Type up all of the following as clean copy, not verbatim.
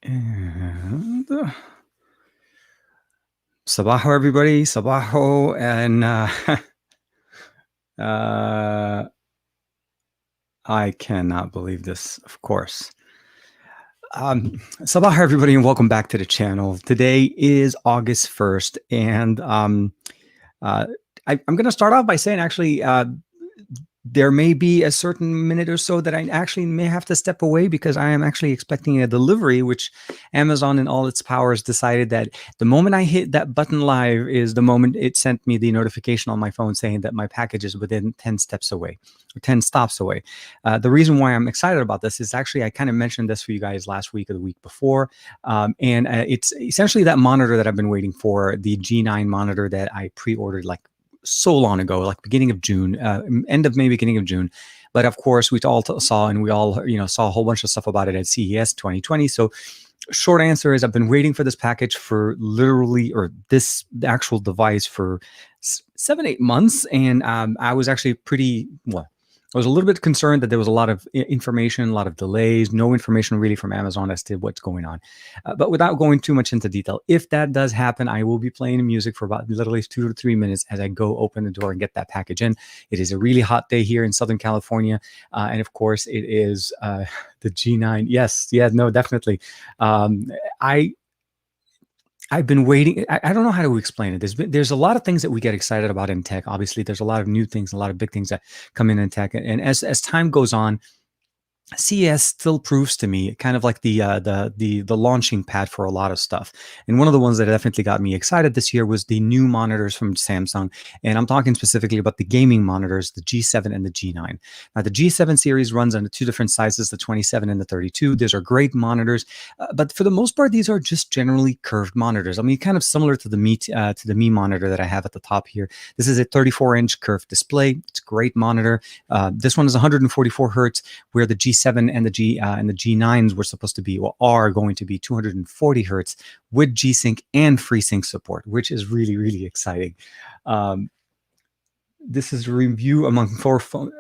And Sabaho, everybody. Sabaho. And I cannot believe this, of course. Sabaho, everybody, and welcome back to the channel. Today is August 1st, and I'm going to start off by saying, actually, there may be a certain minute or so that I actually may have to step away because I am actually expecting a delivery, which Amazon in all its powers decided that the moment I hit that button live is the moment it sent me the notification on my phone saying that my package is within 10 steps away, or 10 stops away. The reason why I'm excited about this is actually I kind of mentioned this for you guys last week or the week before. And it's essentially that monitor that I've been waiting for, the G9 monitor that I pre-ordered like so long ago, like beginning of June, end of May, beginning of June. But of course, we all saw, and we all, saw a whole bunch of stuff about it at CES 2020. So short answer is I've been waiting for this package for literally, or this actual device for 7-8 months. And I was actually I was a little bit concerned that there was a lot of information, a lot of delays, no information really from Amazon as to what's going on. But without going too much into detail, if that does happen, I will be playing music for about literally 2 to 3 minutes as I go open the door and get that package in. It is a really hot day here in Southern California. And of course, it is the G9. Yes, no, definitely. I've been waiting. I don't know how to explain it. There's a lot of things that we get excited about in tech. Obviously, there's a lot of new things, a lot of big things that come in tech. And as time goes on, CES still proves to me kind of like the launching pad for a lot of stuff. And one of the ones that definitely got me excited this year was the new monitors from Samsung. And I'm talking specifically about the gaming monitors, the G7 and the G9. Now, the G7 series runs on 2 different sizes, the 27 and the 32. These are great monitors, but for the most part, these are just generally curved monitors. I mean, kind of similar to the Mi monitor that I have at the top here. This is a 34-inch curved display. It's a great monitor. This one is 144 hertz, where the G7 and the G9s were supposed to be, or are going to be, 240 hertz with G-Sync and FreeSync support, which is really, really exciting. This is a review among 4 phones.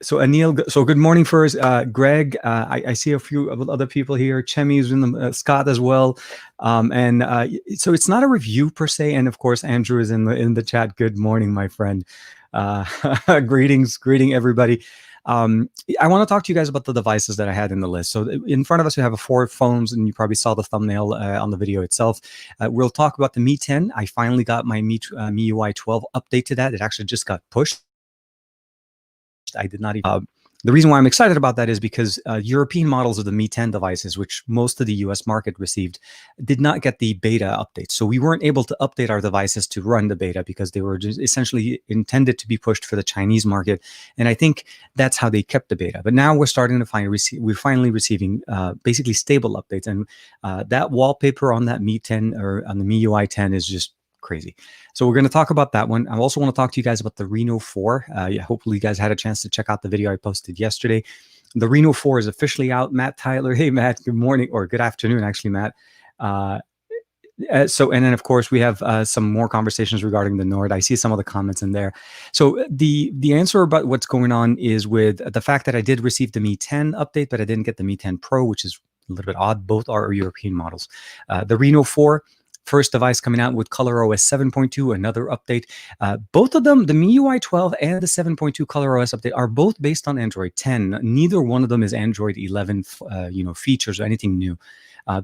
So Anil, so good morning first. Greg, I see a few other people here. Chemi's in the Scott as well. So it's not a review per se. And of course, Andrew is in the chat. Good morning, my friend. Greeting everybody. I want to talk to you guys about the devices that I had in the list. So in front of us, we have 4 phones, and you probably saw the thumbnail on the video itself. We'll talk about the Mi 10. I finally got my MIUI 12 update to that. It actually just got pushed. I did not even... The reason why I'm excited about that is because European models of the Mi 10 devices, which most of the US market received, did not get the beta updates. So we weren't able to update our devices to run the beta because they were just essentially intended to be pushed for the Chinese market. And I think that's how they kept the beta. But now we're starting to we're finally receiving basically stable updates. And that wallpaper on that Mi 10 or on the MIUI 10 is just crazy. So we're going to talk about that one. I also want to talk to you guys about the Reno 4. Hopefully you guys had a chance to check out the video I posted yesterday. The Reno 4 is officially out. Matt Tyler. Hey, Matt. Good morning, or good afternoon, actually, Matt. And then of course we have some more conversations regarding the Nord. I see some of the comments in there. So the answer about what's going on is with the fact that I did receive the Mi 10 update, but I didn't get the Mi 10 Pro, which is a little bit odd. Both are European models. The Reno 4, first device coming out with ColorOs 7.2, another update. Both of them, the MIUI 12 and the 7.2 ColorOs update, are both based on Android 10. Neither one of them is Android 11, features or anything new.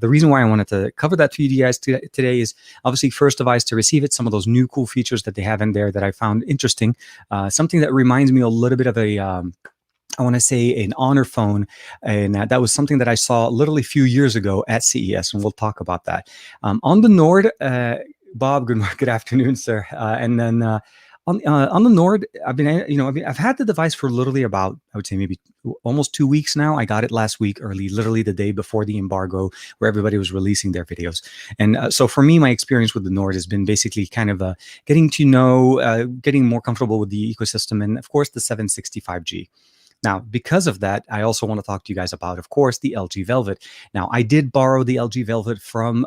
The reason why I wanted to cover that for you guys today is obviously first device to receive it. Some of those new cool features that they have in there that I found interesting. Something that reminds me a little bit of a I want to say an Honor phone, and that was something that I saw literally a few years ago at CES, and we'll talk about that. On the Nord, Bob, good afternoon, sir. And then on the Nord, I've had the device for literally about, I would say maybe almost 2 weeks now. I got it last week early, literally the day before the embargo, where everybody was releasing their videos. And so for me, my experience with the Nord has been basically kind of getting to know, getting more comfortable with the ecosystem, and of course the 765G. Now, because of that, I also want to talk to you guys about, of course, the LG Velvet. Now, I did borrow the LG Velvet from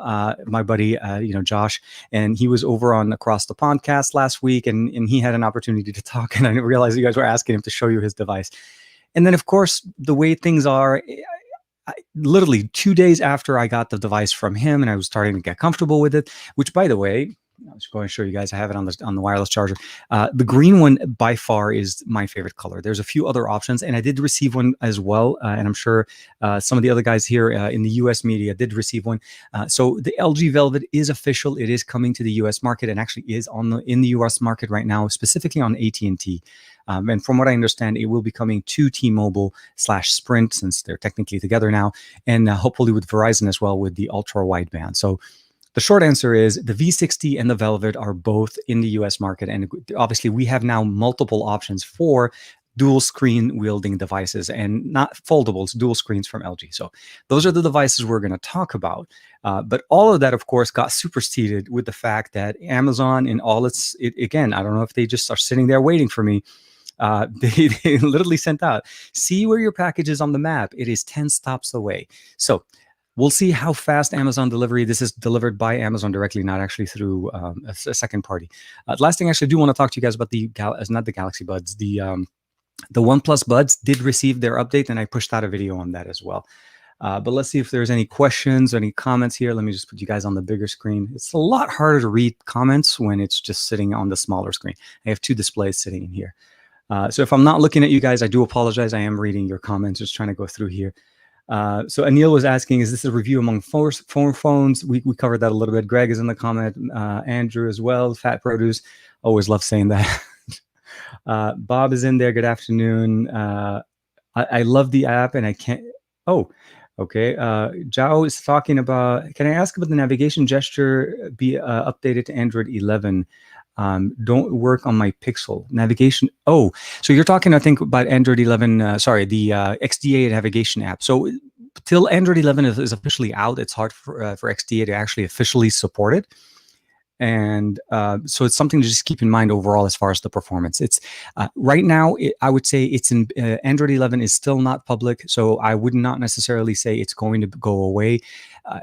my buddy, Josh, and he was over on Across the Podcast last week, and he had an opportunity to talk, and I didn't realize you guys were asking him to show you his device. And then, of course, the way things are, literally 2 days after I got the device from him and I was starting to get comfortable with it, which by the way, I was going to show you guys. I have it on the wireless charger. The green one by far is my favorite color. There's a few other options, and I did receive one as well. And I'm sure some of the other guys here in the U.S. media did receive one. So the LG Velvet is official. It is coming to the U.S. market, and actually is in the U.S. market right now, specifically on AT&T. And from what I understand, it will be coming to T-Mobile/Sprint, since they're technically together now, and hopefully with Verizon as well with the ultra wideband. So the short answer is the V60 and the Velvet are both in the US market. And obviously, we have now multiple options for dual screen wielding devices, and not foldables, dual screens from LG. So those are the devices we're going to talk about. But all of that, of course, got superseded with the fact that Amazon, in all again, I don't know if they just are sitting there waiting for me. They literally sent out, see where your package is on the map. It is 10 stops away. So we'll see how fast Amazon delivery. This is delivered by Amazon directly, not actually through a second party. Last thing, I actually do want to talk to you guys about not the Galaxy Buds. The OnePlus Buds did receive their update, and I pushed out a video on that as well. But let's see if there's any questions, any comments here. Let me just put you guys on the bigger screen. It's a lot harder to read comments when it's just sitting on the smaller screen. I have two displays sitting in here. So if I'm not looking at you guys, I do apologize. I am reading your comments, just trying to go through here. So Anil was asking, is this a review among four phones? We covered that a little bit. Greg is in the comment. Andrew as well. Fat Produce. Always love saying that. Bob is in there. Good afternoon. I love the app and I can't. Oh, okay. Zhao is talking about, can I ask about the navigation gesture be updated to Android 11? Don't work on my Pixel navigation. Oh, so you're talking, I think, about Android 11. Sorry, the XDA navigation app. So till Android 11 is officially out, it's hard for XDA to actually officially support it. And so it's something to just keep in mind overall as far as the performance. It's right now, I would say it's in Android 11 is still not public, so I would not necessarily say it's going to go away.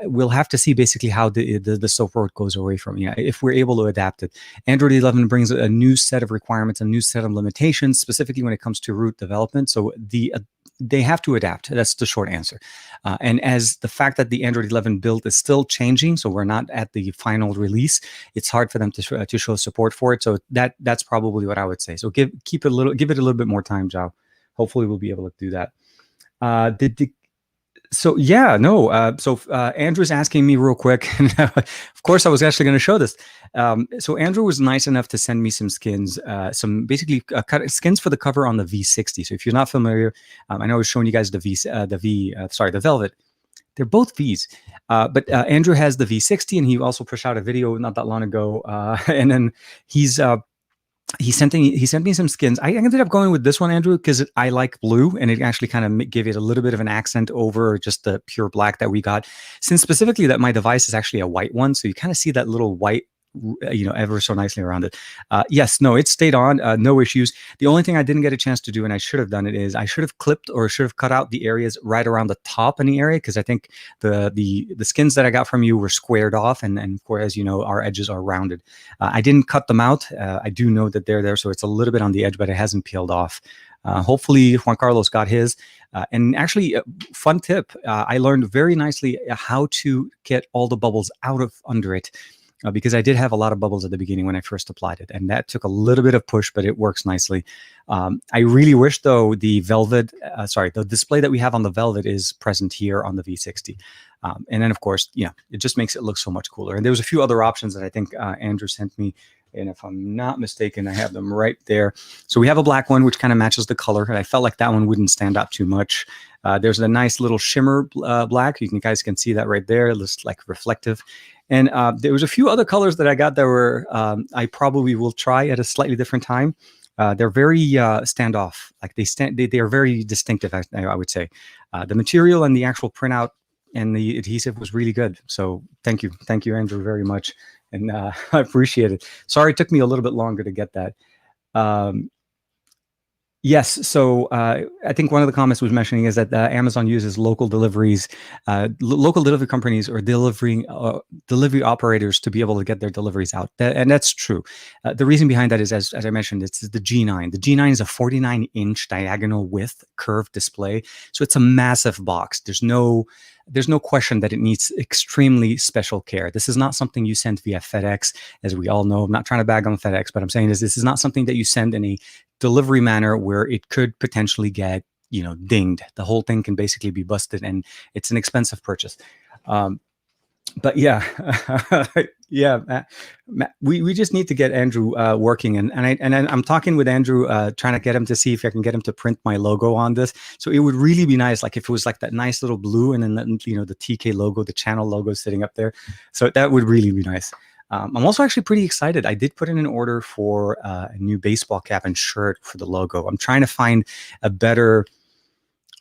We'll have to see basically how the support goes away from if we're able to adapt it. Android 11 brings a new set of requirements, a new set of limitations, specifically when it comes to root development. So they have to adapt. That's the short answer. And as the fact that the Android 11 build is still changing, so we're not at the final release, it's hard for them to show support for it. So that's probably what I would say. So give it a little bit more time, Zhao. Hopefully we'll be able to do that. So Andrew's asking me real quick. Of course, I was actually going to show this. So Andrew was nice enough to send me some skins, some basically skins for the cover on the V60. So if you're not familiar, I know I was showing you guys the Velvet. They're both Vs, but Andrew has the V60, and he also pushed out a video not that long ago. And then he sent me some skins. I ended up going with this one, Andrew, because I like blue, and it actually kind of gave it a little bit of an accent over just the pure black that we got. Since specifically that my device is actually a white one, so you kind of see that little white, ever so nicely around it. Yes, no, it stayed on, no issues. The only thing I didn't get a chance to do, and I should have done it, is I should have clipped or should have cut out the areas right around the top in the area, because I think the skins that I got from you were squared off, and as you know, our edges are rounded. I didn't cut them out. I do know that they're there, so it's a little bit on the edge, but it hasn't peeled off. Hopefully Juan Carlos got his. And actually, fun tip, I learned very nicely how to get all the bubbles out of under it. Because I did have a lot of bubbles at the beginning when I first applied it, and that took a little bit of push, but it works nicely. I really wish, though, the display that we have on the Velvet is present here on the V60. And then, of course, it just makes it look so much cooler. And there was a few other options that I think Andrew sent me, and if I'm not mistaken, I have them right there. So we have a black one, which kind of matches the color, and I felt like that one wouldn't stand out too much. There's a nice little shimmer black. You guys can see that right there. It looks like reflective. And there was a few other colors that I got that were I probably will try at a slightly different time. They're very standoff, like they are very distinctive. I would say the material and the actual printout and the adhesive was really good. So thank you, Andrew, very much, and I appreciate it. Sorry, it took me a little bit longer to get that. Yes. So I think one of the comments was mentioning is that Amazon uses local deliveries, local delivery companies or delivery operators to be able to get their deliveries out. And that's true. The reason behind that is, as I mentioned, it's the G9. The G9 is a 49-inch diagonal width curved display. So it's a massive box. There's no question that it needs extremely special care. This is not something you send via FedEx, as we all know. I'm not trying to bag on FedEx, but I'm saying this is not something that you send in a delivery manner where it could potentially get, dinged. The whole thing can basically be busted, and it's an expensive purchase. But yeah, yeah, we just need to get Andrew working, and I'm talking with Andrew, trying to get him to see if I can get him to print my logo on this. So it would really be nice, like if it was like that nice little blue, and then the TK logo, the channel logo sitting up there. So that would really be nice. I'm also actually pretty excited. I did put in an order for a new baseball cap and shirt for the logo. I'm trying to find a better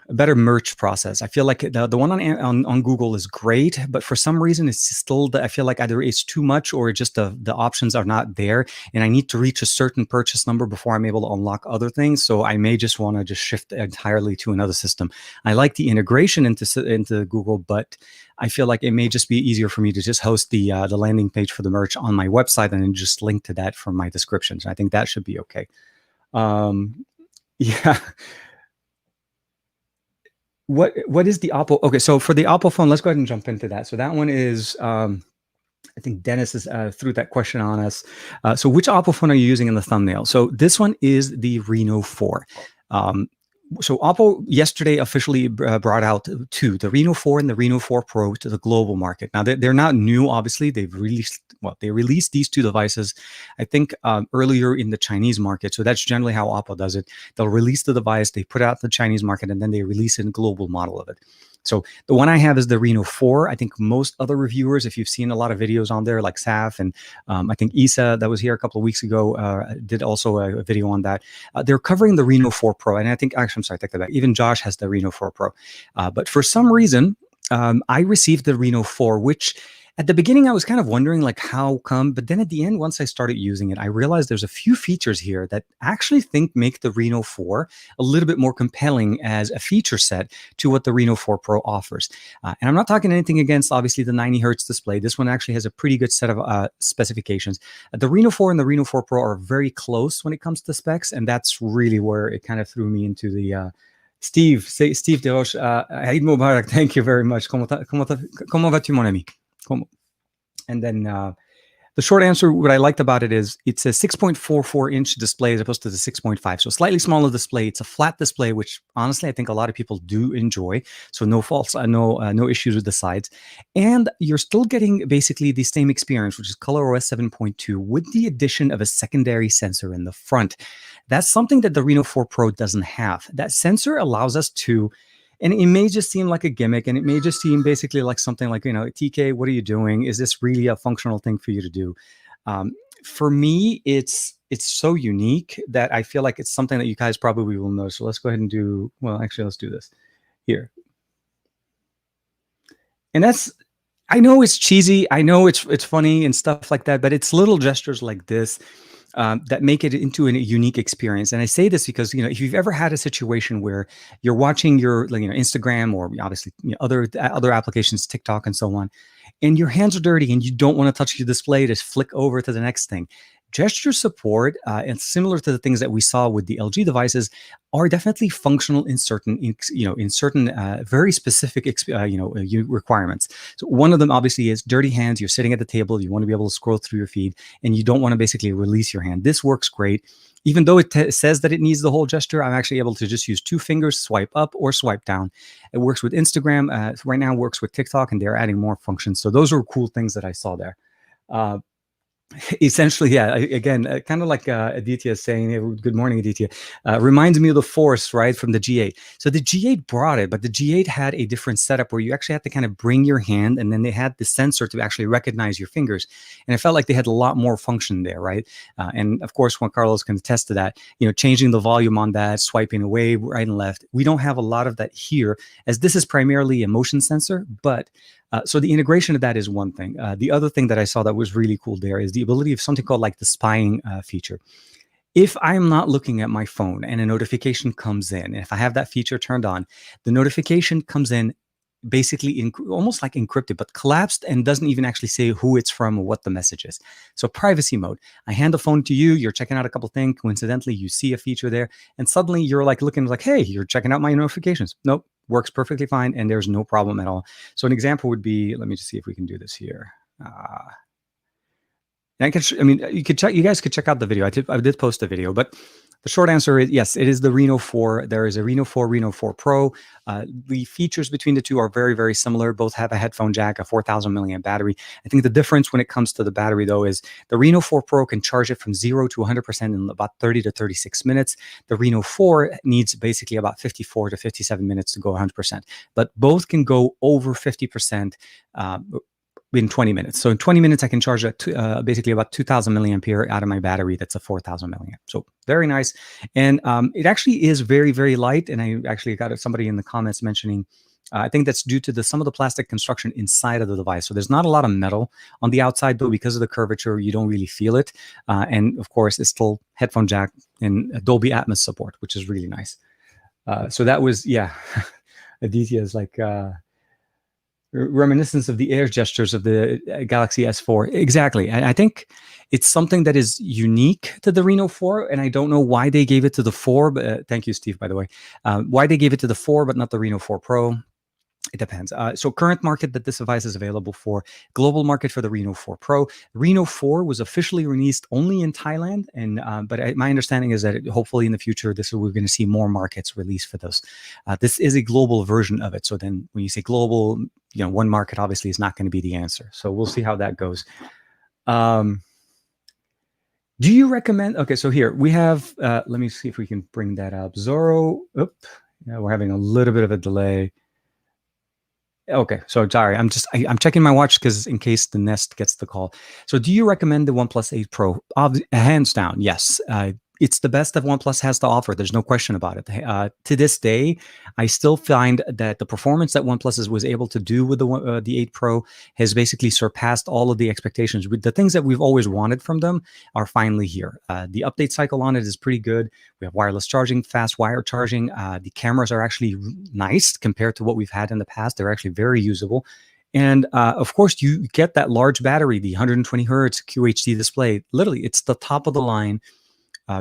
merch process. I feel like the one on Google is great, but for some reason it's still, I feel like either it's too much or just the options are not there, and I need to reach a certain purchase number before I'm able to unlock other things. So I may just want to just shift entirely to another system. I like the integration into Google, but I feel like it may just be easier for me to just host the landing page for the merch on my website and then just link to that from my description. So I think that should be okay. Yeah. What is the OPPO? Okay, so for the OPPO phone, let's go ahead and jump into that. So that one is, I think Dennis is threw that question on us. So which OPPO phone are you using in the thumbnail? So this one is the Reno 4. So OPPO yesterday officially brought out the Reno 4 and the Reno 4 Pro to the global market. Now they're not new, obviously. They released these two devices, I think, earlier in the Chinese market. So that's generally how OPPO does it. They'll release the device, they put it out the Chinese market, and then they release a global model of it. So the one I have is the Reno 4. I think most other reviewers, if you've seen a lot of videos on there, like Saf and I think Isa, that was here a couple of weeks ago, did also a video on that. They're covering the Reno 4 Pro. And I think, actually, I'm sorry, take that back. Even Josh has the Reno 4 Pro. But for some reason, I received the Reno 4, which at the beginning I was kind of wondering like how come, but then at the end, once I started using it, I realized there's a few features here that actually make the Reno 4 a little bit more compelling as a feature set to what the Reno 4 Pro offers. And I'm not talking anything against, obviously, the 90 hertz display. This one actually has a pretty good set of specifications. The Reno 4 and the Reno 4 Pro are very close when it comes to specs, and that's really where it kind of threw me into the Steve Desroches, Eid Mubarak, thank you very much. Comment vas-tu, mon ami? And then the short answer, what I liked about it is it's a 6.44-inch display as opposed to the 6.5. So slightly smaller display. It's a flat display, which honestly I think a lot of people do enjoy. So no faults, no issues with the sides. And you're still getting basically the same experience, which is ColorOs 7.2 with the addition of a secondary sensor in the front. That's something that the Reno 4 Pro doesn't have. That sensor allows us to, and it may just seem like a gimmick, and it may just seem basically like something like, TK, what are you doing? Is this really a functional thing for you to do? For me, it's so unique that I feel like it's something that you guys probably will know. So let's go ahead and do, well, actually, let's do this here. And that's, I know it's cheesy. I know it's funny and stuff like that, but it's little gestures like this that make it into a unique experience. And I say this because, if you've ever had a situation where you're watching your, Instagram or obviously other applications, TikTok and so on, and your hands are dirty and you don't want to touch your display to flick over to the next thing. Gesture support, and similar to the things that we saw with the LG devices, are definitely functional in certain, very specific, requirements. So one of them obviously is dirty hands. You're sitting at the table. You want to be able to scroll through your feed, and you don't want to basically release your hand. This works great. Even though it says that it needs the whole gesture, I'm actually able to just use two fingers, swipe up or swipe down. It works with Instagram. Right now, works with TikTok, and they're adding more functions. So those are cool things that I saw there. Essentially, yeah. Again, kind of like Aditya is saying, good morning, Aditya. Reminds me of the Force, right, from the G8. So the G8 brought it, but the G8 had a different setup where you actually had to kind of bring your hand, and then they had the sensor to actually recognize your fingers. And it felt like they had a lot more function there, right? And of course, Juan Carlos can attest to that. Changing the volume on that, swiping away, right and left. We don't have a lot of that here, as this is primarily a motion sensor, but so the integration of that is one thing. The other thing that I saw that was really cool there is the ability of something called like the spying feature. if I'm not looking at my phone and a notification comes in, and if I have that feature turned on, the notification comes in basically almost like encrypted, but collapsed and doesn't even actually say who it's from or what the message is. So privacy mode. I hand the phone to you, you're checking out a couple things, coincidentally, you see a feature there, and suddenly you're like looking like, hey, you're checking out my notifications. Nope, works perfectly fine, and there's no problem at all. So an example would be, let me just see if we can do this here. I mean, you guys could check out the video. I did post a video, but the short answer is yes, it is the Reno 4. There is a Reno 4, Reno 4 Pro. The features between the two are very, very similar. Both have a headphone jack, a 4,000 milliamp battery. I think the difference when it comes to the battery, though, is the Reno 4 Pro can charge it from 0 to 100% in about 30 to 36 minutes. The Reno 4 needs basically about 54 to 57 minutes to go 100%. But both can go over 50%. In 20 minutes. So in 20 minutes, I can charge basically about 2,000 milliampere out of my battery. That's a 4,000 milliamp. So very nice. And it actually is very, very light. And I actually got somebody in the comments mentioning, I think that's due to some of the plastic construction inside of the device. So there's not a lot of metal on the outside, though, because of the curvature, you don't really feel it. And of course, it's still headphone jack and Dolby Atmos support, which is really nice. So that was, yeah, Aditya is like, reminiscence of the air gestures of the Galaxy S4. Exactly. And I think it's something that is unique to the Reno 4, and I don't know why they gave it to the 4, but thank you, Steve, by the way. Why they gave it to the 4, but not the Reno 4 Pro. It depends. So current market that this device is available for, global market for the Reno 4 Pro. Reno 4 was officially released only in Thailand, and but my understanding is that hopefully in the future, we're going to see more markets release for this. This is a global version of it. So then when you say global, one market obviously is not going to be the answer. So we'll see how that goes. Do you recommend? Okay, so here we have, let me see if we can bring that up. Zorro, we're having a little bit of a delay. Okay, so sorry, I'm checking my watch because in case the Nest gets the call. So do you recommend the OnePlus 8 Pro? Hands down, yes. It's the best that OnePlus has to offer. There's no question about it. To this day, I still find that the performance that OnePlus was able to do with the 8 Pro has basically surpassed all of the expectations. The things that we've always wanted from them are finally here. The update cycle on it is pretty good. We have wireless charging, fast wire charging. The cameras are actually nice compared to what we've had in the past. They're actually very usable. And of course, you get that large battery, the 120 hertz QHD display. Literally, it's the top of the line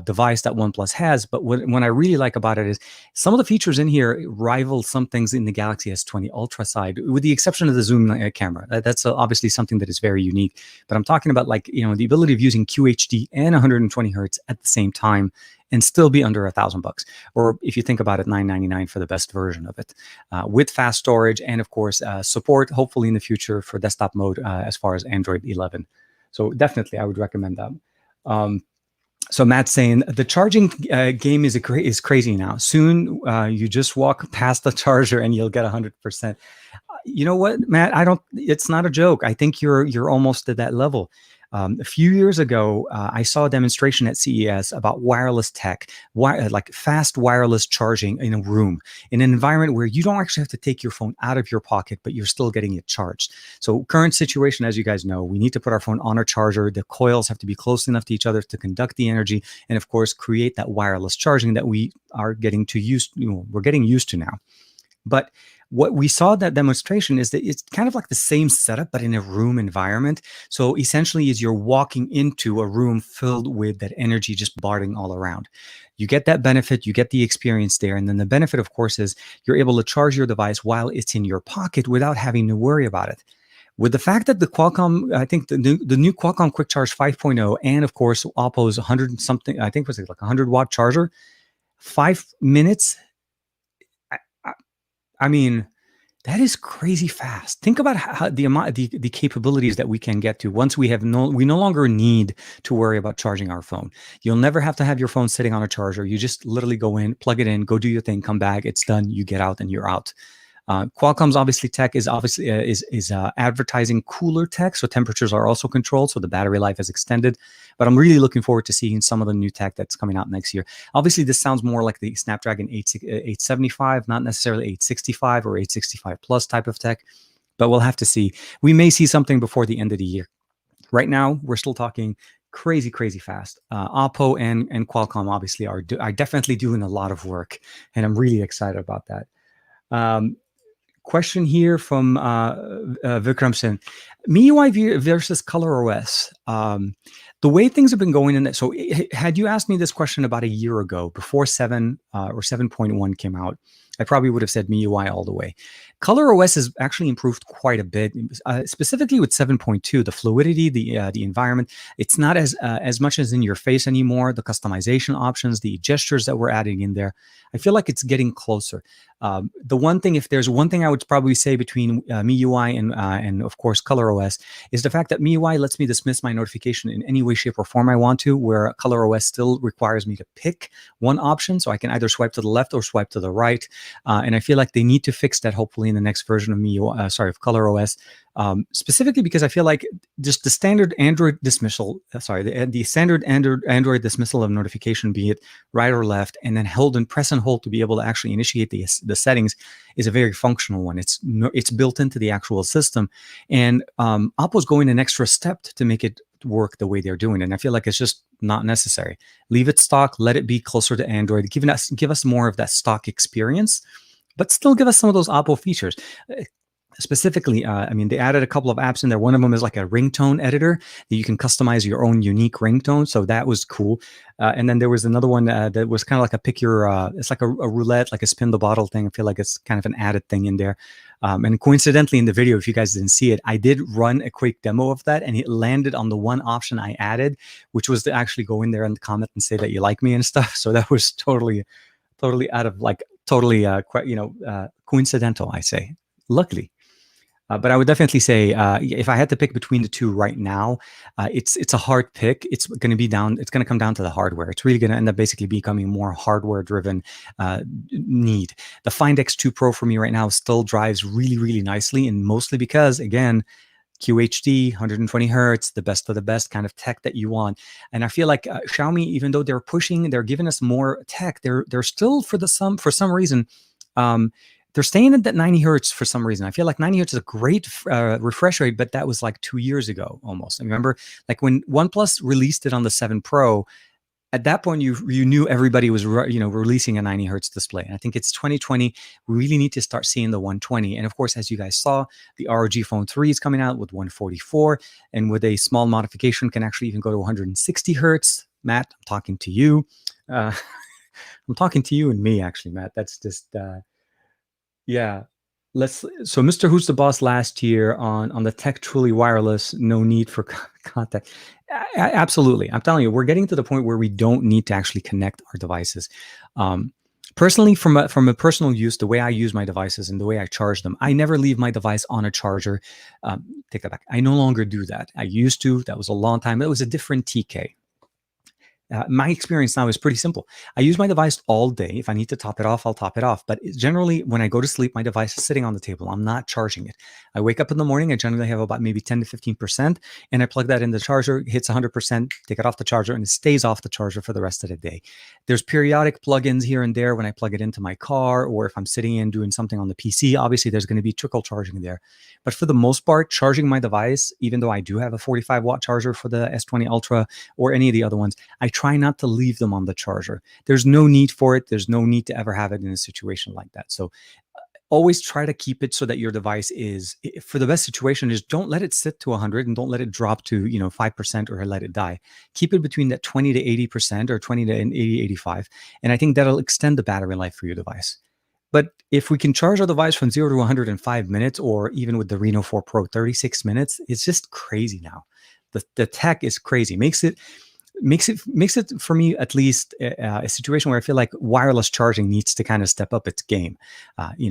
device that OnePlus has. But what I really like about it is some of the features in here rival some things in the Galaxy S20 Ultra side, with the exception of the zoom camera. That's obviously something that is very unique. But I'm talking about the ability of using QHD and 120 hertz at the same time and still be under $1,000. Or if you think about it, $999 for the best version of it, with fast storage and of course support, hopefully in the future, for desktop mode as far as Android 11. So definitely, I would recommend that. So Matt's saying the charging game is crazy now. Soon you just walk past the charger and you'll get 100%. You know what, Matt? It's not a joke. I think you're almost at that level. A few years ago, I saw a demonstration at CES about wireless tech, like fast wireless charging in a room, in an environment where you don't actually have to take your phone out of your pocket, but you're still getting it charged. So current situation, as you guys know, we need to put our phone on our charger. The coils have to be close enough to each other to conduct the energy, and of course, create that wireless charging that we are getting we're getting used to now. But what we saw in that demonstration is that it's kind of like the same setup, but in a room environment. So essentially, as you're walking into a room filled with that energy just bombarding all around, you get that benefit, you get the experience there. And then the benefit, of course, is you're able to charge your device while it's in your pocket without having to worry about it. With the fact that the Qualcomm, I think the new Qualcomm Quick Charge 5.0, and of course, OPPO's 100 and something, I think was it like 100-watt charger, 5 minutes. I mean, that is crazy fast. Think about how the capabilities that we can get to once we no longer need to worry about charging our phone. You'll never have to have your phone sitting on a charger. You just literally go in, plug it in, go do your thing, come back, it's done. You get out and you're out. Qualcomm's obviously tech is obviously advertising cooler tech, so temperatures are also controlled, so the battery life is extended. But I'm really looking forward to seeing some of the new tech that's coming out next year. Obviously, this sounds more like the Snapdragon 875, not necessarily 865 or 865 plus type of tech, but we'll have to see. We may see something before the end of the year. Right now, we're still talking crazy fast. OPPO and Qualcomm obviously are definitely doing a lot of work, and I'm really excited about that. Question here from Vikramson. MIUI versus ColorOS. The way things have been going in that, so had you asked me this question about a year ago, before 7 or 7.1 came out, I probably would have said MIUI all the way. ColorOS has actually improved quite a bit, specifically with 7.2. The fluidity, the environment, it's not as much as in your face anymore. The customization options, the gestures that we're adding in there, I feel like it's getting closer. The one thing, if there's one thing I would probably say between MIUI and of course ColorOS, is the fact that MIUI lets me dismiss my notification in any way, shape, or form I want to, where ColorOS still requires me to pick one option, so I can either swipe to the left or swipe to the right. And I feel like they need to fix that hopefully in the next version of of ColorOS. Specifically because I feel like just the standard Android dismissal, the standard Android dismissal of notification, be it right or left, and then press and hold to be able to actually initiate the settings, is a very functional one. It's built into the actual system, and Oppo's going an extra step to make it work the way they're doing, and I feel like it's just not necessary. Leave it stock, let it be closer to Android, give us more of that stock experience, but still give us some of those Oppo features. Specifically, I mean, they added a couple of apps in there. One of them is like a ringtone editor that you can customize your own unique ringtone. So that was cool. And then there was another one that was kind of like a pick your, it's like a roulette, like a spin the bottle thing. I feel like it's kind of an added thing in there. And coincidentally in the video, if you guys didn't see it, I did run a quick demo of that, and it landed on the one option I added, which was to actually go in there and comment and say that you like me and stuff. So that was totally out of like, coincidental, I say, luckily. But I would definitely say if I had to pick between the two right now, it's a hard pick. It's going to come down to the hardware. It's really going to end up basically becoming more hardware-driven need. The Find X2 Pro for me right now still drives really nicely, and mostly because, again, QHD, 120 hertz, the best of the best kind of tech that you want. And I feel like Xiaomi, even though they're giving us more tech, they're still for some reason. They're staying at that 90 hertz for some reason. I feel like 90 hertz is a great refresh rate, but that was like 2 years ago almost. I remember like when OnePlus released it on the 7 Pro, at that point you knew everybody was releasing a 90 hertz display. And I think it's 2020. We really need to start seeing the 120. And of course, as you guys saw, the ROG Phone 3 is coming out with 144, and with a small modification can actually even go to 160 hertz. Matt, I'm talking to you. I'm talking to you and me, actually, Matt. That's just... yeah. So Mr. Who's the Boss last year on the tech truly wireless, no need for contact. Absolutely. I'm telling you, we're getting to the point where we don't need to actually connect our devices. Personally, from a personal use, the way I use my devices and the way I charge them, I never leave my device on a charger. Take that back. I no longer do that. I used to. That was a long time. It was a different TK. My experience now is pretty simple. I use my device all day. If I need to top it off, I'll top it off. But generally, when I go to sleep, my device is sitting on the table. I'm not charging it. I wake up in the morning. I generally have about maybe 10 to 15%, and I plug that in the charger, hits 100%, take it off the charger, and it stays off the charger for the rest of the day. There's periodic plugins here and there when I plug it into my car, or if I'm sitting in doing something on the PC, obviously there's going to be trickle charging there. But for the most part, charging my device, even though I do have a 45-watt charger for the S20 Ultra or any of the other ones, I try not to leave them on the charger. There's no need for it. There's no need to ever have it in a situation like that. So always try to keep it so that your device is, for the best situation, is don't let it sit to 100 and don't let it drop to 5% or let it die. Keep it between that 20 to 80% or 20 to 80, 85. And I think that'll extend the battery life for your device. But if we can charge our device from 0 to 100 in 5 minutes, or even with the Reno 4 Pro, 36 minutes, it's just crazy now. The tech is crazy. Makes it for me at least a situation where I feel like wireless charging needs to kind of step up its game.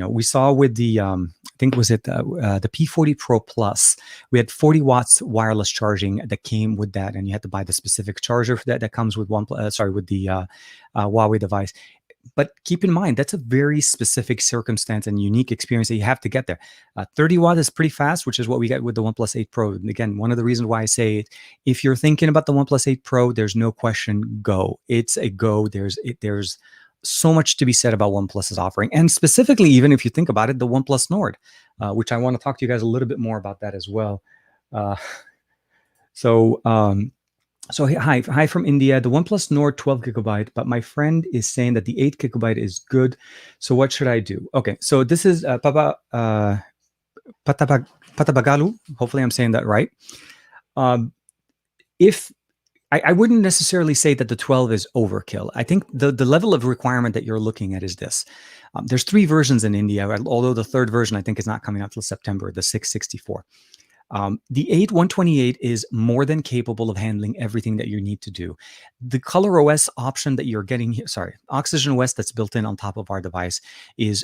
We saw with the I think was it the P40 Pro Plus, we had 40 watts wireless charging that came with that, and you had to buy the specific charger for that comes with with the Huawei device. But keep in mind, that's a very specific circumstance and unique experience that you have to get there. 30 watt is pretty fast, which is what we get with the OnePlus 8 Pro. And again, one of the reasons why I say it, if you're thinking about the OnePlus 8 Pro, there's no question, go. It's a go. There's so much to be said about OnePlus's offering. And specifically, even if you think about it, the OnePlus Nord, which I want to talk to you guys a little bit more about that as well. So hi from India. The OnePlus Nord 12 gigabyte, but my friend is saying that the 8 gigabyte is good. So what should I do? Okay, so this is Patabagalu. Hopefully, I'm saying that right. Um, if I wouldn't necessarily say that the 12 is overkill. I think the level of requirement that you're looking at is this. There's 3 versions in India, although the third version I think is not coming out till September, the 664. The 8128 is more than capable of handling everything that you need to do. The ColorOs option that you're getting here, sorry, Oxygen OS that's built in on top of our device is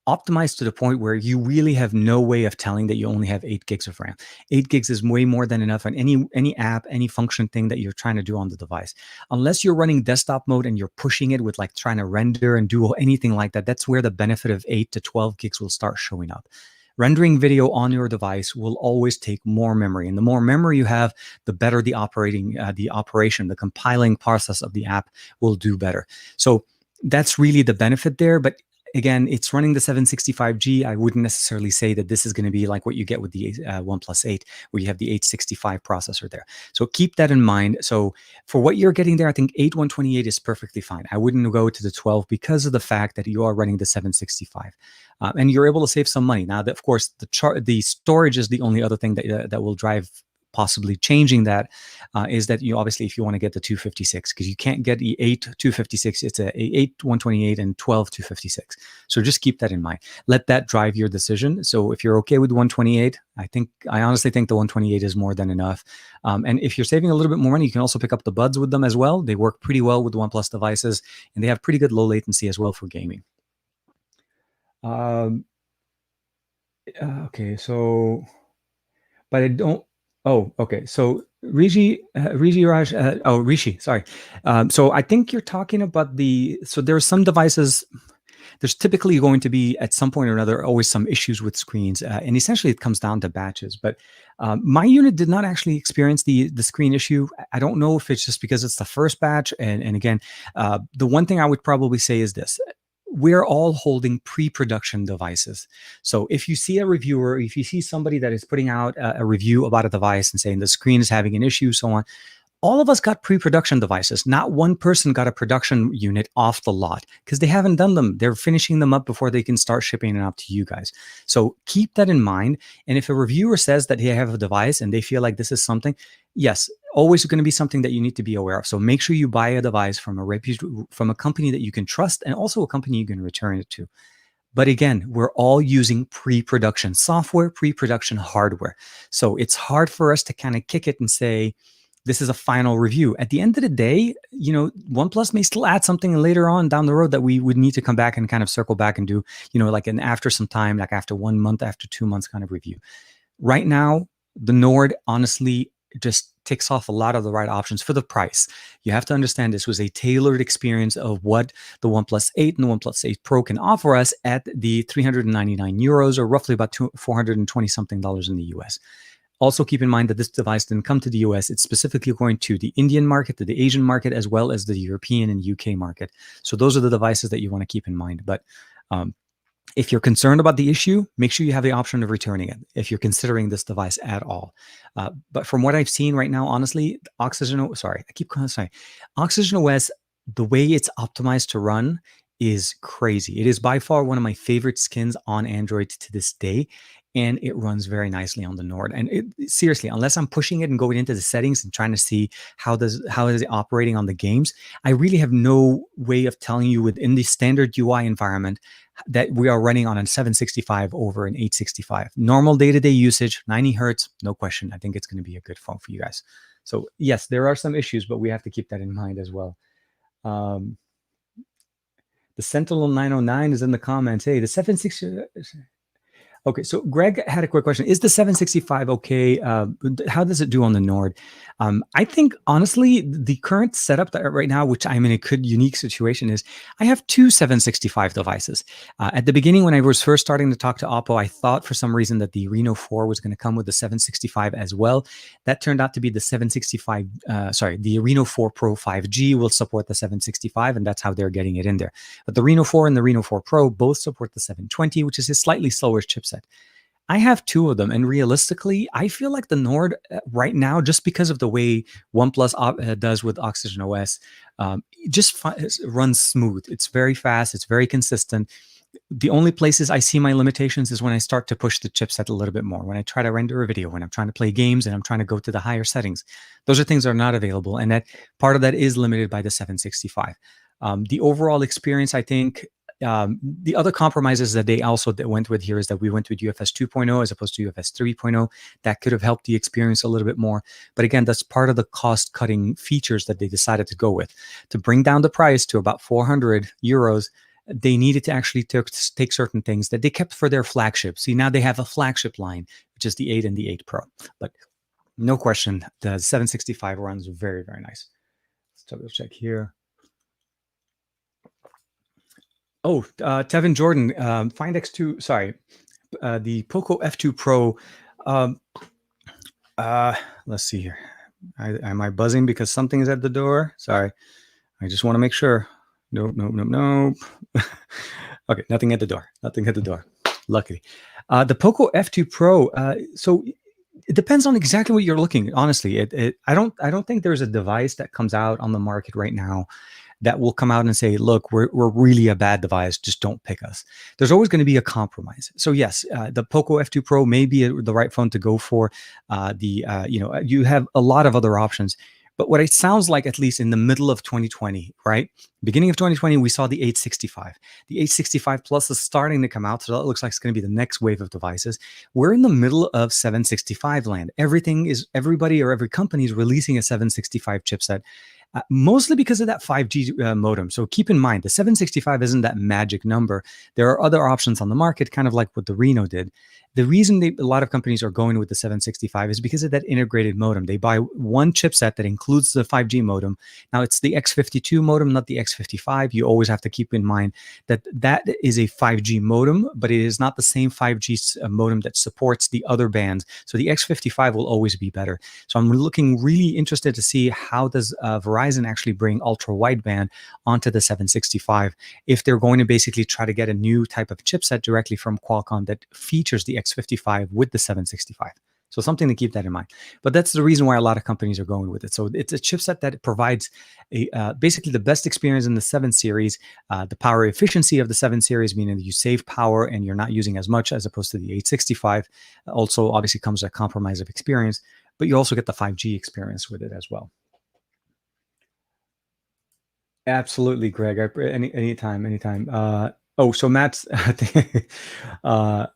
optimized to the point where you really have no way of telling that you only have 8 gigs of RAM. 8 gigs is way more than enough on any app, any function thing that you're trying to do on the device. Unless you're running desktop mode and you're pushing it with like trying to render and do anything like that, that's where the benefit of 8 to 12 gigs will start showing up. Rendering video on your device will always take more memory, and the more memory you have, the better the operation, the compiling process of the app will do better. So that's really the benefit there. But again, it's running the 765G. I wouldn't necessarily say that this is going to be like what you get with the OnePlus 8, where you have the 865 processor there. So keep that in mind. So for what you're getting there, I think 8128 is perfectly fine. I wouldn't go to the 12 because of the fact that you are running the 765. And you're able to save some money. Now, of course, the storage is the only other thing that will drive possibly changing that, is that you obviously, if you want to get the 256, because you can't get the 8 256, it's a 8 128 and 12 256. So just keep that in mind. Let that drive your decision. So if you're okay with 128, I honestly think the 128 is more than enough. And if you're saving a little bit more money, you can also pick up the buds with them as well. They work pretty well with OnePlus devices, and they have pretty good low latency as well for gaming. Um, okay, so, but I don't. Oh, okay. So Rishi, sorry. So I think you're talking about so there are some devices, there's typically going to be at some point or another always some issues with screens, and essentially it comes down to batches. But my unit did not actually experience the screen issue. I don't know if it's just because it's the first batch, and again, the one thing I would probably say is this: we're all holding pre-production devices. So if you see a reviewer, if you see somebody that is putting out a review about a device and saying the screen is having an issue, so on, all of us got pre-production devices. Not one person got a production unit off the lot because they haven't done them. They're finishing them up before they can start shipping it out to you guys. So keep that in mind. And if a reviewer says that they have a device and they feel like this is something, yes, always going to be something that you need to be aware of. So make sure you buy a device from a company that you can trust, and also a company you can return it to. But again, we're all using pre-production software, pre-production hardware. So it's hard for us to kind of kick it and say, this is a final review. At the end of the day, OnePlus may still add something later on down the road that we would need to come back and kind of circle back and do, like after some time, like after 1 month, after 2 months kind of review. Right now, the Nord honestly just ticks off a lot of the right options for the price. You have to understand this was a tailored experience of what the OnePlus 8 and the OnePlus 8 Pro can offer us at the 399 euros, or roughly about $420 something in the US. Also, keep in mind that this device didn't come to the US. It's specifically going to the Indian market, to the Asian market, as well as the European and UK market. So those are the devices that you want to keep in mind. But if you're concerned about the issue, make sure you have the option of returning it if you're considering this device at all. But from what I've seen right now, honestly, Oxygen OS, the way it's optimized to run is crazy. It is by far one of my favorite skins on Android to this day, and it runs very nicely on the Nord. And seriously, unless I'm pushing it and going into the settings and trying to see how is it operating on the games, I really have no way of telling you within the standard UI environment that we are running on a 765 over an 865. Normal day-to-day usage, 90 hertz, no question. I think it's going to be a good phone for you guys. So yes, there are some issues, but we have to keep that in mind as well. The Sentinel 909 is in the comments. Hey, the 760. Okay, so Greg had a quick question. Is the 765 okay? How does it do on the Nord? I think, honestly, the current setup that right now, which I'm in a good, unique situation, is I have 2 765 devices. At the beginning, when I was first starting to talk to OPPO, I thought for some reason that the Reno 4 was going to come with the 765 as well. That turned out to be the 765, the Reno 4 Pro 5G will support the 765, and that's how they're getting it in there. But the Reno 4 and the Reno 4 Pro both support the 720, which is a slightly slower chipset. I have two of them, and realistically, I feel like the Nord right now, just because of the way OnePlus does with Oxygen OS, just runs smooth. It's very fast. It's very consistent. The only places I see my limitations is when I start to push the chipset a little bit more. When I try to render a video, when I'm trying to play games, and I'm trying to go to the higher settings, those are things that are not available, and that part of that is limited by the 765. The overall experience, I think, the other compromises that they also went with here is that we went with UFS 2.0 as opposed to UFS 3.0. That could have helped the experience a little bit more. But again, that's part of the cost-cutting features that they decided to go with. To bring down the price to about 400 euros, they needed to actually take certain things that they kept for their flagship. See, now they have a flagship line, which is the 8 and the 8 Pro. But no question, the 765 runs very, very nice. Let's double check here. Oh, Tevin Jordan, Find X2, sorry, the POCO F2 Pro. Let's see here. Am I buzzing because something is at the door? Sorry, I just want to make sure. Nope. Okay, nothing at the door. Luckily. The POCO F2 Pro, so it depends on exactly what you're looking. Honestly, I don't think there's a device that comes out on the market right now that will come out and say, look, we're really a bad device, just don't pick us. There's always going to be a compromise. So yes, the POCO F2 Pro may be the right phone to go for. You have a lot of other options. But what it sounds like, at least in the middle of 2020, right? Beginning of 2020, we saw the 865. The 865 Plus is starting to come out, so that looks like it's going to be the next wave of devices. We're in the middle of 765 land. Every company is releasing a 765 chipset. Mostly because of that 5G modem. So keep in mind, the 765 isn't that magic number. There are other options on the market, kind of like what the Reno did. The reason a lot of companies are going with the 765 is because of that integrated modem. They buy one chipset that includes the 5G modem. Now, it's the X52 modem, not the X55. You always have to keep in mind that that is a 5G modem, but it is not the same 5G modem that supports the other bands. So the X55 will always be better. So I'm looking really interested to see how does Verizon actually bring ultra wideband onto the 765, if they're going to basically try to get a new type of chipset directly from Qualcomm that features the X55 with the 765. So something to keep that in mind. But that's the reason why a lot of companies are going with it. So it's a chipset that provides basically the best experience in the 7 series, the power efficiency of the 7 series, meaning that you save power and you're not using as much as opposed to the 865. Also, obviously comes a compromise of experience, but you also get the 5G experience with it as well. Absolutely, Greg. Anytime. So Matt's uh,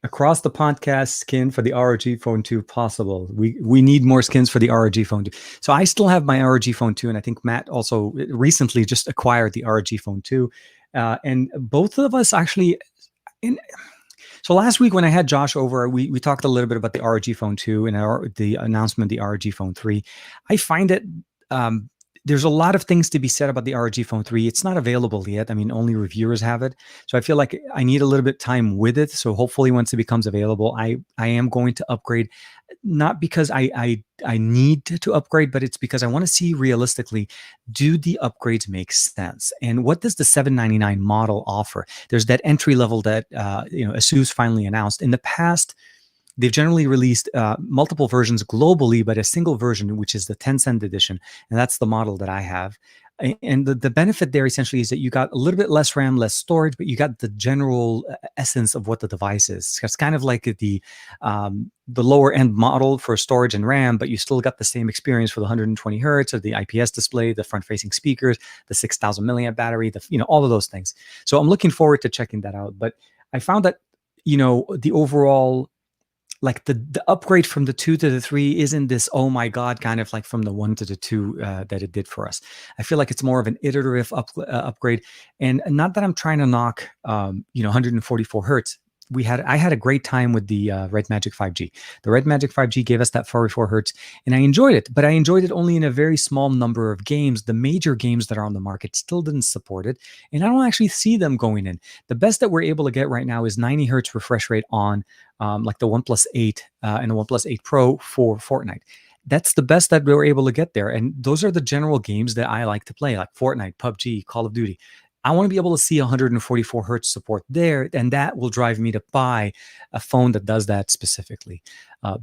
across the podcast skin for the ROG Phone 2 possible. We need more skins for the ROG Phone 2. So I still have my ROG Phone 2, and I think Matt also recently just acquired the ROG Phone 2. And both of us actually so last week when I had Josh over, we talked a little bit about the ROG Phone 2 and the announcement of the ROG Phone 3. I find it there's a lot of things to be said about the ROG Phone 3. It's not available yet. I mean, only reviewers have it. So I feel like I need a little bit of time with it. So hopefully once it becomes available, I am going to upgrade, not because I need to upgrade, but it's because I want to see realistically, do the upgrades make sense? And what does the $799 model offer? There's that entry level that ASUS finally announced. In the past, they've generally released multiple versions globally, but a single version, which is the 10-cent edition. And that's the model that I have. And the benefit there essentially is that you got a little bit less RAM, less storage, but you got the general essence of what the device is. It's kind of like the lower end model for storage and RAM, but you still got the same experience for the 120 hertz of the IPS display, the front facing speakers, the 6,000 milliamp battery, all of those things. So I'm looking forward to checking that out. But I found that, the overall, like the upgrade from the 2 to the 3 isn't this, oh my God, kind of like from the 1 to the 2 that it did for us. I feel like it's more of an iterative upgrade. And not that I'm trying to knock, 144 hertz. I had a great time with the Red Magic 5G. The Red Magic 5G gave us that 44 hertz, and I enjoyed it, but I enjoyed it only in a very small number of games. The major games that are on the market still didn't support it, and I don't actually see them going in. The best that we're able to get right now is 90 hertz refresh rate on like the OnePlus 8 and the OnePlus 8 Pro for Fortnite. That's the best that we were able to get there. And those are the general games that I like to play, like Fortnite, PUBG, Call of Duty. I want to be able to see 144 hertz support there, and that will drive me to buy a phone that does that specifically.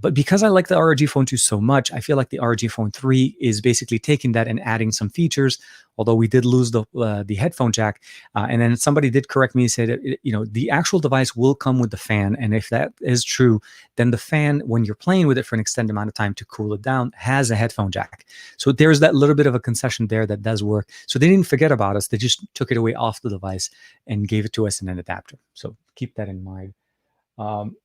But because I like the ROG Phone 2 so much, I feel like the ROG Phone 3 is basically taking that and adding some features. Although we did lose the headphone jack, and then somebody did correct me and say that the actual device will come with the fan, and if that is true, then the fan, when you're playing with it for an extended amount of time to cool it down, has a headphone jack. So there's that little bit of a concession there that does work. So they didn't forget about us; they just took it away off the device and gave it to us in an adapter. So keep that in mind. Um,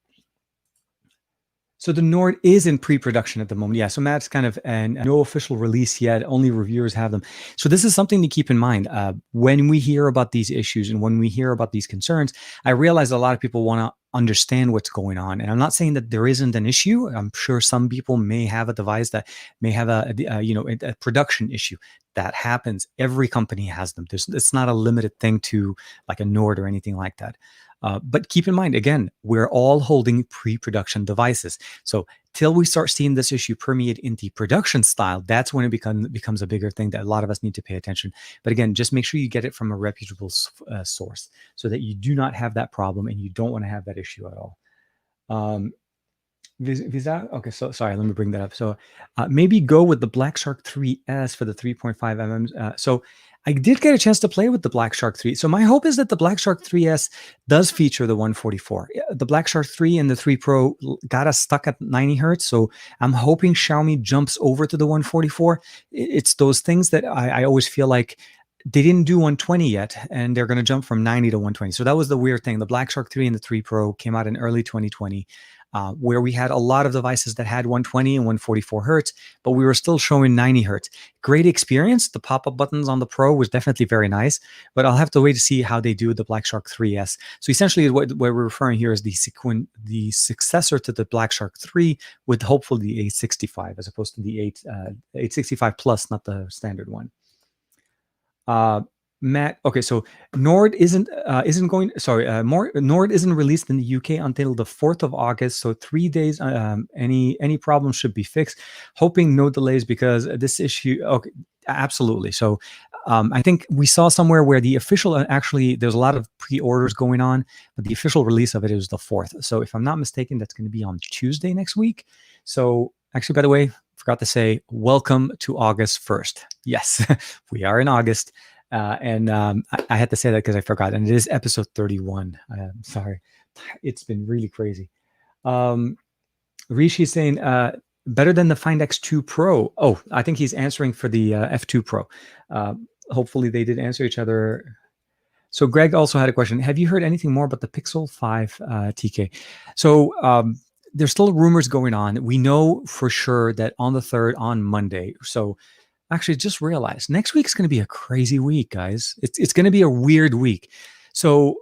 so the Nord is in pre-production at the moment. Yeah, so Matt's kind of and no official release yet. Only reviewers have them. So this is something to keep in mind. When we hear about these issues and when we hear about these concerns, I realize a lot of people want to understand what's going on. And I'm not saying that there isn't an issue. I'm sure some people may have a device that may have a production issue. That happens. Every company has them. It's not a limited thing to like a Nord or anything like that. But keep in mind, again, we're all holding pre-production devices. So till we start seeing this issue permeate into production style, that's when it becomes a bigger thing that a lot of us need to pay attention. But again, just make sure you get it from a reputable source so that you do not have that problem and you don't want to have that issue at all. Visa. Okay, so sorry, let me bring that up. So maybe go with the Black Shark 3S for the 3.5 mm. So I did get a chance to play with the Black Shark 3. So my hope is that the Black Shark 3S does feature the 144. The Black Shark 3 and the 3 Pro got us stuck at 90 hertz. So I'm hoping Xiaomi jumps over to the 144. It's those things that I always feel like they didn't do 120 yet, and they're going to jump from 90 to 120. So that was the weird thing. The Black Shark 3 and the 3 Pro came out in early 2020. Where we had a lot of devices that had 120 and 144 hertz, but we were still showing 90 hertz. Great experience. The pop-up buttons on the Pro was definitely very nice, but I'll have to wait to see how they do the Black Shark 3S. So essentially what we're referring here is the successor to the Black Shark 3 with hopefully the 865 as opposed to the 865 plus, not the standard one. Matt, okay, so Nord Nord isn't released in the UK until the 4th of August, so 3 days. Any problems should be fixed. Hoping no delays because this issue. Okay, absolutely. So I think we saw somewhere where the official actually there's a lot of pre-orders going on, but the official release of it is the 4th. So if I'm not mistaken, that's going to be on Tuesday next week. So actually, by the way, forgot to say welcome to August 1st. Yes, we are in August. I had to say that because I forgot, and it is episode 31. Sorry, it's been really crazy. Rishi is saying better than the Find X2 Pro. Oh, I think he's answering for the F2 Pro. Hopefully they did answer each other. So Greg also had a question. Have you heard anything more about the Pixel 5 TK? So there's still rumors going on. We know for sure that on the 3rd, on Monday. So actually, just realized next week's going to be a crazy week, guys. It's going to be a weird week. So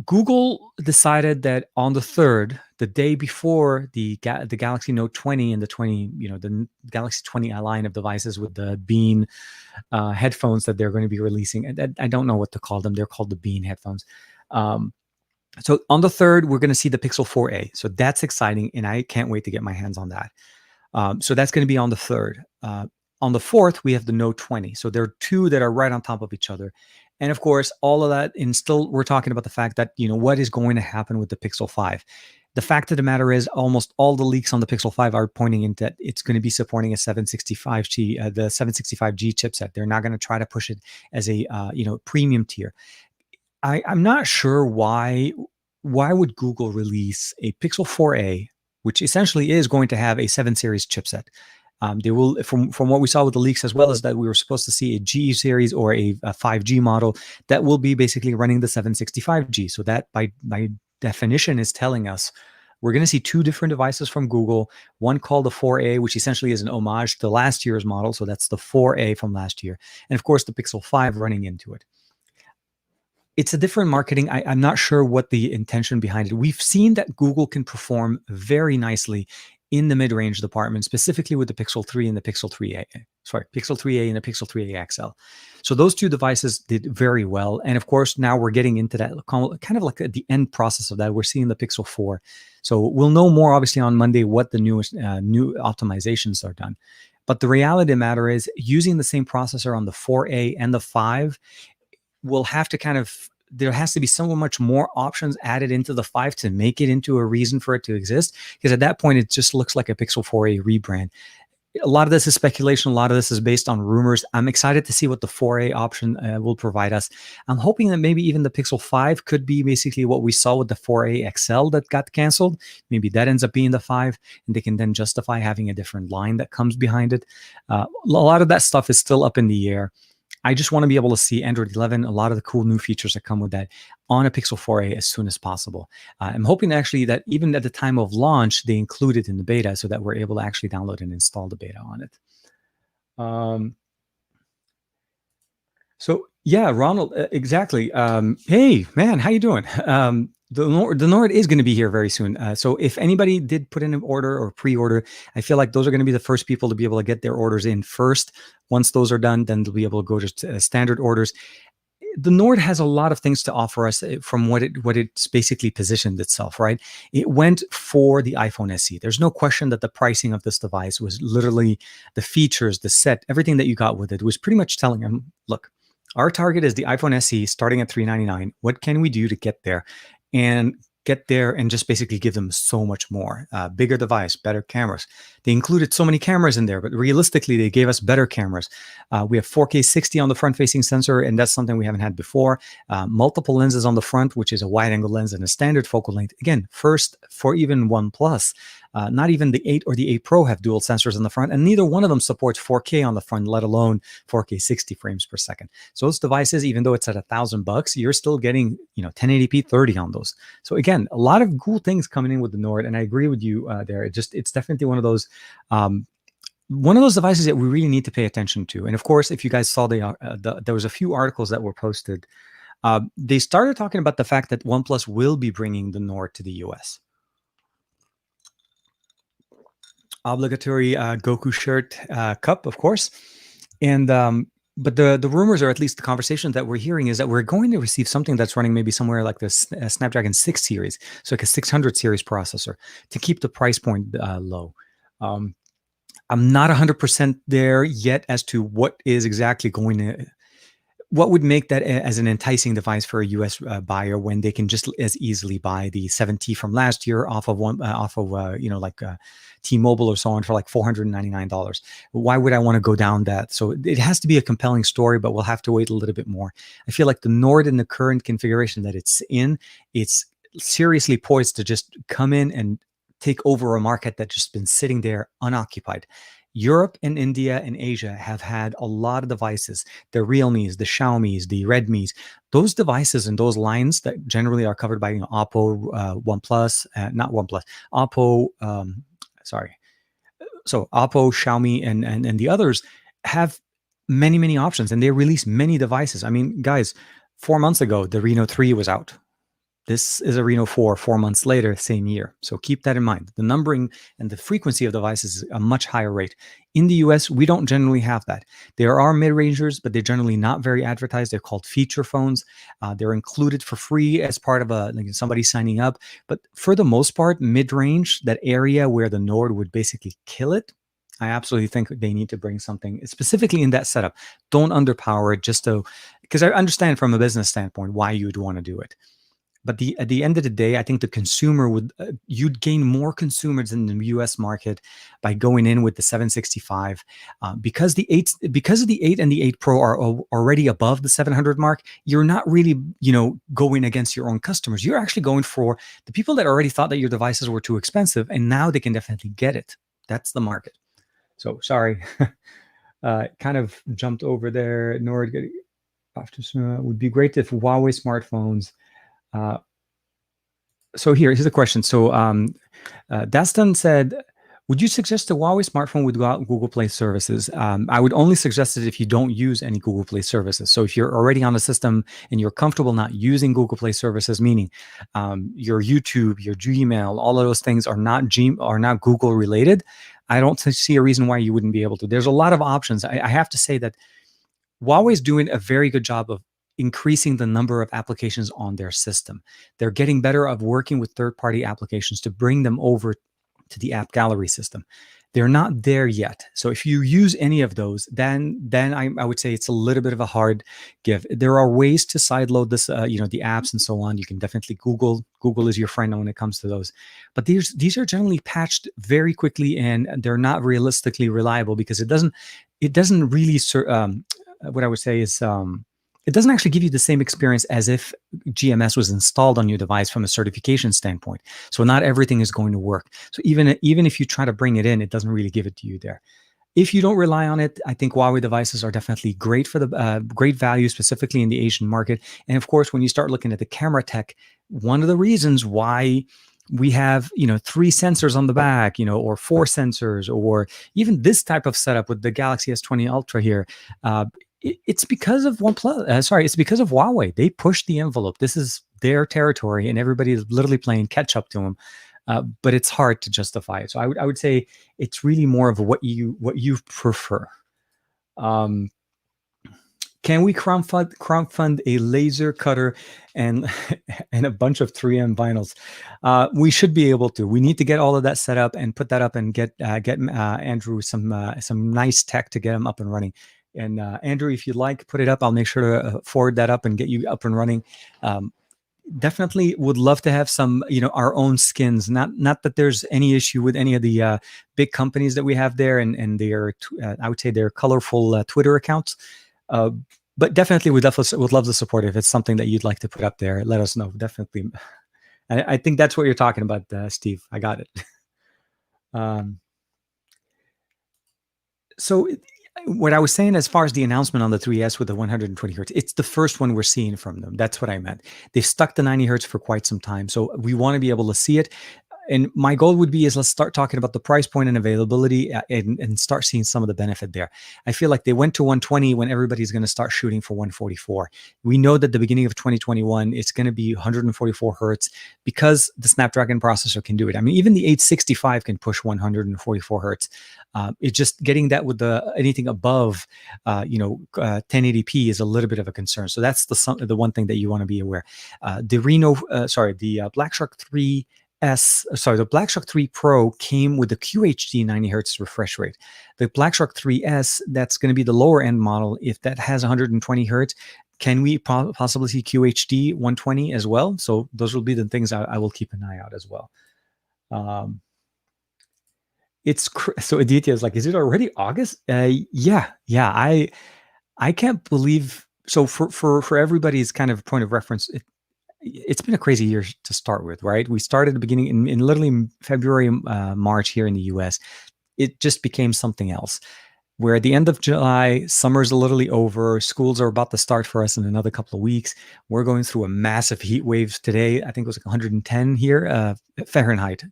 Google decided that on the 3rd, the day before the Galaxy Note 20 and the the Galaxy 20 line of devices with the Bean headphones that they're going to be releasing. I don't know what to call them. They're called the Bean headphones. So on the 3rd, we're going to see the Pixel 4a. So that's exciting, and I can't wait to get my hands on that. So that's going to be on the 3rd. On the 4th, we have the Note 20. So there are two that are right on top of each other. And of course, all of that, and still we're talking about the fact that, what is going to happen with the Pixel 5. The fact of the matter is almost all the leaks on the Pixel 5 are pointing into that it's going to be supporting a 765G, the 765G chipset. They're not going to try to push it as a, premium tier. I'm not sure why would Google release a Pixel 4a, which essentially is going to have a 7 series chipset. They will, from what we saw with the leaks, as well as that we were supposed to see a G series or a 5G model that will be basically running the 765G. So that by definition is telling us we're going to see two different devices from Google, one called the 4a, which essentially is an homage to last year's model. So that's the 4a from last year. And of course, the Pixel 5 running into it. It's a different marketing. I'm not sure what the intention behind it. We've seen that Google can perform very nicely in the mid-range department, specifically with the Pixel 3 and the Pixel 3a. Pixel 3a and the Pixel 3a XL. So those two devices did very well. And of course, now we're getting into that kind of like the end process of that. We're seeing the Pixel 4. So we'll know more, obviously, on Monday what the new optimizations are done. But the reality of the matter is using the same processor on the 4a and the 5, will have to kind of, there has to be so much more options added into the 5 to make it into a reason for it to exist. Because at that point, it just looks like a Pixel 4a rebrand. A lot of this is speculation. A lot of this is based on rumors. I'm excited to see what the 4A option will provide us. I'm hoping that maybe even the Pixel 5 could be basically what we saw with the 4A XL that got canceled. Maybe that ends up being the 5, and they can then justify having a different line that comes behind it. A lot of that stuff is still up in the air. I just want to be able to see Android 11, a lot of the cool new features that come with that on a Pixel 4a as soon as possible. I'm hoping actually that even at the time of launch, they include it in the beta so that we're able to actually download and install the beta on it. So yeah, Ronald, exactly. Hey, man, how you doing? The Nord is going to be here very soon. So if anybody did put in an order or pre-order, I feel like those are going to be the first people to be able to get their orders in first. Once those are done, then they'll be able to go to standard orders. The Nord has a lot of things to offer us from what it's basically positioned itself, right? It went for the iPhone SE. There's no question that the pricing of this device was literally the features, the set, everything that you got with it was pretty much telling them, look, our target is the iPhone SE starting at $399. What can we do to get there? And get there and just basically give them so much more. Bigger device, better cameras. They included so many cameras in there, but realistically, they gave us better cameras. We have 4K 60 on the front-facing sensor, and that's something we haven't had before. Multiple lenses on the front, which is a wide-angle lens and a standard focal length. Again, first for even OnePlus. Not even the 8 or the 8 Pro have dual sensors in the front, and neither one of them supports 4K on the front, let alone 4K 60 frames per second. So those devices, even though it's at $1,000, you're still getting 1080p 30 on those. So again, a lot of cool things coming in with the Nord, and I agree with you there. It's definitely one of those devices that we really need to pay attention to. And of course, if you guys saw there was a few articles that were posted. They started talking about the fact that OnePlus will be bringing the Nord to the US. Obligatory Goku shirt cup, of course. And but the rumors, or at least the conversations that we're hearing, is that we're going to receive something that's running maybe somewhere like the Snapdragon 6 series, so like a 600 series processor, to keep the price point low. I'm not 100% there yet as to what is exactly going to, what would make that as an enticing device for a US buyer when they can just as easily buy the 7T from last year off of T-Mobile or so on for like $499. Why would I want to go down that? So it has to be a compelling story, but we'll have to wait a little bit more. I feel like the Nord in the current configuration that it's in, it's seriously poised to just come in and take over a market that's just been sitting there unoccupied. Europe and India and Asia have had a lot of devices, the Realmes, the Xiaomis, the Redmis, those devices and those lines that generally are covered by OPPO, OnePlus, not OnePlus, OPPO, So OPPO, Xiaomi, and the others have many, many options, and they release many devices. I mean, guys, 4 months ago, the Reno 3 was out. This is a Reno 4 months later, same year. So keep that in mind. The numbering and the frequency of devices is a much higher rate. In the US, we don't generally have that. There are mid-rangers, but they're generally not very advertised. They're called feature phones. They're included for free as part of somebody signing up. But for the most part, mid-range, that area where the Nord would basically kill it, I absolutely think they need to bring something specifically in that setup. Don't underpower it because I understand from a business standpoint why you'd want to do it. But at the end of the day, I think the consumer you'd gain more consumers in the U.S. market by going in with the 765, because of the 8 and the 8 Pro are already above the 700 mark. You're not really, going against your own customers. You're actually going for the people that already thought that your devices were too expensive, and now they can definitely get it. That's the market. So sorry, kind of jumped over there. Nord would be great if Huawei smartphones. So here's the question. So Dastan said, would you suggest a Huawei smartphone with Google Play services? I would only suggest it if you don't use any Google Play services. So if you're already on a system and you're comfortable not using Google Play services, meaning your YouTube, your Gmail, all of those things are not Google related, I don't see a reason why you wouldn't be able to. There's a lot of options. I have to say that Huawei is doing a very good job of increasing the number of applications on their system. They're getting better at working with third-party applications to bring them over to the app gallery system. They're not there yet. So if you use any of those, then I would say it's a little bit of a hard give. There are ways to sideload this, the apps and so on. You can definitely Google is your friend when it comes to those. But these are generally patched very quickly, and they're not realistically reliable because it doesn't really what I would say is it doesn't actually give you the same experience as if GMS was installed on your device from a certification standpoint. So not everything is going to work. So even if you try to bring it in, it doesn't really give it to you there. If you don't rely on it, I think Huawei devices are definitely great for the great value, specifically in the Asian market. And of course, when you start looking at the camera tech, one of the reasons why we have 3 sensors on the back, or 4 sensors, or even this type of setup with the Galaxy S20 Ultra here, it's because of it's because of Huawei. They pushed the envelope. This is their territory, and everybody is literally playing catch up to them. But it's hard to justify it. So I would say it's really more of what you prefer. Can we crowdfund a laser cutter and a bunch of 3M vinyls? We should be able to. We need to get all of that set up and put that up and get Andrew some nice tech to get him up and running. And Andrew, if you'd like, put it up. I'll make sure to forward that up and get you up and running. Definitely would love to have some, our own skins. Not that there's any issue with any of the big companies that we have there and their, I would say, their colorful Twitter accounts. But definitely would love to support it. If it's something that you'd like to put up there, let us know. Definitely. I think that's what you're talking about, Steve. I got it. So what I was saying, as far as the announcement on the 3S with the 120 hertz, it's the first one we're seeing from them. That's what I meant. They've stuck to 90 hertz for quite some time. So we want to be able to see it. And my goal would be is let's start talking about the price point and availability and start seeing some of the benefit there. I feel like they went to 120 when everybody's going to start shooting for 144. We know that the beginning of 2021, it's going to be 144 hertz because the Snapdragon processor can do it. I mean, even the 865 can push 144 hertz. It's just getting that with anything above, 1080p is a little bit of a concern. So that's the one thing that you want to be aware. The Black Shark 3 the Black Shark 3 Pro came with the QHD 90 hertz refresh rate. The Black Shark 3S, that's going to be the lower end model. If that has 120 hertz, can we possibly see QHD 120 as well? So those will be the things I will keep an eye out as well. So Aditya is like, is it already August? Yeah. I can't believe. So for everybody's kind of point of reference, it's been a crazy year to start with, right? We started at the beginning in literally February, March here in the US. It just became something else. Where at the end of July, summer's literally over. Schools are about to start for us in another couple of weeks. We're going through a massive heat wave today. I think it was like 110 here, Fahrenheit.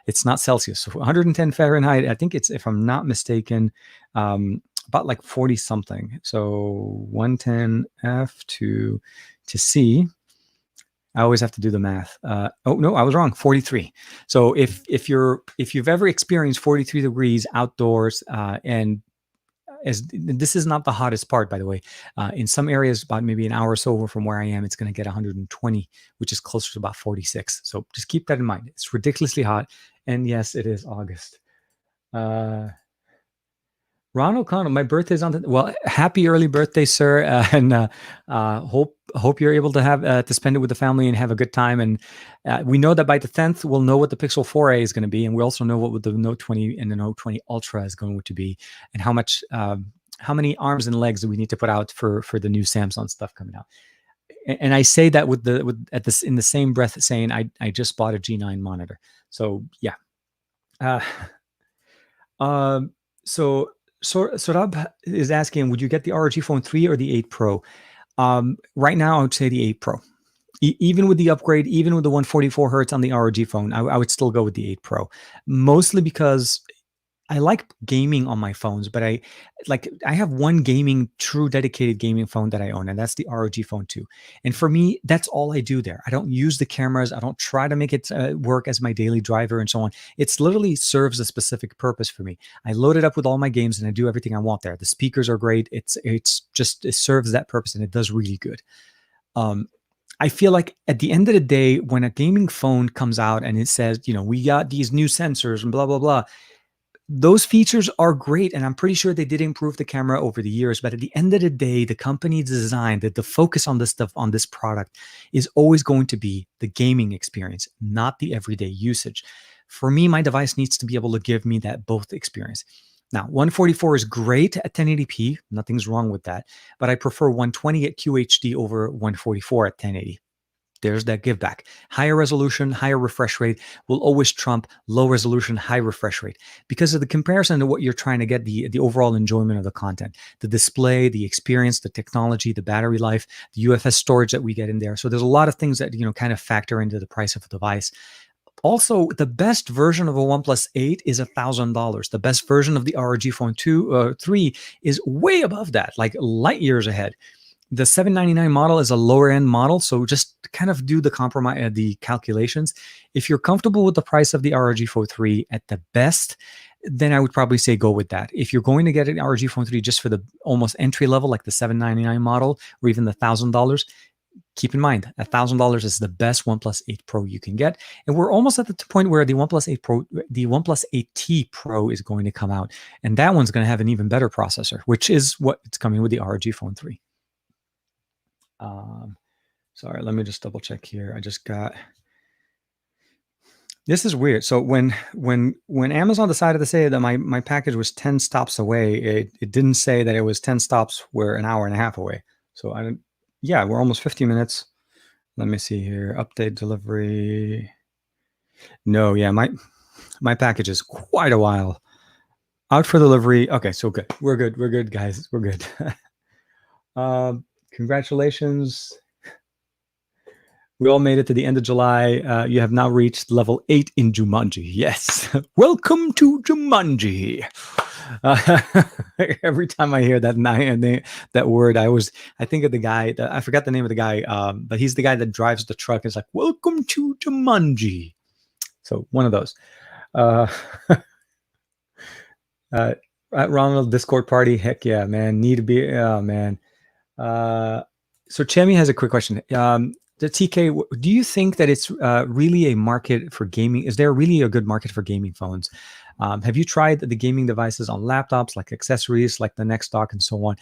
It's not Celsius. So 110 Fahrenheit. I think it's, if I'm not mistaken, about like 40 something. So 110 F to C. I always have to do the math. Oh no, I was wrong. 43. So if you've ever experienced 43 degrees outdoors, and as this is not the hottest part, by the way, in some areas about maybe an hour or so from where I am, it's going to get 120, which is closer to about 46. So just keep that in mind. It's ridiculously hot, and yes, it is August. Ron O'Connell, my birthday's on happy early birthday, sir, and hope you're able to have to spend it with the family and have a good time. And we know that by the 10th, we'll know what the Pixel 4a is going to be, and we also know what the Note 20 and the Note 20 Ultra is going to be, and how many arms and legs do we need to put out for the new Samsung stuff coming out. And I say that in the same breath saying I just bought a G9 monitor. So yeah. So Sorab is asking, would you get the ROG Phone 3 or the 8 Pro? Right now, I would say the 8 Pro. Even with the upgrade, even with the 144 hertz on the ROG phone, I would still go with the 8 Pro. Mostly because I like gaming on my phones, but I have one true dedicated gaming phone that I own, and that's the ROG Phone 2. And for me, that's all I do there. I don't use the cameras. I don't try to make it work as my daily driver and so on. It's literally serves a specific purpose for me. I load it up with all my games and I do everything I want there. The speakers are great. It serves that purpose, and it does really good. I feel like at the end of the day, when a gaming phone comes out and it says, we got these new sensors and blah, blah, blah, Those features are great, and I'm pretty sure they did improve the camera over the years. But at the end of the day, the company designed that the focus on this stuff, on this product, is always going to be the gaming experience, not the everyday usage. For me, my device needs to be able to give me that both experience. Now, 144 is great at 1080p. Nothing's wrong with that. But I prefer 120 at QHD over 144 at 1080. There's that give back. Higher resolution, higher refresh rate will always trump low resolution, high refresh rate because of the comparison to what you're trying to get, the overall enjoyment of the content, the display, the experience, the technology, the battery life, the UFS storage that we get in there. So there's a lot of things that, kind of factor into the price of the device. Also, the best version of a OnePlus 8 is $1,000. The best version of the ROG Phone 3 is way above that, like light years ahead. The 799 model is a lower end model, so just kind of do the calculations. If you're comfortable with the price of the ROG Phone 3 at the best, then I would probably say go with that. If you're going to get an ROG Phone 3 just for the almost entry level, like the 799 model or even the $1,000, keep in mind, $1,000 is the best OnePlus 8 Pro you can get. And we're almost at the point where the OnePlus 8 Pro, the OnePlus 8T Pro is going to come out. And that one's going to have an even better processor, which is what it's coming with the ROG Phone 3. Sorry, let me just double check here. I just got, this is weird. So when Amazon decided to say that my package was 10 stops away, it didn't say that it was 10 stops were an hour and a half away. So yeah, we're almost 50 minutes. Let me see here. Update delivery. No, yeah, my package is quite a while out for delivery. Okay, so good. We're good, guys. We're good. Congratulations. We all made it to the end of July. You have now reached level 8 in Jumanji. Yes. Welcome to Jumanji. Every time I hear that word, I think of the guy. I forgot the name of the guy, but he's the guy that drives the truck. It's like, welcome to Jumanji. So one of those. At Ronald Discord party. Heck yeah, man. Need to be. Oh, man. So Chemi has a quick question. The TK, do you think that it's really a market for gaming? Is there really a good market for gaming phones? Have you tried the gaming devices on laptops, like accessories, like the Next Dock and so on?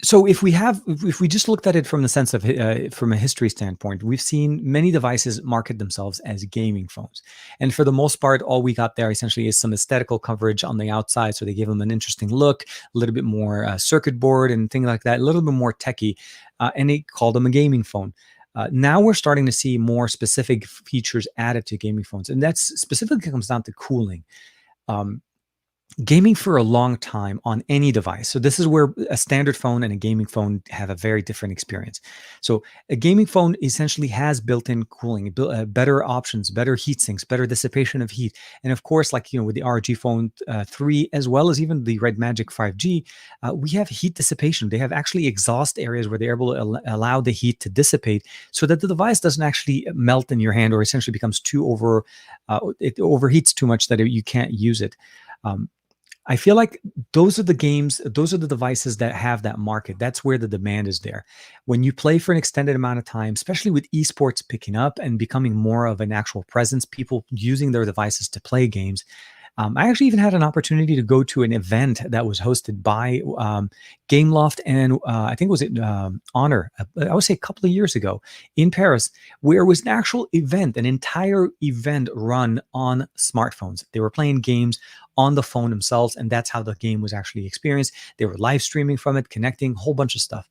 So if we just looked at it from the sense of from a history standpoint, we've seen many devices market themselves as gaming phones, and for the most part, all we got there essentially is some aesthetical coverage on the outside. So they gave them an interesting look, a little bit more circuit board and things like that, a little bit more techie, and they called them a gaming phone. Now we're starting to see more specific features added to gaming phones, and that's specifically comes down to cooling. Gaming for a long time on any device. So this is where a standard phone and a gaming phone have a very different experience. So a gaming phone essentially has built-in cooling, better options, better heat sinks, better dissipation of heat. And of course, like, with the ROG Phone 3, as well as even the Red Magic 5G, we have heat dissipation. They have actually exhaust areas where they're able to allow the heat to dissipate so that the device doesn't actually melt in your hand or essentially becomes it overheats too much that you can't use it. I feel like those are the devices that have that market. That's where the demand is there. When you play for an extended amount of time, especially with esports picking up and becoming more of an actual presence, people using their devices to play games. I actually even had an opportunity to go to an event that was hosted by Gameloft and I think was it Honor, I would say a couple of years ago in Paris, where it was an actual event, an entire event run on smartphones. They were playing games on the phone themselves, and that's how the game was actually experienced. They were live streaming from it, connecting, a whole bunch of stuff.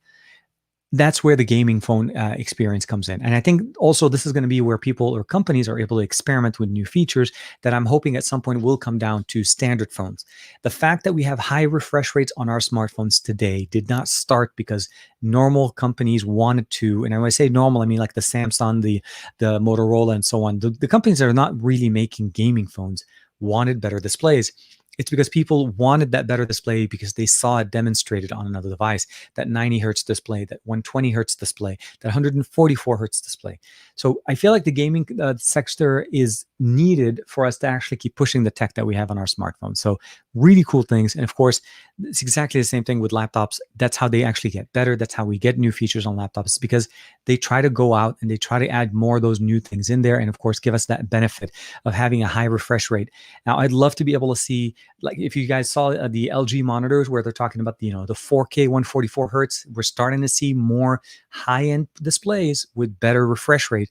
That's where the gaming phone experience comes in. And I think also this is going to be where people or companies are able to experiment with new features that I'm hoping at some point will come down to standard phones. The fact that we have high refresh rates on our smartphones today did not start because normal companies wanted to, and when I say normal, I mean like the Samsung, the Motorola, and so on. The companies that are not really making gaming phones wanted better displays. It's because people wanted that better display because they saw it demonstrated on another device, that 90 hertz display, that 120 hertz display, that 144 hertz display. So I feel like the gaming sector is needed for us to actually keep pushing the tech that we have on our smartphones. So really cool things. And of course, it's exactly the same thing with laptops. That's how they actually get better. That's how we get new features on laptops, because they try to go out and they try to add more of those new things in there. And of course, give us that benefit of having a high refresh rate. Now, I'd love to be able to see, like if you guys saw the LG monitors where they're talking about, the 4K 144 hertz, we're starting to see more high-end displays with better refresh rate.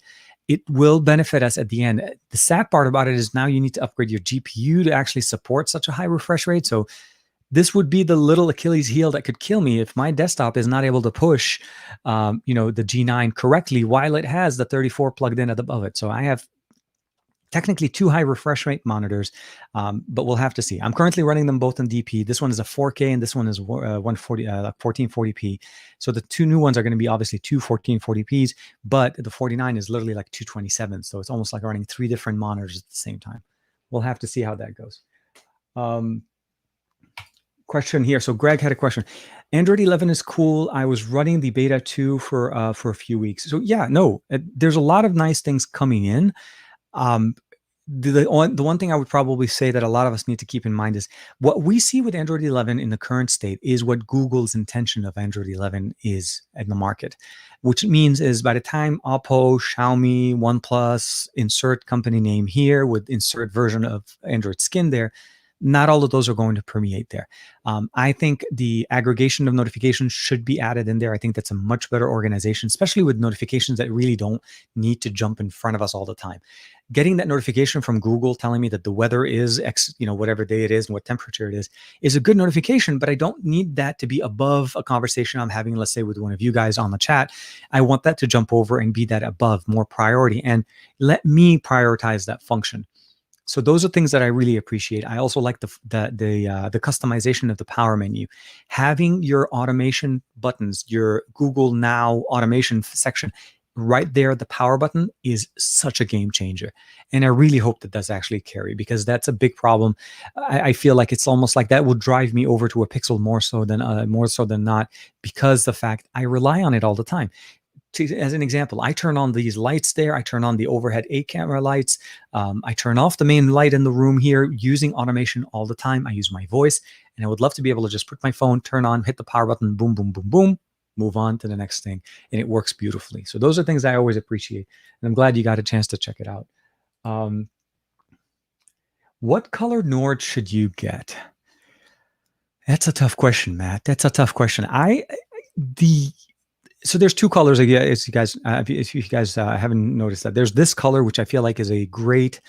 It will benefit us at the end. The sad part about it is now you need to upgrade your GPU to actually support such a high refresh rate. So this would be the little Achilles heel that could kill me if my desktop is not able to push, the G9 correctly while it has the 34 plugged in above it. So I have technically two high refresh rate monitors, but we'll have to see. I'm currently running them both in DP. This one is a 4K and this one is 1440p. So the two new ones are going to be obviously two 1440ps, but the 49 is literally like 227. So it's almost like running three different monitors at the same time. We'll have to see how that goes. Question here. So Greg had a question. Android 11 is cool. I was running the beta 2 for a few weeks. So yeah, no, there's a lot of nice things coming in. The one thing I would probably say that a lot of us need to keep in mind is what we see with Android 11 in the current state is what Google's intention of Android 11 is in the market, which means is by the time OPPO, Xiaomi, OnePlus insert company name here with insert version of Android skin there, not all of those are going to permeate there. I think the aggregation of notifications should be added in there. I think that's a much better organization, especially with notifications that really don't need to jump in front of us all the time. Getting that notification from Google telling me that the weather is X, whatever day it is and what temperature it is a good notification, but I don't need that to be above a conversation I'm having, let's say with one of you guys on the chat. I want that to jump over and be that above, more priority, and let me prioritize that function. So those are things that I really appreciate. I also like the customization of the power menu. Having your automation buttons, your Google Now automation section right there, the power button is such a game changer. And I really hope that does actually carry, because that's a big problem. I feel like it's almost like that will drive me over to a Pixel more so than not, because the fact I rely on it all the time. As an example, I turn on these lights there. I turn on the overhead 8-camera lights. I turn off the main light in the room here using automation all the time. I use my voice, and I would love to be able to just put my phone, turn on, hit the power button, boom, boom, boom, boom, move on to the next thing. And it works beautifully. So those are things I always appreciate. And I'm glad you got a chance to check it out. What color Nord should you get? That's a tough question, Matt. That's a tough question. So there's two colors. If you guys haven't noticed that, there's this color, which I feel like is a great,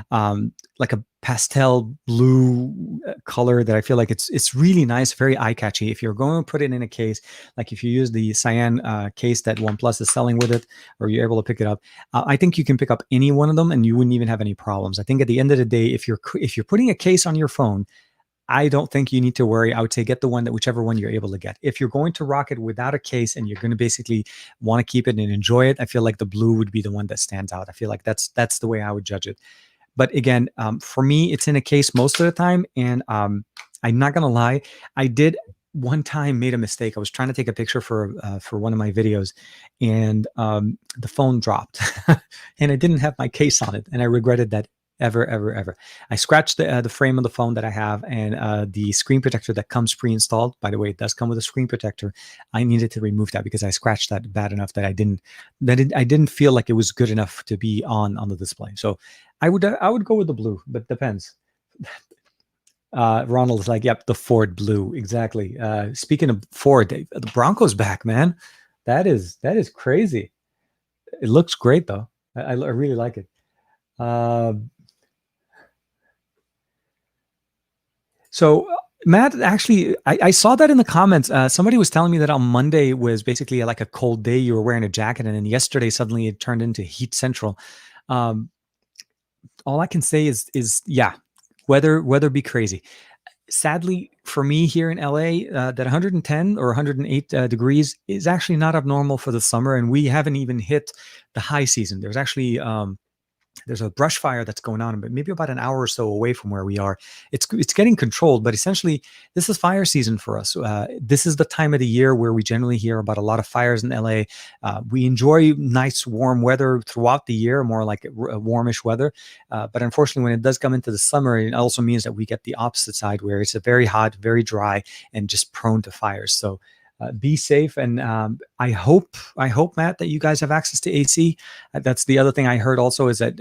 like a pastel blue color that I feel like it's really nice, very eye catchy. If you're going to put it in a case, like if you use the cyan case that OnePlus is selling with it, or you're able to pick it up, I think you can pick up any one of them and you wouldn't even have any problems. I think at the end of the day, if you're putting a case on your phone, I don't think you need to worry. I would say get the one whichever one you're able to get. If you're going to rock it without a case and you're going to basically want to keep it and enjoy it, I feel like the blue would be the one that stands out. I feel like that's the way I would judge it. But again, for me, it's in a case most of the time. And I'm not going to lie. I did one time made a mistake. I was trying to take a picture for one of my videos, and the phone dropped and I didn't have my case on it. And I regretted that ever. I scratched the frame of the phone that I have, and the screen protector that comes pre-installed. By the way, it does come with a screen protector. I needed to remove that because I scratched that bad enough that I didn't feel like it was good enough to be on the display. So I would go with the blue, but depends. Ronald is like, yep, the Ford blue, exactly. Speaking of Ford, the Bronco's back, man. That is crazy. It looks great though. I really like it. So Matt, actually, I saw that in the comments. Somebody was telling me that on Monday was basically like a cold day. You were wearing a jacket, and then yesterday suddenly it turned into heat central. All I can say is yeah, weather be crazy. Sadly, for me here in LA, that 110 or 108 degrees is actually not abnormal for the summer, and we haven't even hit the high season. There's actually there's a brush fire that's going on, but maybe about an hour or so away from where we are. It's getting controlled, but essentially this is fire season for us. This is the time of the year where we generally hear about a lot of fires in LA. We enjoy nice warm weather throughout the year, more like warmish weather. But unfortunately, when it does come into the summer, it also means that we get the opposite side where it's a very hot, very dry, and just prone to fires. So be safe, and I hope, Matt, that you guys have access to AC. That's the other thing I heard also, is that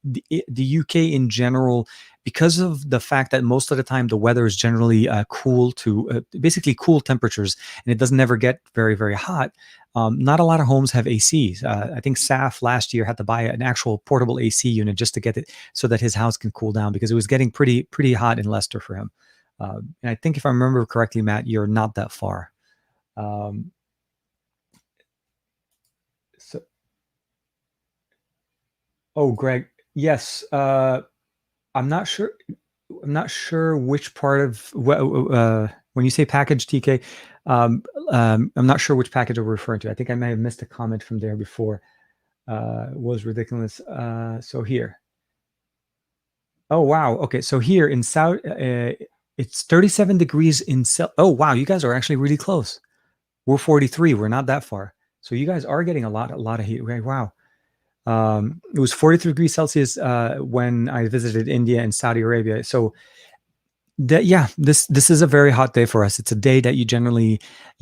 the UK in general, because of the fact that most of the time the weather is generally cool to basically cool temperatures, and it doesn't ever get very, very hot. Not a lot of homes have ACs. I think Saf last year had to buy an actual portable AC unit just to get it so that his house can cool down, because it was getting pretty hot in Leicester for him. And I think, if I remember correctly, Matt, you're not that far. Um, so, oh, Greg, yes. I'm not sure. I'm not sure which part of when you say package, TK. I'm not sure which package we're referring to. I think I may have missed a comment from there before. Was ridiculous. So here. Oh wow. Okay. So here in South, it's 37 degrees in Oh wow. You guys are actually really close. We're 43. We're not that far. So you guys are getting a lot of heat. Okay, wow. It was 43 degrees Celsius when I visited India and Saudi Arabia. So that, yeah, this is a very hot day for us. It's a day that you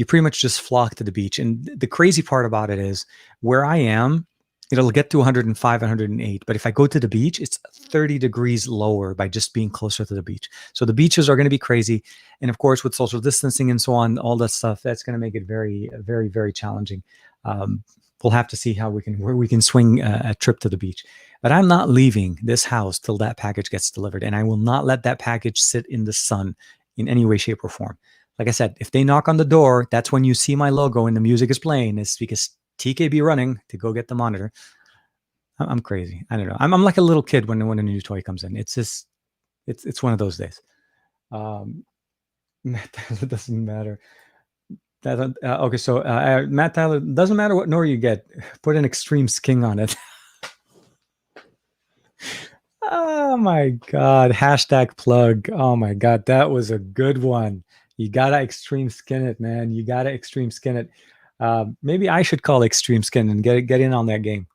pretty much just flock to the beach. And the crazy part about it is, where I am, it'll get to 105, 108. But if I go to the beach, it's 30 degrees lower by just being closer to the beach. So the beaches are going to be crazy. And of course, with social distancing and so on, all that stuff, that's going to make it very, very, very challenging. We'll have to see where we can swing a trip to the beach. But I'm not leaving this house till that package gets delivered. And I will not let that package sit in the sun in any way, shape, or form. Like I said, if they knock on the door, that's when you see my logo and the music is playing. It's because TK be running to go get the monitor. I'm crazy. I don't know. I'm like a little kid when a new toy comes in. It's just, it's one of those days. Matt Tyler, doesn't matter. Okay, so Matt Tyler, doesn't matter what Nord you get. Put an extreme skin on it. Oh my God. Hashtag plug. Oh my God. That was a good one. You gotta extreme skin it, man. You gotta extreme skin it. Maybe I should call Extreme Skin and get in on that game.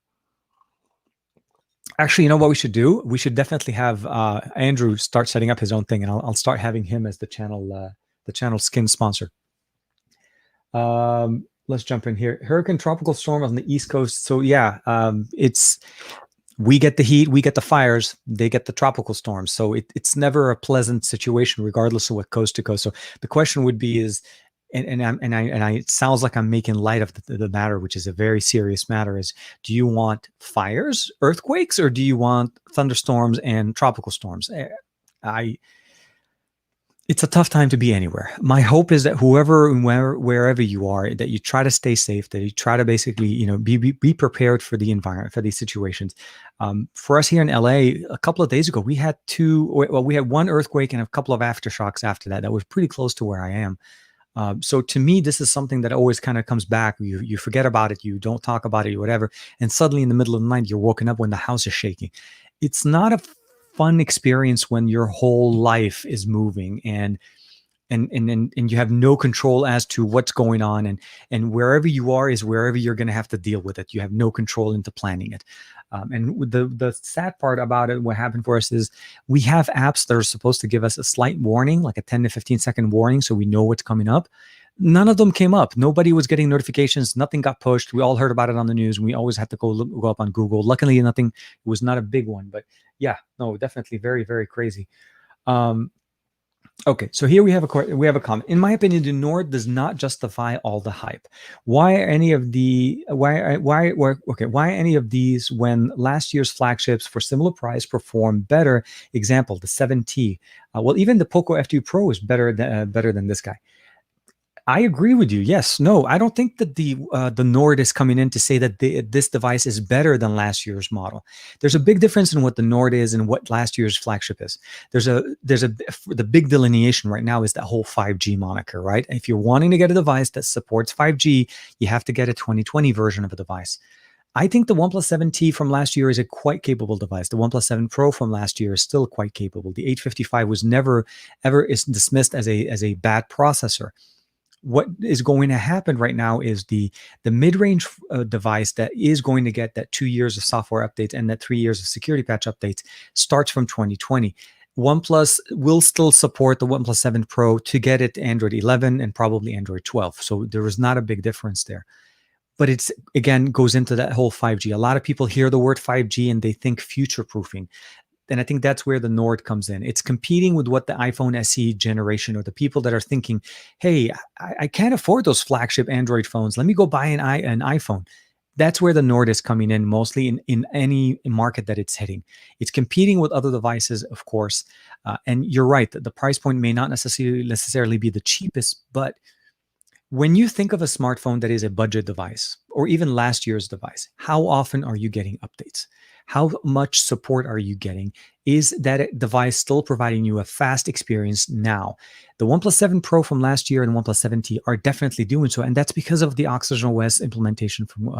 Actually, you know what we should do? We should definitely have Andrew start setting up his own thing, and I'll start having him as the channel skin sponsor. Let's jump in here. Hurricane tropical storm on the East Coast. So yeah, we get the heat, we get the fires, they get the tropical storms. So it's never a pleasant situation, regardless of what coast to coast. So the question would be is, it sounds like I'm making light of the matter, which is a very serious matter, is, do you want fires, earthquakes, or do you want thunderstorms and tropical storms? It's a tough time to be anywhere. My hope is that wherever you are, that you try to stay safe, that you try to basically, be prepared for the environment, for these situations. For us here in LA, a couple of days ago, we had one earthquake and a couple of aftershocks after that. That was pretty close to where I am. So to me, this is something that always kind of comes back. You forget about it, you don't talk about it, whatever, and suddenly in the middle of the night, you're woken up when the house is shaking. It's not a fun experience when your whole life is moving and you have no control as to what's going on, and wherever you are is wherever you're going to have to deal with it. You have no control into planning it. And the sad part about it, what happened for us is, we have apps that are supposed to give us a slight warning, like a 10 to 15 second warning, so we know what's coming up. None of them came up. Nobody was getting notifications. Nothing got pushed. We all heard about it on the news, and we always had to go up on Google. Luckily, nothing. It was not a big one, but yeah, no, definitely very, very crazy. Okay, so here we have a comment. In my opinion, the Nord does not justify all the hype. Why any of these when last year's flagships for similar price perform better? Example, the 7T. Well, even the Poco F2 Pro is better than this guy. I agree with you. Yes. No, I don't think that the Nord is coming in to say that this device is better than last year's model. There's a big difference in what the Nord is and what last year's flagship is. The big delineation right now is that whole 5G moniker, right? If you're wanting to get a device that supports 5G, you have to get a 2020 version of a device. I think the OnePlus 7T from last year is a quite capable device. The OnePlus 7 Pro from last year is still quite capable. The 855 was never ever is dismissed as a bad processor. What is going to happen right now is the mid-range device that is going to get that 2 years of software updates and that 3 years of security patch updates starts from 2020. OnePlus will still support the OnePlus 7 Pro to get it Android 11 and probably Android 12. So there is not a big difference there. But it's, again, goes into that whole 5G. A lot of people hear the word 5G and they think future proofing. And I think that's where the Nord comes in. It's competing with what the iPhone SE generation, or the people that are thinking, hey, I can't afford those flagship Android phones. Let me go buy an iPhone. That's where the Nord is coming in mostly in any market that it's hitting. It's competing with other devices, of course. And you're right, the price point may not necessarily be the cheapest, but when you think of a smartphone that is a budget device or even last year's device, how often are you getting updates? How much support are you getting? Is that device still providing you a fast experience now? The OnePlus 7 Pro from last year and OnePlus 7T are definitely doing so, and that's because of the Oxygen OS implementation from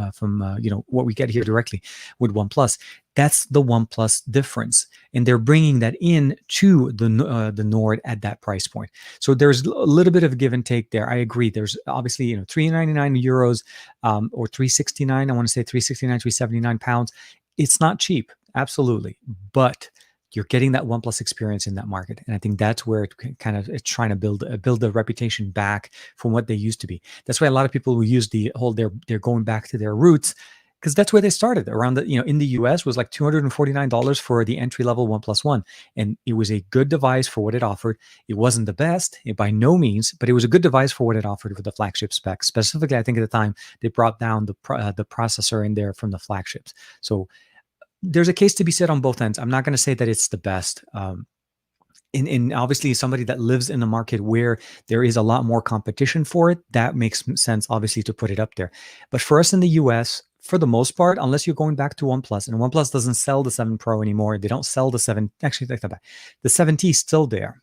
what we get here directly with OnePlus. That's the OnePlus difference, and they're bringing that in to the Nord at that price point. So there's a little bit of give and take there. I agree. There's obviously 399 euros or 369. I want to say 369, 379 pounds. It's not cheap, absolutely, but you're getting that OnePlus experience in that market, and I think that's where it's trying to build a reputation back from what they used to be. That's why a lot of people will use the whole they're going back to their roots, because that's where they started. Around the in the US was like $249 for the entry level OnePlus One, and it was a good device for what it offered. It wasn't the best by no means, but it was a good device for what it offered with the flagship specs. Specifically, I think at the time they brought down the processor in there from the flagships. So there's a case to be said on both ends. I'm not going to say that it's the best. In obviously somebody that lives in a market where there is a lot more competition for it, that makes sense, obviously, to put it up there. But for us in the US, for the most part, unless you're going back to OnePlus, and OnePlus doesn't sell the 7 Pro anymore, they don't sell the 7, actually, take that back. The 7T is still there.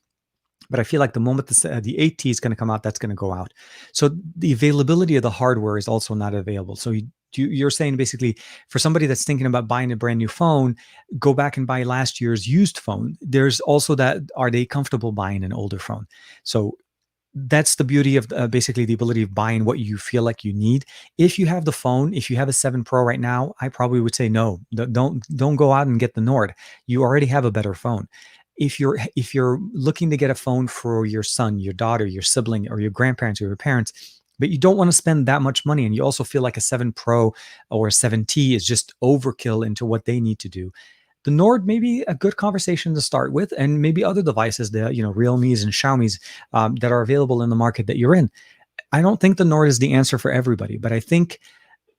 But I feel like the moment the 8T is going to come out, that's going to go out. So the availability of the hardware is also not available. So you're saying basically for somebody that's thinking about buying a brand new phone, go back and buy last year's used phone. There's also that, are they comfortable buying an older phone? So that's the beauty of basically the ability of buying what you feel like you need. If you have the phone, if you have a 7 Pro right now, I probably would say no, don't go out and get the Nord. You already have a better phone. If you're looking to get a phone for your son, your daughter, your sibling, or your grandparents or your parents, but you don't want to spend that much money, and you also feel like a 7 Pro or a 7T is just overkill into what they need to do, the Nord may be a good conversation to start with, and maybe other devices, the Realme's and Xiaomi's that are available in the market that you're in. I don't think the Nord is the answer for everybody, but I think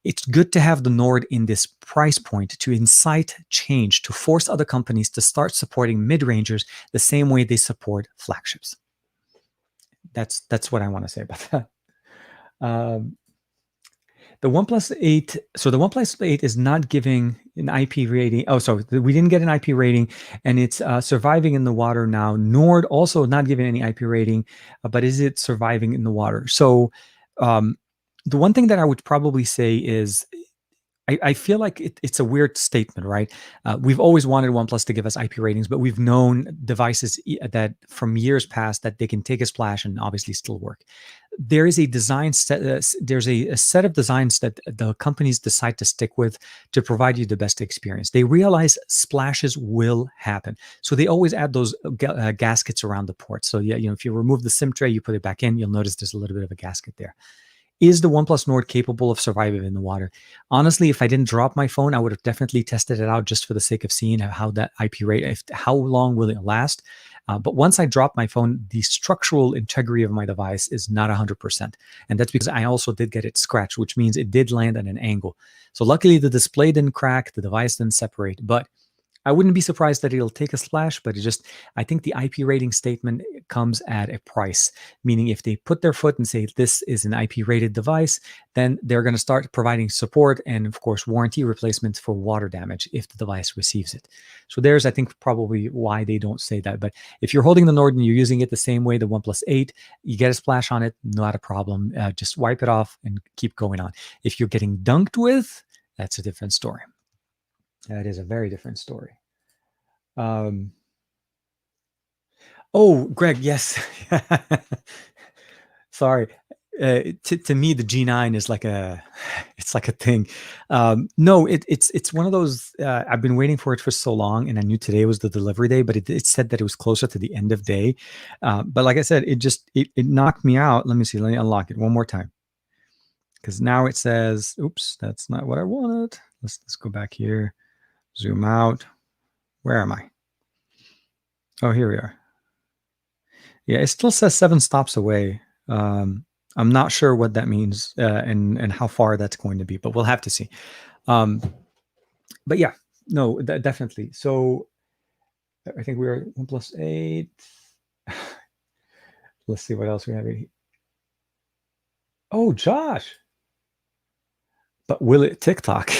it's good to have the Nord in this price point to incite change, to force other companies to start supporting mid-rangers the same way they support flagships. That's what I want to say about that. The OnePlus 8, so the OnePlus 8 is not giving an IP rating. Oh, sorry, we didn't get an IP rating, and it's surviving in the water now. Nord also not giving any IP rating, but is it surviving in the water? So the one thing that I would probably say is, I feel like it's a weird statement, right? We've always wanted OnePlus to give us IP ratings, but we've known devices that from years past that they can take a splash and obviously still work. There is a design set. There's a set of designs that the companies decide to stick with to provide you the best experience. They realize splashes will happen, so they always add those gaskets around the port. So yeah, if you remove the SIM tray, you put it back in, you'll notice there's a little bit of a gasket there. Is the OnePlus Nord capable of surviving in the water? Honestly, if I didn't drop my phone, I would have definitely tested it out just for the sake of seeing how that IP rate, how long will it last. But once I drop my phone, the structural integrity of my device is not 100%. And that's because I also did get it scratched, which means it did land at an angle. So luckily the display didn't crack, the device didn't separate, but I wouldn't be surprised that it'll take a splash, but I think the IP rating statement comes at a price, meaning if they put their foot and say this is an IP rated device, then they're going to start providing support and, of course, warranty replacements for water damage if the device receives it. So there's, I think, probably why they don't say that. But if you're holding the Nord and you're using it the same way, the OnePlus 8, you get a splash on it, not a problem. Just wipe it off and keep going on. If you're getting dunked with, That's a different story. That is a very different story. Um, oh, Greg, yes. Sorry. To me, the G9 is like it's like a thing. No, it's one of those. I've been waiting for it for so long, and I knew today was the delivery day, but it said that it was closer to the end of day. But like I said, it knocked me out. Let me see. Let me unlock it one more time, because now it says, "Oops, that's not what I wanted." Let's go back here, zoom out. Where am I? Oh, here we are. Yeah, it still says 7 stops away. I'm not sure what that means and how far that's going to be, but we'll have to see. But yeah, no, definitely. So I think we're OnePlus 8. Let's see what else we have here. Oh, Josh. But will it TikTok?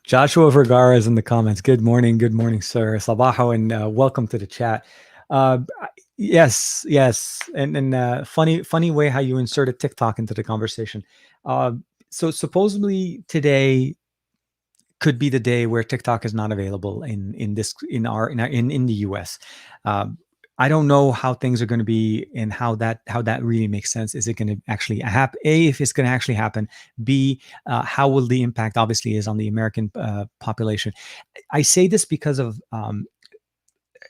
Joshua Vergara is in the comments. Good morning, sir. Sabaho, and welcome to the chat. Yes, and funny way how you inserted TikTok into the conversation. So supposedly today could be the day where TikTok is not available in the US. I don't know how things are going to be and how that really makes sense. Is it going to actually happen? A, if it's going to actually happen. B, how will the impact obviously is on the American population. I say this because of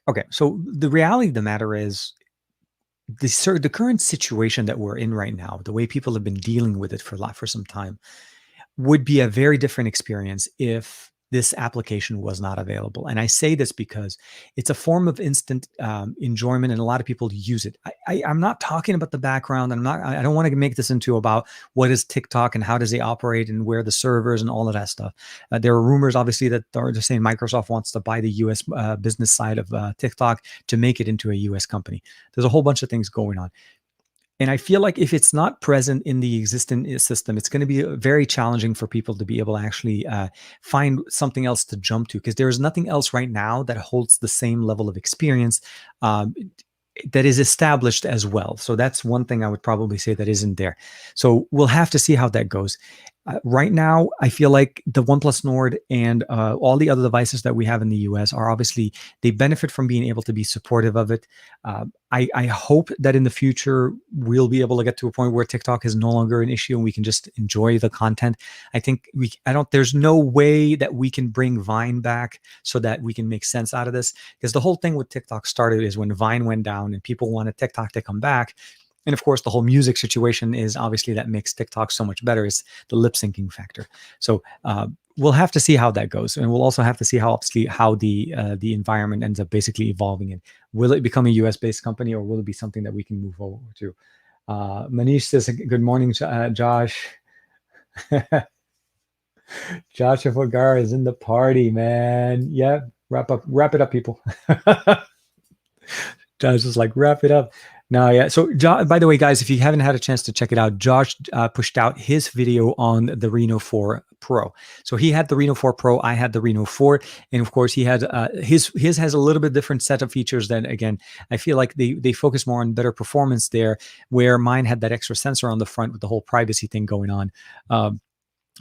okay. So the reality of the matter is the current situation that we're in right now, the way people have been dealing with it for some time, would be a very different experience if this application was not available. And I say this because it's a form of instant enjoyment, and a lot of people use it. I'm not talking about the background. I don't want to make this into about what is TikTok and how does they operate and where the servers and all of that stuff. There are rumors, obviously, that are just saying Microsoft wants to buy the U.S. Business side of TikTok to make it into a U.S. company. There's a whole bunch of things going on. And I feel like if it's not present in the existing system, it's going to be very challenging for people to be able to actually find something else to jump to, because there is nothing else right now that holds the same level of experience that is established as well. So that's one thing I would probably say that isn't there. So we'll have to see how that goes. Right now, I feel like the OnePlus Nord and all the other devices that we have in the US are obviously, they benefit from being able to be supportive of it. I hope that in the future, we'll be able to get to a point where TikTok is no longer an issue and we can just enjoy the content. I think there's no way that we can bring Vine back so that we can make sense out of this, because the whole thing with TikTok started is when Vine went down and people wanted TikTok to come back. And of course, the whole music situation is obviously that makes TikTok so much better. It's the lip syncing factor. So we'll have to see how that goes, and we'll also have to see how the environment ends up basically evolving. And will it become a US based company, or will it be something that we can move over to? Manish says, "Good morning, Josh." Josh Vergara is in the party, man. Yeah, wrap it up, people. Josh is like, wrap it up. No, yeah. So, by the way, guys, if you haven't had a chance to check it out, Josh pushed out his video on the Reno 4 Pro. So he had the Reno 4 Pro, I had the Reno 4, and of course he had his has a little bit different set of features. Than, again, I feel like they focus more on better performance there, where mine had that extra sensor on the front with the whole privacy thing going on.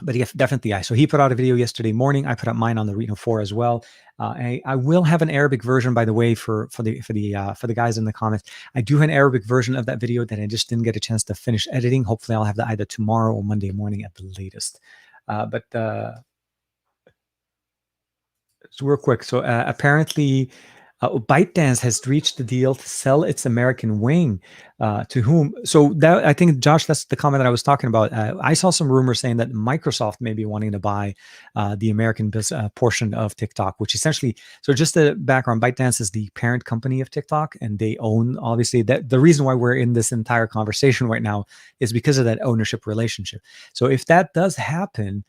But yeah, definitely. So he put out a video yesterday morning. I put up mine on the Reno 4 as well. I will have an Arabic version, by the way, for the guys in the comments. I do have an Arabic version of that video that I just didn't get a chance to finish editing. Hopefully, I'll have that either tomorrow or Monday morning at the latest. But so real quick. So apparently, ByteDance has reached the deal to sell its American wing. To whom? So that, I think, Josh, that's the comment that I was talking about. I saw some rumors saying that Microsoft may be wanting to buy the American portion of TikTok, which essentially, so just the background, ByteDance is the parent company of TikTok, and they own, obviously, that the reason why we're in this entire conversation right now is because of that ownership relationship. So if that does happen,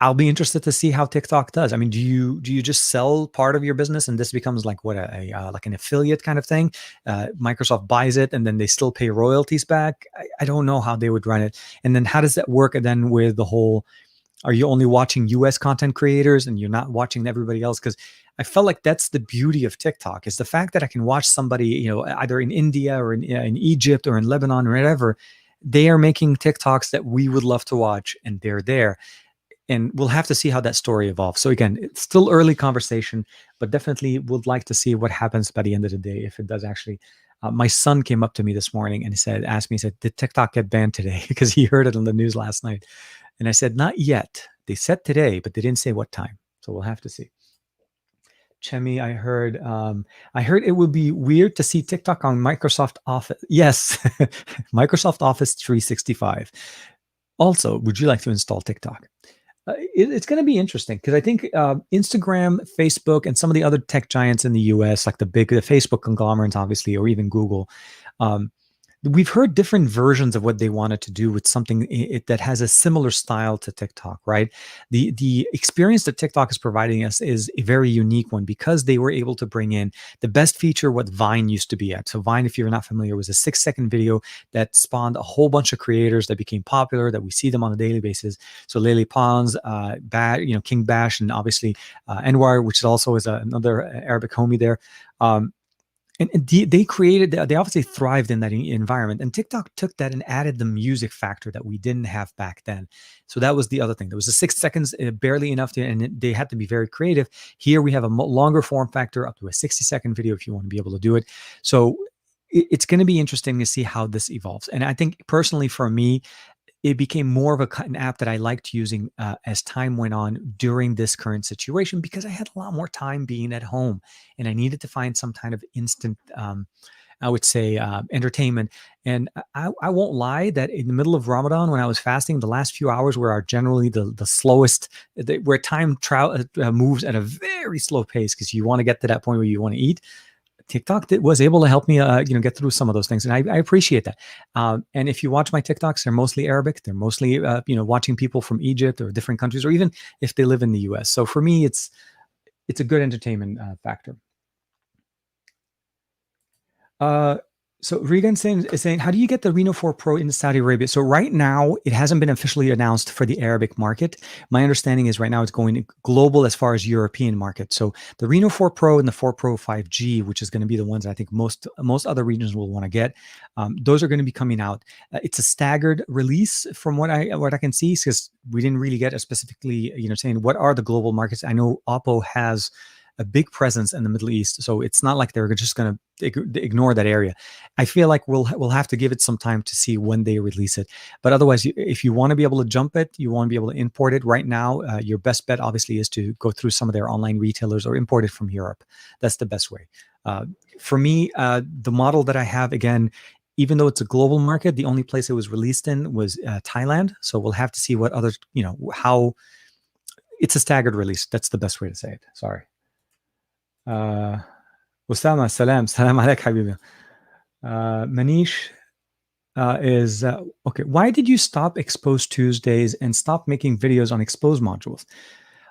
I'll be interested to see how TikTok does. I mean, do you just sell part of your business and this becomes like what like an affiliate kind of thing? Microsoft buys it and then they still pay royalties back. I don't know how they would run it. And then how does that work? And then with the whole, are you only watching US content creators and you're not watching everybody else? Because I felt like that's the beauty of TikTok, is the fact that I can watch somebody, either in India or in Egypt or in Lebanon or whatever. they are making TikToks that we would love to watch, and they're there. And we'll have to see how that story evolves. So again, it's still early conversation, but definitely would like to see what happens by the end of the day if it does actually. My son came up to me this morning and asked me, he said, "Did TikTok get banned today?" Because he heard it on the news last night. And I said, "Not yet. They said today, but they didn't say what time. So we'll have to see." Chemi, I heard it would be weird to see TikTok on Microsoft Office. Yes, Microsoft Office 365. Also, would you like to install TikTok? It's going to be interesting because I think Instagram, Facebook, and some of the other tech giants in the US, like the Facebook conglomerates, obviously, or even Google, um, we've heard different versions of what they wanted to do with something that has a similar style to TikTok, right? The experience that TikTok is providing us is a very unique one because they were able to bring in the best feature what Vine used to be at. So Vine, if you're not familiar, was a 6-second video that spawned a whole bunch of creators that became popular, that we see them on a daily basis. So Lele Pons, King Bash, and obviously Anwar, which also is another Arabic homie there. And they obviously thrived in that environment. And TikTok took that and added the music factor that we didn't have back then. So that was the other thing. There was a 6 seconds, barely enough to, and they had to be very creative. Here we have a longer form factor, up to a 60-second video if you want to be able to do it. So it's going to be interesting to see how this evolves. And I think personally for me, it became more of an app that I liked using as time went on during this current situation because I had a lot more time being at home and I needed to find some kind of instant, I would say, entertainment. And I won't lie that in the middle of Ramadan, when I was fasting, the last few hours were generally the slowest, where time moves at a very slow pace because you want to get to that point where you want to eat. TikTok was able to help me, get through some of those things, and I appreciate that. And if you watch my TikToks, they're mostly Arabic. They're mostly, watching people from Egypt or different countries, or even if they live in the U.S. So for me, it's a good entertainment factor. So Regan is saying, how do you get the Reno 4 Pro in Saudi Arabia? So right now, it hasn't been officially announced for the Arabic market. My understanding is right now it's going global as far as European market. So the Reno 4 Pro and the 4 Pro 5G, which is going to be the ones I think most other regions will want to get, those are going to be coming out. It's a staggered release from what I can see, because we didn't really get a specifically, saying what are the global markets. I know OPPO has a big presence in the Middle East, so it's not like they're just going to ignore that area. I feel like we'll have to give it some time to see when they release it. But otherwise, if you want to be able to jump it, you want to be able to import it right now, your best bet obviously is to go through some of their online retailers or import it from Europe. That's the best way. For me, the model that I have, again, even though it's a global market, the only place it was released in was Thailand. So we'll have to see what other, how it's a staggered release. That's the best way to say it. Sorry. Osama, salam alaikum, habibi. Manish is okay. Why did you stop Expose Tuesdays and stop making videos on Expose modules?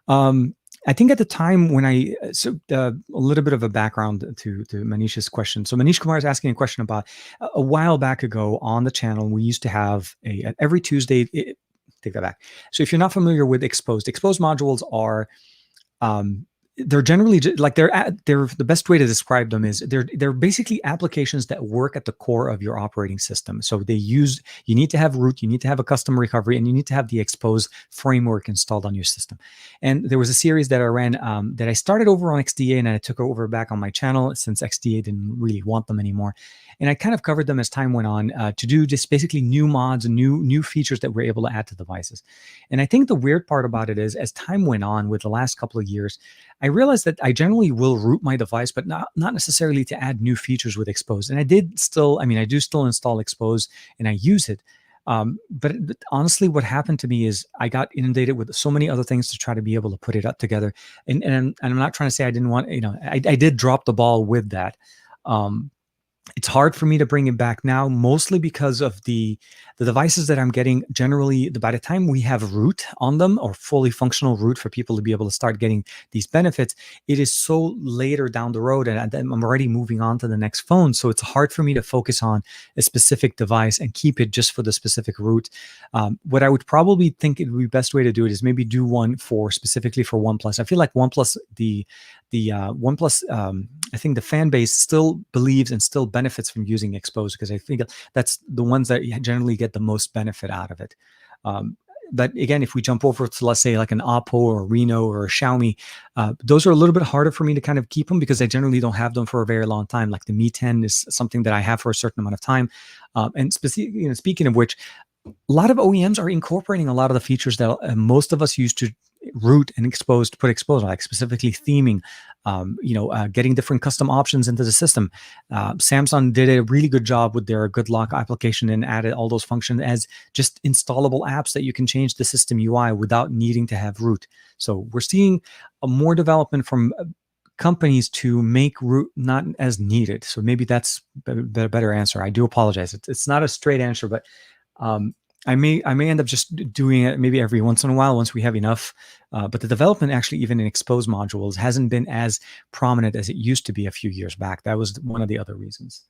I think at the time when a little bit of a background to Manish's question. So Manish Kumar is asking a question about a while back ago on the channel. We used to have every Tuesday. Take that back. So if you're not familiar with Expose modules are they're generally like they're the best way to describe them is they're basically applications that work at the core of your operating system. So you need to have root, you need to have a custom recovery, and you need to have the Expose framework installed on your system. And there was a series that I ran that I started over on XDA, and I took over back on my channel since XDA didn't really want them anymore. And I kind of covered them as time went on to do just basically new mods and new features that we're able to add to devices. And I think the weird part about it is, as time went on with the last couple of years, I realized that I generally will root my device, but not necessarily to add new features with Expose. And I do still install Expose and I use it. But honestly, what happened to me is I got inundated with so many other things to try to be able to put it up together. And I'm not trying to say I didn't want, I did drop the ball with that. It's hard for me to bring it back now, mostly because of the devices that I'm getting. Generally, by the time we have root on them, or fully functional root for people to be able to start getting these benefits, it is so later down the road, and I'm already moving on to the next phone. So it's hard for me to focus on a specific device and keep it just for the specific root. What I would probably think it would be best way to do it is maybe do one specifically for OnePlus. I feel like OnePlus, OnePlus, I think the fan base still believes and still benefits from using exposed, because I think that's the ones that generally get the most benefit out of it. But again, if we jump over to, let's say, like an OPPO or a Reno or a Xiaomi, those are a little bit harder for me to kind of keep them, because I generally don't have them for a very long time. Like the Mi 10 is something that I have for a certain amount of time. And speaking of which, a lot of OEMs are incorporating a lot of the features that most of us used to root and put exposed, like specifically theming, getting different custom options into the system. Samsung did a really good job with their Good Lock application and added all those functions as just installable apps that you can change the system UI without needing to have root. So we're seeing a more development from companies to make root not as needed. So maybe that's a better answer. I do apologize. It's not a straight answer, but I may end up just doing it maybe every once in a while once we have enough. But the development actually, even in exposed modules, hasn't been as prominent as it used to be a few years back. That was one of the other reasons.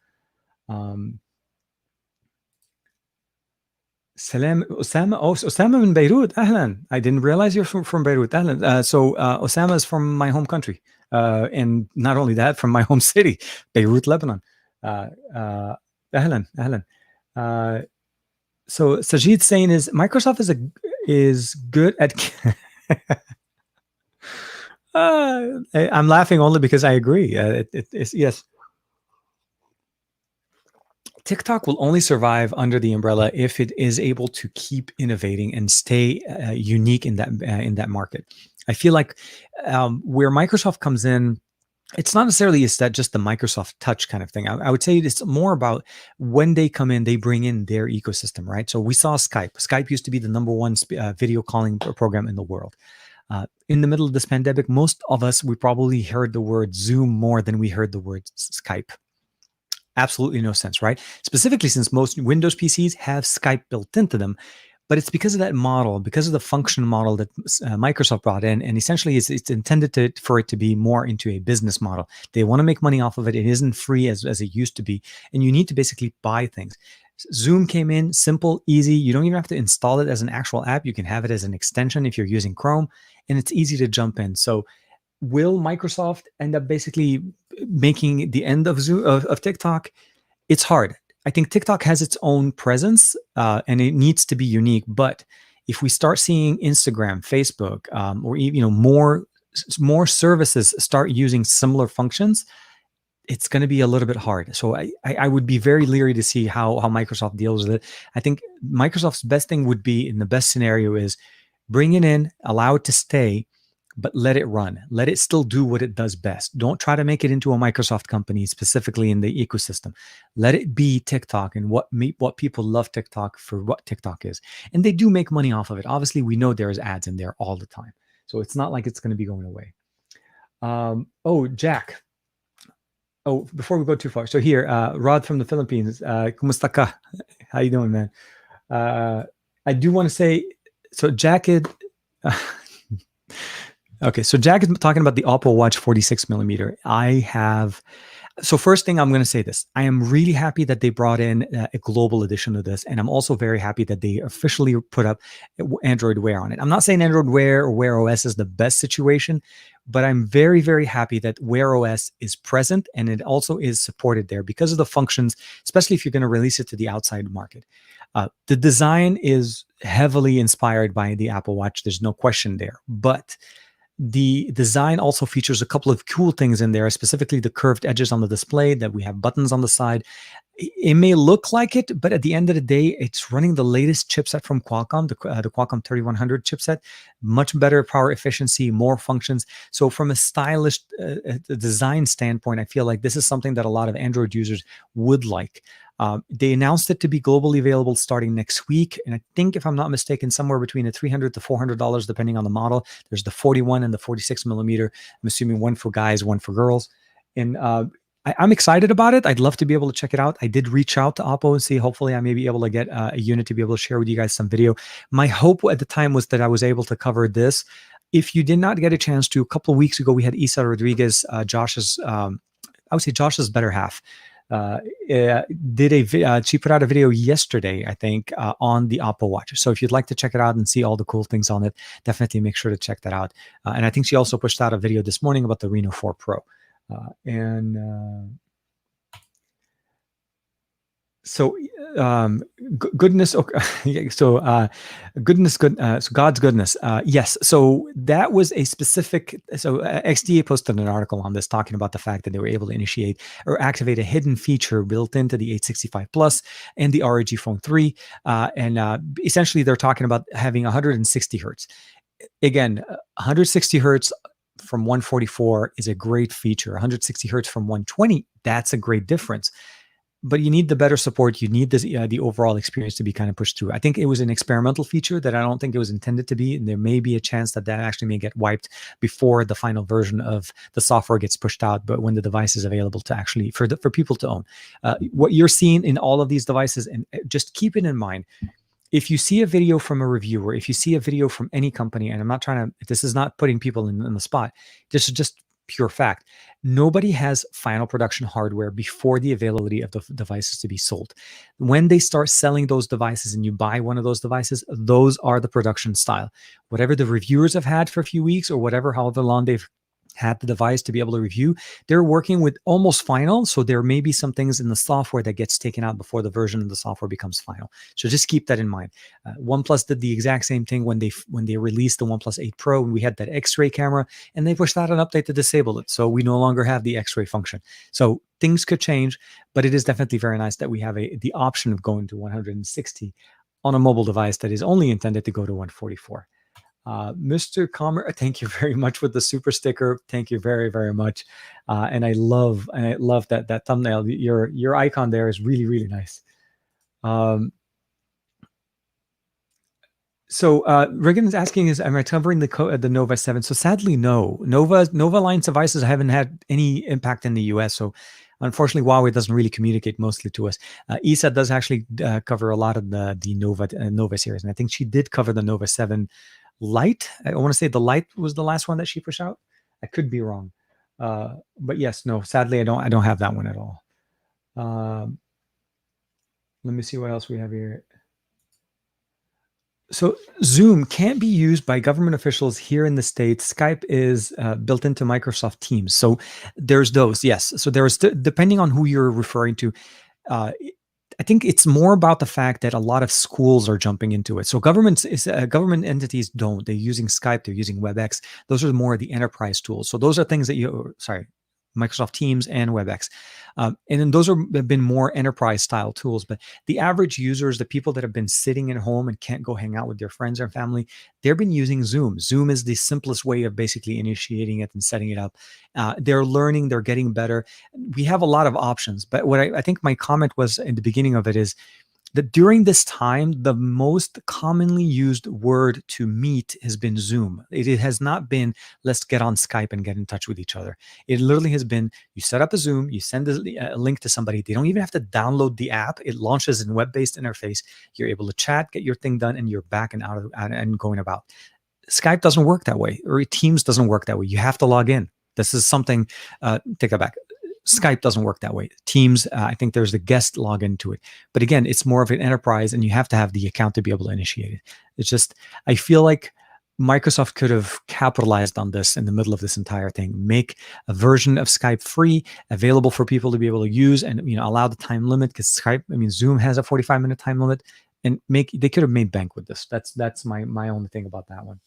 Salam Osama. Oh, Osama in Beirut. Ahlan. I didn't realize you're from Beirut. Ahlan. So Osama is from my home country, and not only that, from my home city, Beirut, Lebanon. Ahlan. Ahlan. So Sajid's saying is Microsoft is good at. I'm laughing only because I agree. It's yes. TikTok will only survive under the umbrella if it is able to keep innovating and stay unique in that market. I feel like where Microsoft comes in, it's not necessarily is that just the Microsoft Touch kind of thing. I would say it's more about when they come in, they bring in their ecosystem, right? So we saw Skype. Skype used to be the #1 video calling program in the world. In the middle of this pandemic, most of us, we probably heard the word Zoom more than we heard the word Skype. Absolutely no sense, right? Specifically since most Windows PCs have Skype built into them. But it's because of that model, because of the function model that Microsoft brought in, and essentially it's intended for it to be more into a business model. They want to make money off of it. It isn't free as it used to be, and you need to basically buy things. Zoom came in, simple, easy. You don't even have to install it as an actual app. You can have it as an extension if you're using Chrome, and it's easy to jump in. So will Microsoft end up basically making the end of TikTok? It's hard. I think TikTok has its own presence and it needs to be unique. But if we start seeing Instagram, Facebook, or even more services start using similar functions, it's going to be a little bit hard. So I would be very leery to see how Microsoft deals with it. I think Microsoft's best thing would be, in the best scenario, is bring it in, allow it to stay, but let it run. Let it still do what it does best. Don't try to make it into a Microsoft company specifically in the ecosystem. Let it be TikTok and what people love TikTok for what TikTok is. And they do make money off of it. Obviously, we know there's ads in there all the time. So it's not like it's going to be going away. Jack. Oh, before we go too far. So here, Rod from the Philippines. Kumusta ka? How you doing, man? I do want to say, so Jack Okay, so Jack is talking about the OPPO Watch 46mm. So first thing, I'm going to say this. I am really happy that they brought in a global edition of this, and I'm also very happy that they officially put up Android Wear on it. I'm not saying Android Wear or Wear OS is the best situation, but I'm very, very happy that Wear OS is present and it also is supported there because of the functions, especially if you're going to release it to the outside market. The design is heavily inspired by the Apple Watch. There's no question there, but the design also features a couple of cool things in there, specifically the curved edges on the display, that we have buttons on the side. It may look like it, but at the end of the day, it's running the latest chipset from Qualcomm, the Qualcomm 3100 chipset, much better power efficiency, more functions. So from a stylish design standpoint, I feel like this is something that a lot of Android users would like. They announced it to be globally available starting next week. And I think, if I'm not mistaken, somewhere between $300 to $400, depending on the model. There's the 41 and the 46mm. I'm assuming one for guys, one for girls. And I'm excited about it. I'd love to be able to check it out. I did reach out to OPPO and see, hopefully I may be able to get a unit to be able to share with you guys some video. My hope at the time was that I was able to cover this. If you did not get a chance to, a couple of weeks ago, we had Isa Rodriguez, Josh's better half. She put out a video yesterday, I think, on the OPPO Watch. So if you'd like to check it out and see all the cool things on it, definitely make sure to check that out. And I think she also pushed out a video this morning about the Reno 4 Pro. So goodness, okay. So goodness, so God's goodness, yes. So that was a specific, so XDA posted an article on this talking about the fact that they were able to initiate or activate a hidden feature built into the 865 plus and the ROG Phone 3, and essentially they're talking about having 160 hertz. Again, 160 hertz from 144 is a great feature. 160 hertz from 120, that's a great difference, but you need the better support. You need this, the overall experience to be kind of pushed through. I think it was an experimental feature that I don't think it was intended to be, and there may be a chance that that actually may get wiped before the final version of the software gets pushed out. But when the device is available to actually for people to own, what you're seeing in all of these devices, and just keep it in mind. If you see a video from a reviewer, if you see a video from any company, and I'm not trying to, this is not putting people in the spot. This is just pure fact. Nobody has final production hardware before the availability of the devices to be sold. When they start selling those devices and you buy one of those devices, those are the production style. Whatever the reviewers have had for a few weeks or whatever, however long they've had the device to be able to review, they're working with almost final. So there may be some things in the software that gets taken out before the version of the software becomes final. So just keep that in mind. OnePlus did the exact same thing when they released the OnePlus 8 Pro, and we had that X-ray camera, and they pushed out an update to disable it. So we no longer have the X-ray function. So things could change, but it is definitely very nice that we have the option of going to 160 on a mobile device that is only intended to go to 144. Mr. Comer, thank you very much for the super sticker. Thank you very, very much. And I love that thumbnail. Your icon there is really, really nice. So Regan is asking, am I covering the Nova 7? So sadly, no. Nova line devices haven't had any impact in the US. So unfortunately, Huawei doesn't really communicate mostly to us. Isa does actually cover a lot of the Nova series, and I think she did cover the Nova 7 Lite. I want to say the Lite was the last one that she pushed out. I could be wrong, but yes, no. Sadly, I don't have that one at all. Let me see what else we have here. So Zoom can't be used by government officials here in the States. Skype is built into Microsoft Teams. So there's those, yes. So there's, depending on who you're referring to, I think it's more about the fact that a lot of schools are jumping into it. So government entities don't. They're using Skype. They're using WebEx. Those are more the enterprise tools. So those are things that Microsoft Teams and WebEx. And then those have been more enterprise style tools. But the average users, the people that have been sitting at home and can't go hang out with their friends or family, they've been using Zoom. Zoom is the simplest way of basically initiating it and setting it up. They're learning, they're getting better. We have a lot of options. But what I think my comment was in the beginning of it is that during this time, the most commonly used word to meet has been Zoom. It has not been, let's get on Skype and get in touch with each other. It literally has been, you set up a Zoom, you send a link to somebody. They don't even have to download the app. It launches in web-based interface. You're able to chat, get your thing done, and you're back and out and going about. Skype doesn't work that way, or Teams doesn't work that way. You have to log in. This is something, take that back. Skype doesn't work that way. Teams, I think there's a guest login to it. But again, it's more of an enterprise, and you have to have the account to be able to initiate it. It's just, I feel like Microsoft could have capitalized on this in the middle of this entire thing. Make a version of Skype free, available for people to be able to use, and allow the time limit, because Zoom has a 45-minute time limit, and they could have made bank with this. That's my only thing about that one.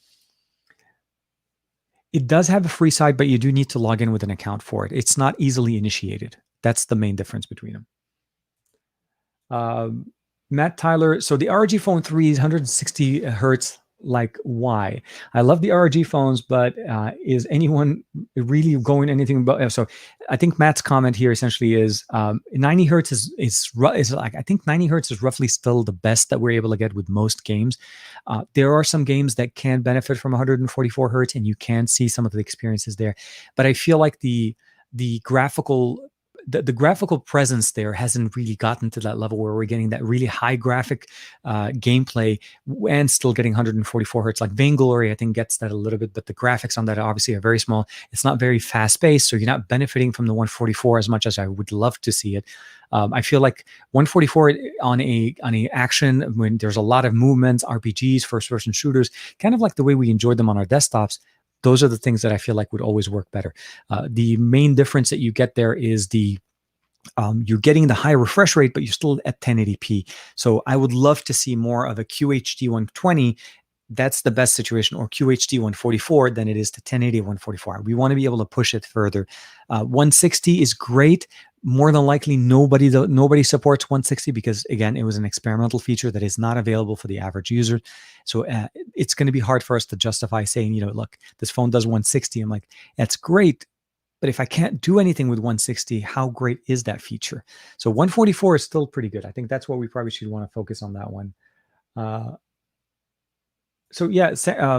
It does have a free side, but you do need to log in with an account for it. It's not easily initiated. That's the main difference between them. Matt Tyler, so the ROG Phone 3 is 160 hertz. Like, why? I love the ROG phones, but is anyone really going anything about? So I think Matt's comment here essentially is 90 hertz is like, I think 90 hertz is roughly still the best that we're able to get with most games. There are some games that can benefit from 144 hertz, and you can see some of the experiences there. But I feel like the graphical presence there hasn't really gotten to that level where we're getting that really high graphic gameplay and still getting 144 hertz. Like Vainglory, I think, gets that a little bit, but the graphics on that obviously are very small. It's not very fast paced, so you're not benefiting from the 144 as much as I would love to see it. I feel like 144 on a action, when there's a lot of movements, RPGs, first person shooters, kind of like the way we enjoyed them on our desktops. Those are the things that I feel like would always work better. The main difference that you get there is the You're getting the high refresh rate, but you're still at 1080p. So I would love to see more of a QHD 120. That's the best situation, or QHD 144 than it is to 1080 144. We want to be able to push it further. 160 is great. More than likely, nobody supports 160 because, again, it was an experimental feature that is not available for the average user. So it's going to be hard for us to justify saying, look, this phone does 160. I'm like, that's great. But if I can't do anything with 160, how great is that feature? So 144 is still pretty good. I think that's what we probably should want to focus on that one. So yeah,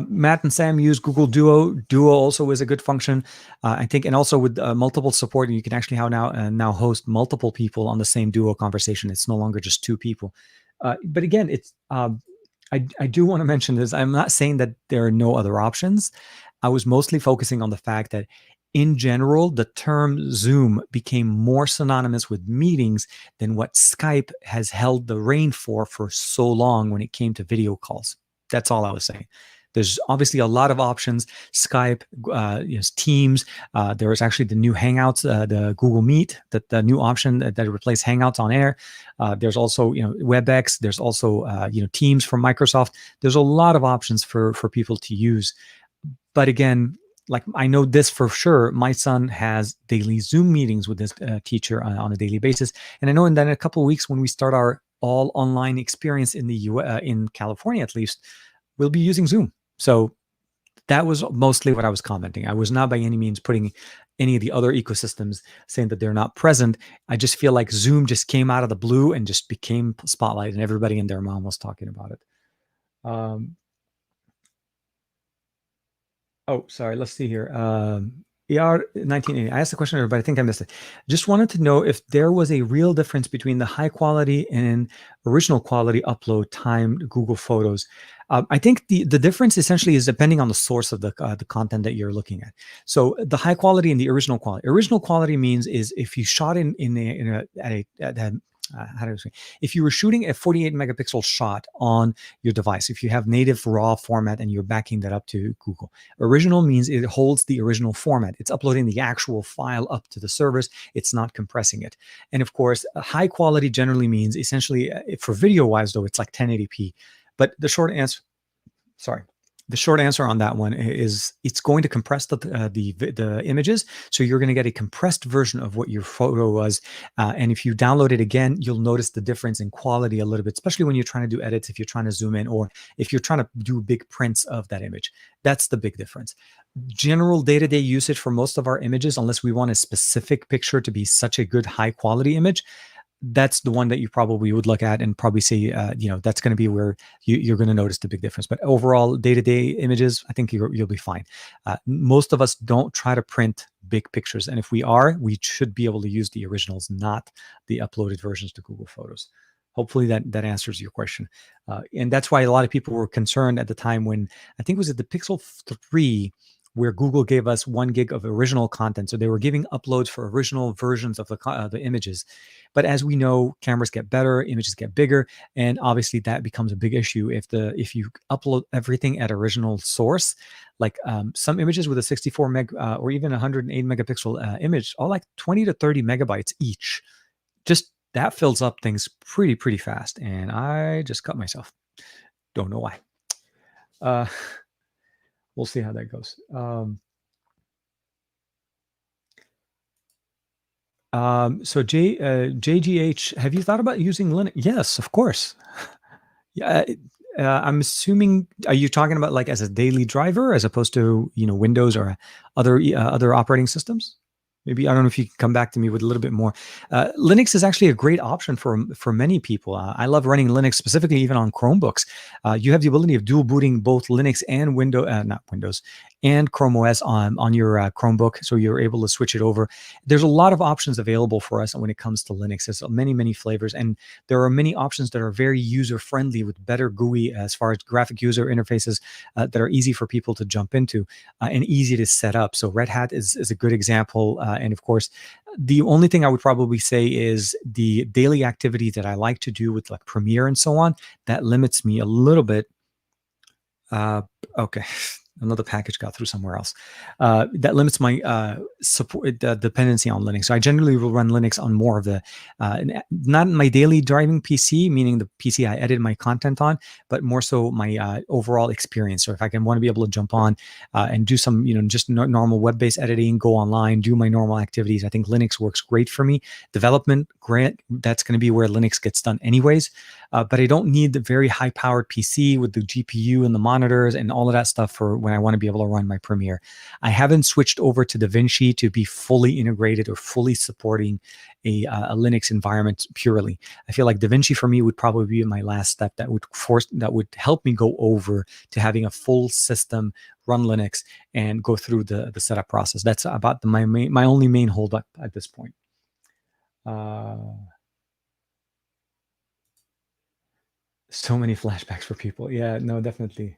Matt and Sam use Google Duo. Duo also is a good function, I think, and also with multiple support, you can actually now host multiple people on the same Duo conversation. It's no longer just two people. But again, it's I do want to mention this. I'm not saying that there are no other options. I was mostly focusing on the fact that in general, the term Zoom became more synonymous with meetings than what Skype has held the reign for so long when it came to video calls. That's all I was saying. There's obviously a lot of options. Skype, Teams. There was actually the new Hangouts, the Google Meet, the new option that replaced Hangouts on air. There's also WebEx. There's also Teams from Microsoft. There's a lot of options for people to use. But again, like I know this for sure, my son has daily Zoom meetings with this teacher on a daily basis, and I know in a couple of weeks when we start our all online experience in the in California at least, we'll be using Zoom. So that was mostly what I was commenting. I was not by any means putting any of the other ecosystems saying that they're not present. I just feel like Zoom just came out of the blue and just became spotlight, and everybody and their mom was talking about it. Oh, sorry. Let's see here. ER 1980. I asked the question earlier, but I think I missed it. Just wanted to know if there was a real difference between the high quality and original quality upload time to Google Photos. I think the difference essentially is depending on the source of the content that you're looking at. So the high quality and the original quality. Original quality means is if you shot how do I say? If you were shooting a 48 megapixel shot on your device, if you have native RAW format and you're backing that up to Google, original means it holds the original format. It's uploading the actual file up to the servers. It's not compressing it. And of course, high quality generally means essentially for video wise, though, it's like 1080p. But the short answer on that one is it's going to compress the images. So you're going to get a compressed version of what your photo was. And if you download it again, you'll notice the difference in quality a little bit, especially when you're trying to do edits, if you're trying to zoom in, or if you're trying to do big prints of that image. That's the big difference. General day-to-day usage for most of our images, unless we want a specific picture to be such a good high quality image, that's the one that you probably would look at and probably say, that's going to be where you're going to notice the big difference. But overall, day-to-day images, I think you'll be fine. Most of us don't try to print big pictures. And if we are, we should be able to use the originals, not the uploaded versions to Google Photos. Hopefully that answers your question. And that's why a lot of people were concerned at the time when, I think it was at the Pixel 3, where Google gave us 1 gig of original content. So they were giving uploads for original versions of the images. But as we know, cameras get better, images get bigger, and obviously that becomes a big issue if you upload everything at original source. Like some images with a 64 meg or even 108 megapixel image are like 20 to 30 megabytes each. Just that fills up things pretty fast. And I just cut myself. Don't know why. We'll see how that goes. So JGH, have you thought about using Linux? Yes, of course. Yeah, I'm assuming, are you talking about like as a daily driver as opposed to Windows or other operating systems? Maybe, I don't know if you can come back to me with a little bit more. Linux is actually a great option for many people. I love running Linux, specifically even on Chromebooks. You have the ability of dual booting both Linux and not Windows, and Chrome OS on your Chromebook, so you're able to switch it over. There's a lot of options available for us when it comes to Linux. There's many flavors, and there are many options that are very user-friendly with better GUI as far as graphic user interfaces that are easy for people to jump into and easy to set up. So Red Hat is a good example. And of course, the only thing I would probably say is the daily activity that I like to do with like Premiere and so on, that limits me a little bit. Okay. another package got through somewhere else. That limits my support dependency on Linux. So I generally will run Linux on more of the not my daily driving PC, meaning the PC I edit my content on, but more so my overall experience. So if I can want to be able to jump on and do some, just normal web-based editing, go online, do my normal activities, I think Linux works great for me. Development, grant, that's going to be where Linux gets done anyways. But I don't need the very high-powered PC with the GPU and the monitors and all of that stuff for when I want to be able to run my Premiere. I haven't switched over to DaVinci to be fully integrated or fully supporting a Linux environment purely. I feel like DaVinci for me would probably be my last step that would help me go over to having a full system run Linux and go through the setup process. That's about my only main holdup at this point. So many flashbacks for people. Yeah, no, definitely.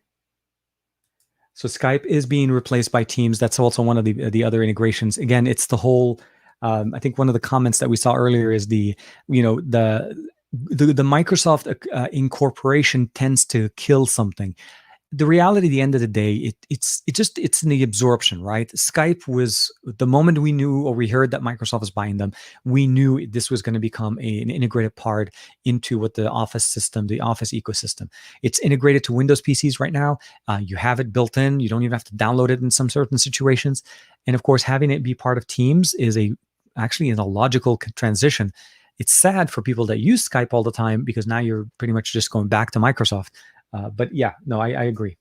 So Skype is being replaced by Teams. That's also one of the other integrations. Again, it's the whole. I think one of the comments that we saw earlier is the Microsoft incorporation tends to kill something. The reality at the end of the day, it's in the absorption, right? Skype was the moment we knew or we heard that Microsoft was buying them, we knew this was going to become an integrated part into what the Office system, the Office ecosystem. It's integrated to Windows PCs right now. You have it built in. You don't even have to download it in some certain situations. And of course, having it be part of Teams is actually a logical transition. It's sad for people that use Skype all the time because now you're pretty much just going back to Microsoft. But yeah, no, I agree.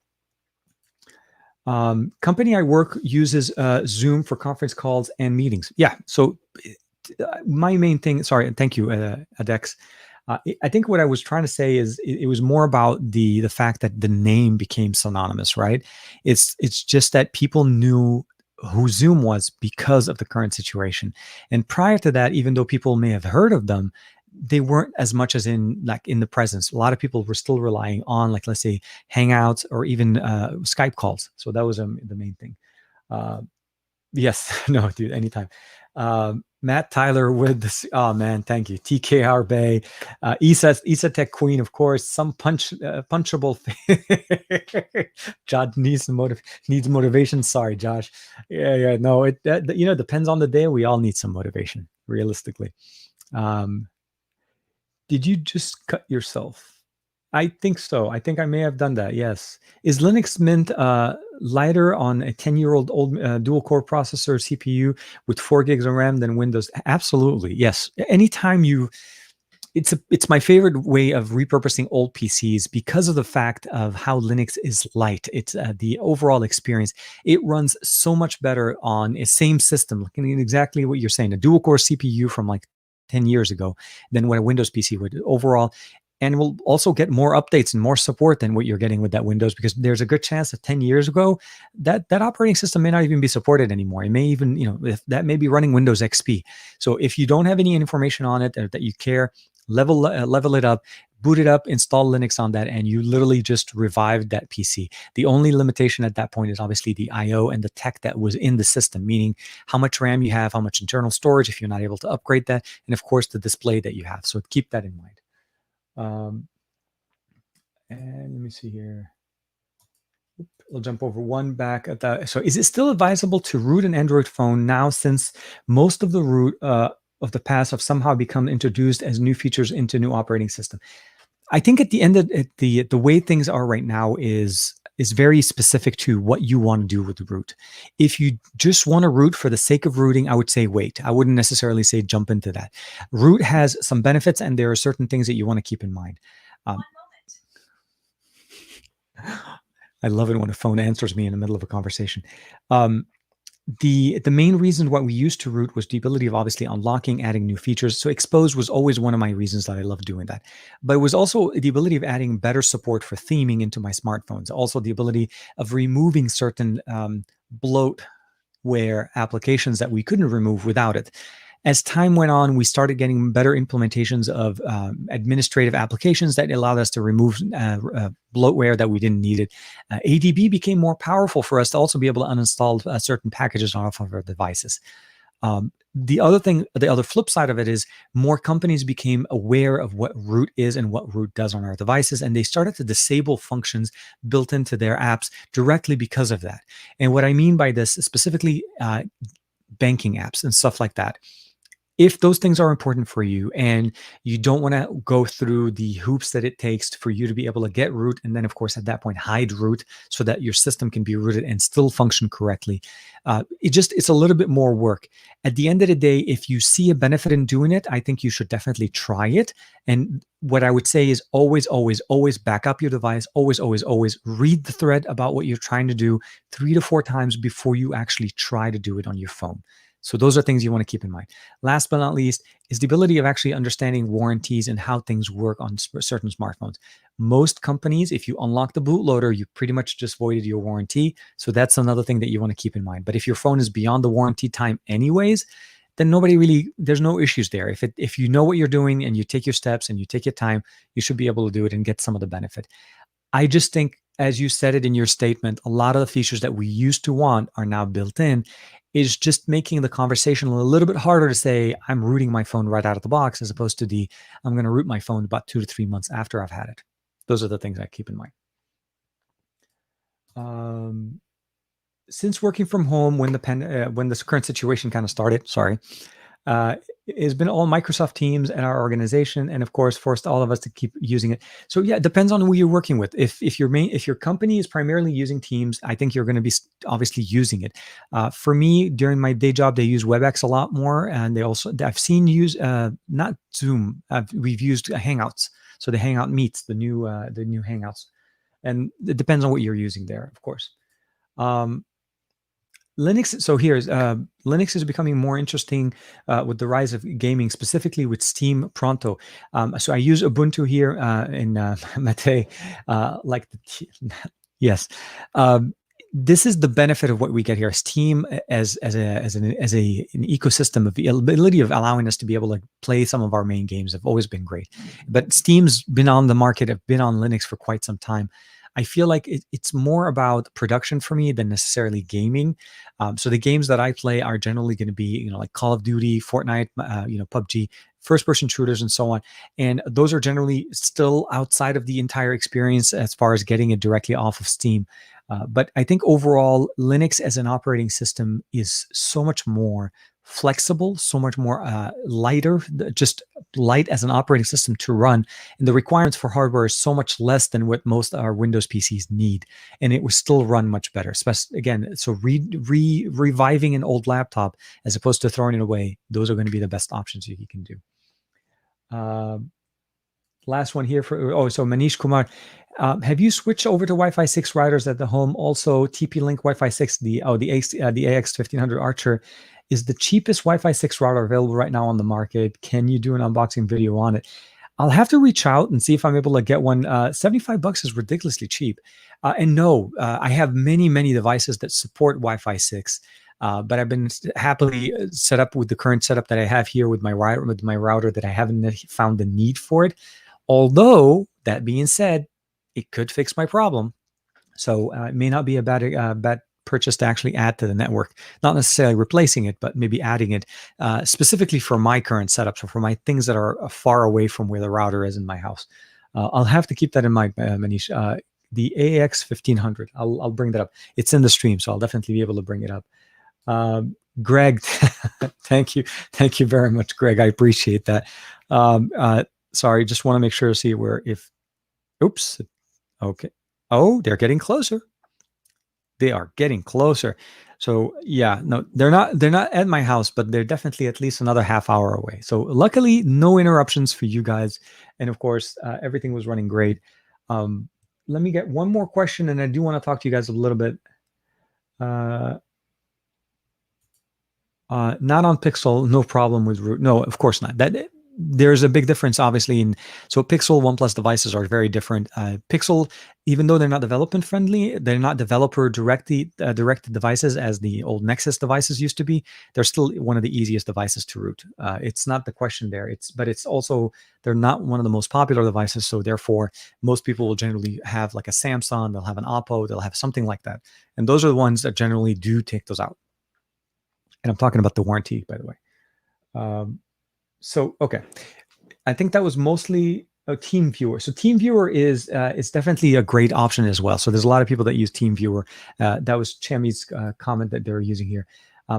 Company I work uses Zoom for conference calls and meetings. Yeah, so my main thing, sorry, thank you, Adex. I think what I was trying to say is it was more about the fact that the name became synonymous, right? It's just that people knew who Zoom was because of the current situation. And prior to that, even though people may have heard of them, they weren't as much as in the presence. A lot of people were still relying on, like, let's say, Hangouts or even Skype calls. So that was the main thing. Yes, no, dude, anytime. Matt Tyler with this. Oh man, thank you. TKR Bay, Isa Tech Queen, of course. Some punchable. Josh needs motivation. Sorry, Josh. Yeah. No, it depends on the day. We all need some motivation, realistically. Did you just cut yourself? I think so. I think I may have done that. Yes. Is Linux Mint lighter on a 10-year-old dual-core processor CPU with 4 gigs of RAM than Windows? Absolutely. Yes. Anytime it's my favorite way of repurposing old PCs because of the fact of how Linux is light. It's the overall experience. It runs so much better on a same system, looking at exactly what you're saying, a dual-core CPU from like 10 years ago than what a Windows PC would overall. And we'll also get more updates and more support than what you're getting with that Windows, because there's a good chance that 10 years ago, that operating system may not even be supported anymore. It may even, if that may be running Windows XP. So if you don't have any information on it or that you care, level it up, boot it up, install Linux on that, and you literally just revived that PC. The only limitation at that point is obviously the I/O and the tech that was in the system, meaning how much RAM you have, how much internal storage, if you're not able to upgrade that, and of course the display that you have. So keep that in mind. And let me see here. I'll jump over one back at that. So is it still advisable to root an Android phone now, since most of the root of the past have somehow become introduced as new features into new operating system? I think at the end of the way things are right now is very specific to what you want to do with the root. If you just want to root for the sake of rooting, I would say wait. I wouldn't necessarily say jump into that. Root has some benefits, and there are certain things that you want to keep in mind. I love it when a phone answers me in the middle of a conversation. The main reason why we used to root was the ability of obviously unlocking, adding new features. So Expose was always one of my reasons that I love doing that. But it was also the ability of adding better support for theming into my smartphones. Also the ability of removing certain bloatware applications that we couldn't remove without it. As time went on, we started getting better implementations of administrative applications that allowed us to remove bloatware that we didn't need it. ADB became more powerful for us to also be able to uninstall certain packages off of our devices. The other thing, the other flip side of it is more companies became aware of what root is and what root does on our devices, and they started to disable functions built into their apps directly because of that. And what I mean by this is specifically banking apps and stuff like that. If those things are important for you and you don't want to go through the hoops that it takes for you to be able to get root, and then of course at that point hide root so that your system can be rooted and still function correctly, it's a little bit more work. At the end of the day, if you see a benefit in doing it, I think you should definitely try it. And what I would say is always back up your device. Always read the thread about what you're trying to do 3 to 4 times before you actually try to do it on your phone. So those are things you want to keep in mind. Last but not least is the ability of actually understanding warranties and how things work on certain smartphones. Most companies, if you unlock the bootloader, you pretty much just voided your warranty. So that's another thing that you want to keep in mind. But if your phone is beyond the warranty time anyways, then there's no issues there. If you know what you're doing and you take your steps and you take your time, you should be able to do it and get some of the benefit. I just think, as you said it in your statement, a lot of the features that we used to want are now built in. Is just making the conversation a little bit harder to say, I'm rooting my phone right out of the box, as opposed to I'm going to root my phone about 2 to 3 months after I've had it. Those are the things I keep in mind. Since working from home when this current situation kind of started, it's been all Microsoft Teams and our organization, and of course forced all of us to keep using it. So yeah, it depends on who you're working with. If your company is primarily using Teams, I think you're going to be obviously using it. For me, during my day job, they use WebEx a lot more, and I've seen use not Zoom. We've used Hangouts, so the Hangout Meets, the new Hangouts, and it depends on what you're using there, of course. Linux. So Linux is becoming more interesting with the rise of gaming, specifically with Steam Pronto. So I use Ubuntu here in Mate, yes. This is the benefit of what we get here. Steam as an ecosystem of the ability of allowing us to be able to play some of our main games have always been great. But Steam's been on the market, have been on Linux for quite some time. I feel like it's more about production for me than necessarily gaming. So the games that I play are generally going to be, like Call of Duty, Fortnite, PUBG, first-person shooters, and so on. And those are generally still outside of the entire experience as far as getting it directly off of Steam. But I think overall, Linux as an operating system is so much more flexible, so much more lighter, just light as an operating system to run. And the requirements for hardware is so much less than what most our Windows PCs need. And it will still run much better. Again, so reviving an old laptop as opposed to throwing it away, those are going to be the best options you can do. Last one here so Manish Kumar, have you switched over to Wi-Fi 6 routers at the home? Also, TP-Link Wi-Fi 6, the AX1500 Archer is the cheapest Wi-Fi 6 router available right now on the market. Can you do an unboxing video on it? I'll have to reach out and see if I'm able to get one. $75 is ridiculously cheap. And no, I have many devices that support Wi-Fi 6. But I've been happily set up with the current setup that I have here with my router that I haven't found the need for it. Although, that being said, it could fix my problem. So it may not be a bad purchase to actually add to the network. Not necessarily replacing it, but maybe adding it specifically for my current setup, so for my things that are far away from where the router is in my house. I'll have to keep that in mind, Manish. The AX1500, I'll bring that up. It's in the stream, so I'll definitely be able to bring it up. Greg, thank you very much, Greg. I appreciate that. Sorry, just want to make sure to see oops, okay. Oh, they're getting closer. They are getting closer. So yeah, no, they're not at my house, but they're definitely at least another half hour away. So luckily, no interruptions for you guys. And of course, everything was running great. Let me get one more question, and I do want to talk to you guys a little bit. Not on Pixel, no problem with root. No, of course not. There's a big difference, obviously. So Pixel, OnePlus devices are very different. Pixel, even though they're not development friendly, they're not developer directed devices as the old Nexus devices used to be. They're still one of the easiest devices to root. It's not the question there. But it's also, they're not one of the most popular devices. So therefore, most people will generally have like a Samsung, they'll have an OPPO, they'll have something like that. And those are the ones that generally do take those out. And I'm talking about the warranty, by the way. So, okay. I think that was mostly a Team Viewer. So Team Viewer is definitely a great option as well. So there's a lot of people that use Team Viewer. That was Chami's comment that they're using here.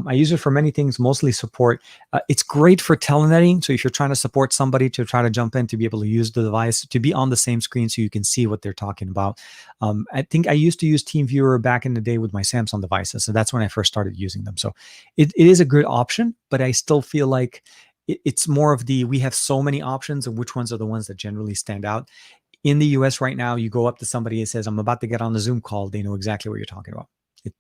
I use it for many things, mostly support. It's great for telnetting. So if you're trying to support somebody to try to jump in to be able to use the device, to be on the same screen so you can see what they're talking about. I think I used to use Team Viewer back in the day with my Samsung devices. So that's when I first started using them. So it is a good option, but I still feel like it's more of the, we have so many options and which ones are the ones that generally stand out. In the US right now, you go up to somebody and says, I'm about to get on the Zoom call. They know exactly what you're talking about.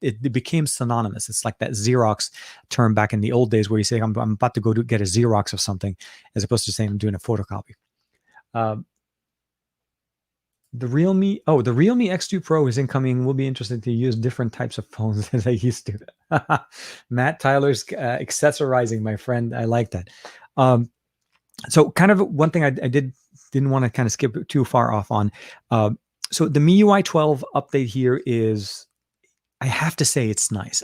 It became synonymous. It's like that Xerox term back in the old days where you say, I'm about to go to get a Xerox of something, as opposed to saying I'm doing a photocopy. The Realme X2 Pro is incoming. We'll be interested to use different types of phones as I used to. Matt Tyler's accessorizing, my friend. I like that. So kind of one thing I didn't want to kind of skip too far off on. So the MIUI 12 update here is, I have to say it's nice.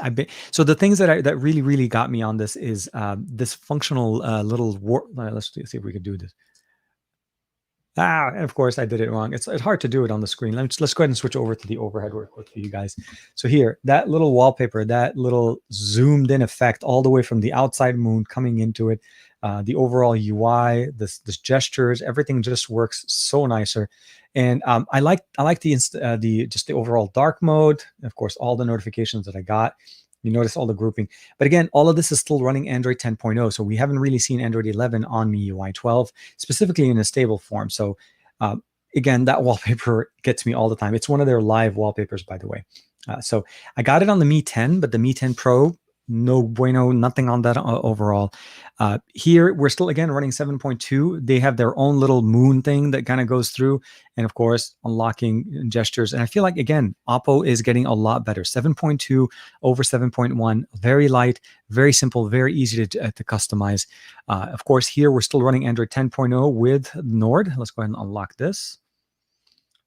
So the things that really got me on this is this functional little let's see if we can do this. Of course I did it wrong. It's hard to do it on the screen. Let's go ahead and switch over to the overhead real quick for you guys. So here, that little wallpaper, that little zoomed in effect all the way from the outside moon coming into it, the overall UI, this gestures, everything just works so nicer. And I like the just the overall dark mode. Of course, all the notifications that I got. You notice all the grouping. But again, all of this is still running Android 10.0. So we haven't really seen Android 11 on MIUI 12, specifically in a stable form. So again, that wallpaper gets me all the time. It's one of their live wallpapers, by the way. So I got it on the Mi 10, but the Mi 10 Pro, no bueno, nothing on that overall. Here, we're still, again, running 7.2. They have their own little moon thing that kind of goes through. And of course, unlocking gestures. And I feel like, again, OPPO is getting a lot better. 7.2 over 7.1, very light, very simple, very easy to customize. Of course, here, we're still running Android 10.0 with Nord. Let's go ahead and unlock this.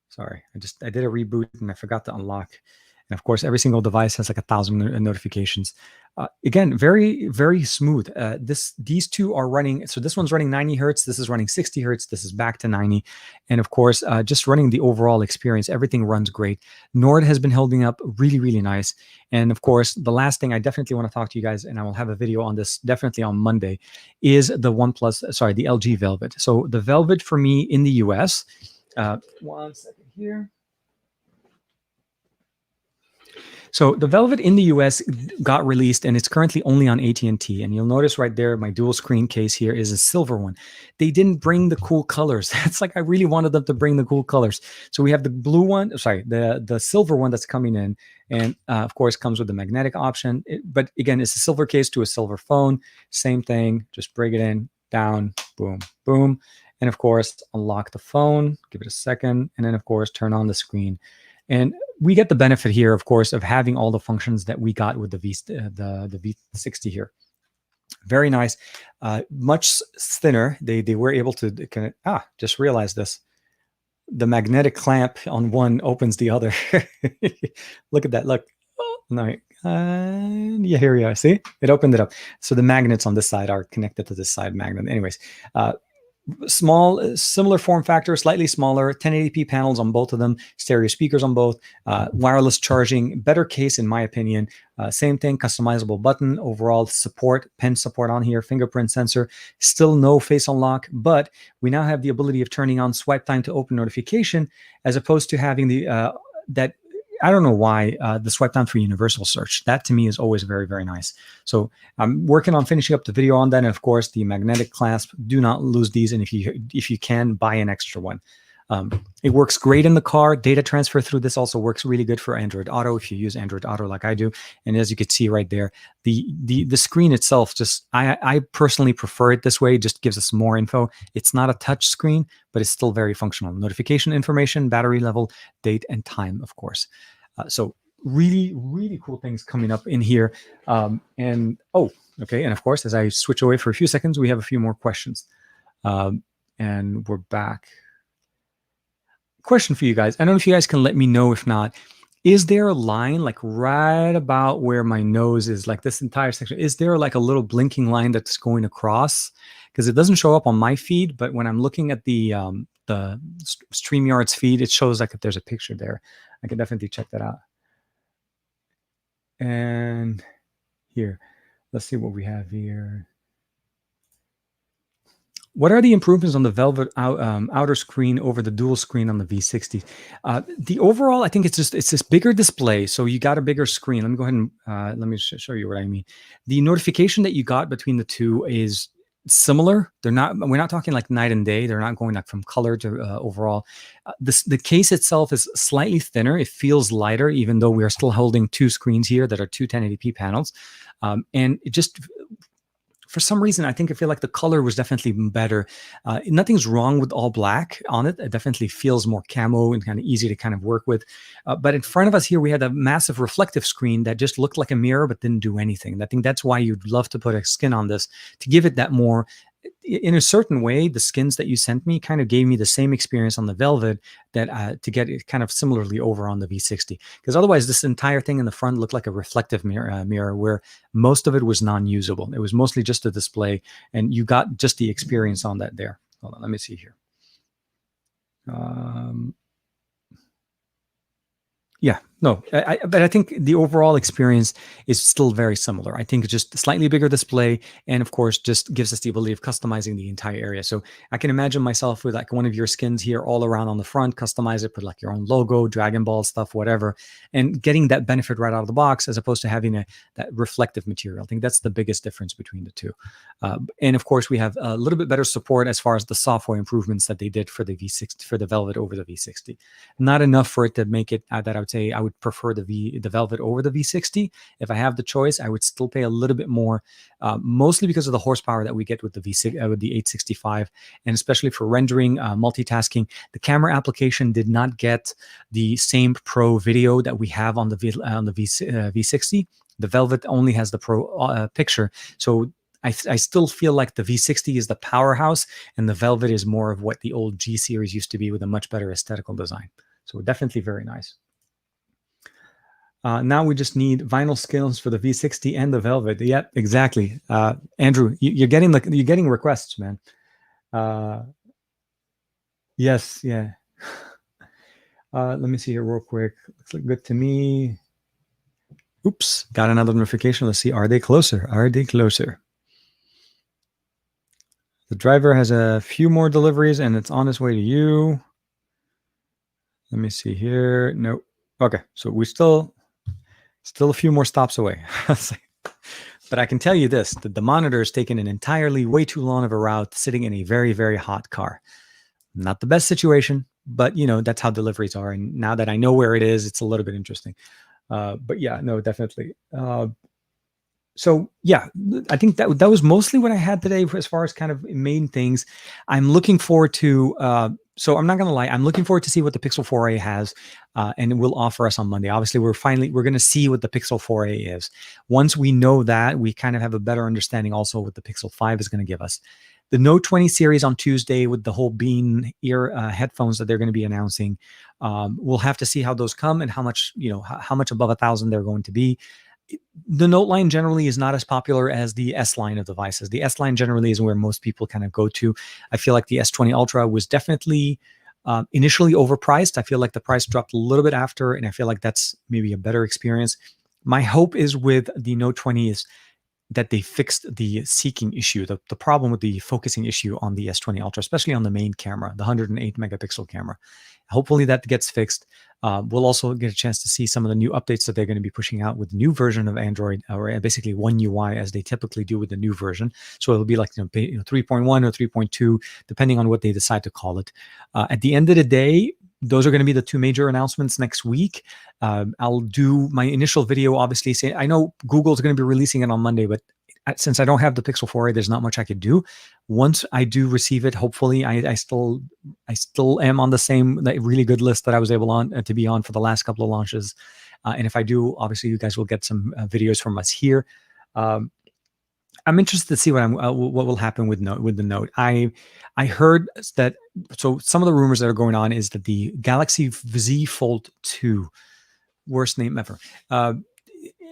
Sorry, I did a reboot and I forgot to unlock. And of course, every single device has like 1,000 notifications. Again, very, very smooth. These two are running. So this one's running 90 hertz. This is running 60 hertz. This is back to 90. And of course, just running the overall experience, everything runs great. Nord has been holding up really, really nice. And of course, the last thing I definitely want to talk to you guys, and I will have a video on this definitely on Monday, is the the LG Velvet. So the Velvet for me in the US, one second here. So the Velvet in the US got released and it's currently only on AT&T. And you'll notice right there, my dual screen case here is a silver one. They didn't bring the cool colors. It's like I really wanted them to bring the cool colors. So we have the blue one, the silver one that's coming in. And of course, comes with the magnetic option. But again, it's a silver case to a silver phone. Same thing, just bring it in, down, boom, boom. And of course, unlock the phone, give it a second. And then of course, turn on the screen. And we get the benefit here, of course, of having all the functions that we got with the V60 here. Very nice, much thinner. They were able to kind of, just realize this. The magnetic clamp on one opens the other. Look at that. Look. Oh, no. Yeah, here we are. See, it opened it up. So the magnets on this side are connected to this side magnet. Anyways, small, similar form factor, slightly smaller, 1080p panels on both of them, stereo speakers on both, wireless charging, better case in my opinion. Same thing, customizable button, overall support, pen support on here, fingerprint sensor, still no face unlock, but we now have the ability of turning on swipe time to open notification as opposed to having the that. I don't know why the swipe down for universal search. That to me is always very, very nice. So I'm working on finishing up the video on that. And of course, the magnetic clasp, do not lose these. And if you can, buy an extra one. It works great in the car. Data transfer through this also works really good for Android Auto if you use Android Auto like I do. And as you can see right there, the screen itself, just I personally prefer it this way. It just gives us more info. It's not a touch screen, but it's still very functional. Notification information, battery level, date, and time, of course. So really, really cool things coming up in here. And of course, as I switch away for a few seconds, we have a few more questions. And we're back. Question for you guys. I don't know if you guys can let me know. If not, is there a line like right about where my nose is, like this entire section? Is there like a little blinking line that's going across? Because it doesn't show up on my feed, but when I'm looking at the StreamYard's feed, it shows like if there's a picture there. I can definitely check that out. And here, let's see what we have here. What are the improvements on the Velvet outer screen over the dual screen on the V60? The overall, I think it's this bigger display, so you got a bigger screen. Let me go ahead and let me show you what I mean. The notification that you got between the two is similar. We're not talking like night and day. They're not going like from color to overall. The case itself is slightly thinner. It feels lighter, even though we are still holding two screens here that are two 1080p panels, and it just, for some reason, I feel like the color was definitely better. Nothing's wrong with all black on it. It definitely feels more camo and kind of easy to kind of work with. But in front of us here, we had a massive reflective screen that just looked like a mirror, but didn't do anything. And I think that's why you'd love to put a skin on this to give it that more. In a certain way, the skins that you sent me kind of gave me the same experience on the Velvet that to get it kind of similarly over on the V60. Because otherwise, this entire thing in the front looked like a reflective mirror where most of it was non-usable. It was mostly just a display, and you got just the experience on that there. Hold on, let me see here. Yeah, no, but I think the overall experience is still very similar. I think it's just a slightly bigger display, and of course, just gives us the ability of customizing the entire area. So I can imagine myself with like one of your skins here all around on the front, customize it, put like your own logo, Dragon Ball stuff, whatever, and getting that benefit right out of the box as opposed to having that reflective material. I think that's the biggest difference between the two. And of course, we have a little bit better support as far as the software improvements that they did for the V60, for the Velvet over the V60. Not enough for it to make it that I would say I would prefer the Velvet over the V60. If I have the choice, I would still pay a little bit more, mostly because of the horsepower that we get with the V6 with the 865, and especially for rendering, multitasking. The camera application did not get the same Pro video that we have on the V60. The Velvet only has the Pro picture, so I still feel like the V60 is the powerhouse, and the Velvet is more of what the old G series used to be, with a much better aesthetical design. So definitely very nice. Now we just need vinyl skins for the V60 and the Velvet. Yep, exactly. Andrew, you're getting requests, man. Yes, yeah. Let me see here real quick. Looks like good to me. Oops, got another notification. Let's see. Are they closer? Are they closer? The driver has a few more deliveries and it's on its way to you. Let me see here. Nope. Okay, so we still a few more stops away. But I can tell you this, that the monitor has taken an entirely way too long of a route sitting in a very, very hot car. Not the best situation, but that's how deliveries are. And now that I know where it is, it's a little bit interesting. But yeah, no, definitely. So yeah, I think that was mostly what I had today as far as kind of main things. I'm looking forward to, so I'm not going to lie, I'm looking forward to see what the Pixel 4a has, and it will offer us on Monday. Obviously, we're going to see what the Pixel 4a is. Once we know that, we kind of have a better understanding also what the Pixel 5 is going to give us. The Note 20 series on Tuesday with the whole Bean ear headphones that they're going to be announcing. We'll have to see how those come and how much, how much above 1,000 they're going to be. The Note line generally is not as popular as the S line of devices. The S line generally is where most people kind of go to. I feel like the S20 Ultra was definitely initially overpriced. I feel like the price dropped a little bit after, and I feel like that's maybe a better experience. My hope is with the Note 20 is that they fixed the seeking issue, the problem with the focusing issue on the S20 Ultra, especially on the main camera, the 108 megapixel camera. Hopefully that gets fixed. We'll also get a chance to see some of the new updates that they're going to be pushing out with the new version of Android, or basically One UI, as they typically do with the new version. So it'll be like 3.1 or 3.2, depending on what they decide to call it. At the end of the day, those are going to be the two major announcements next week. I'll do my initial video, obviously. Say, I know Google's going to be releasing it on Monday, but since I don't have the Pixel 4a, there's not much I could do. Once I do receive it, hopefully, I still am on the same really good list that I was able to be on for the last couple of launches. And if I do, obviously, you guys will get some videos from us here. I'm interested to see what will happen with the Note. I heard that, so some of the rumors that are going on is that the Galaxy Z Fold 2 Worst name ever.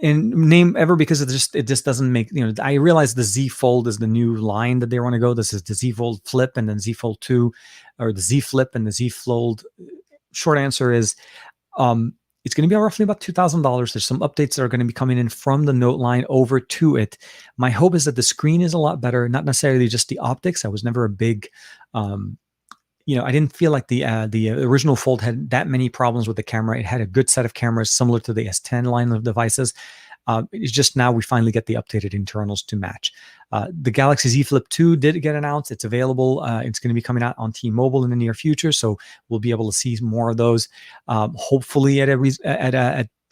And name ever because it just doesn't make, I realize the Z Fold is the new line that they want to go. This is the Z Fold Flip and then Z Fold 2, or the Z Flip and the Z Fold. Short answer is it's going to be roughly about $2,000. There's some updates that are going to be coming in from the Note line over to it. My hope is that the screen is a lot better, not necessarily just the optics. I was never a big I didn't feel like the original Fold had that many problems with the camera. It had a good set of cameras similar to the S10 line of devices. It's just now we finally get the updated internals to match. The Galaxy Z Flip 2 did get announced. It's available. It's going to be coming out on T-Mobile in the near future, so we'll be able to see more of those. Hopefully,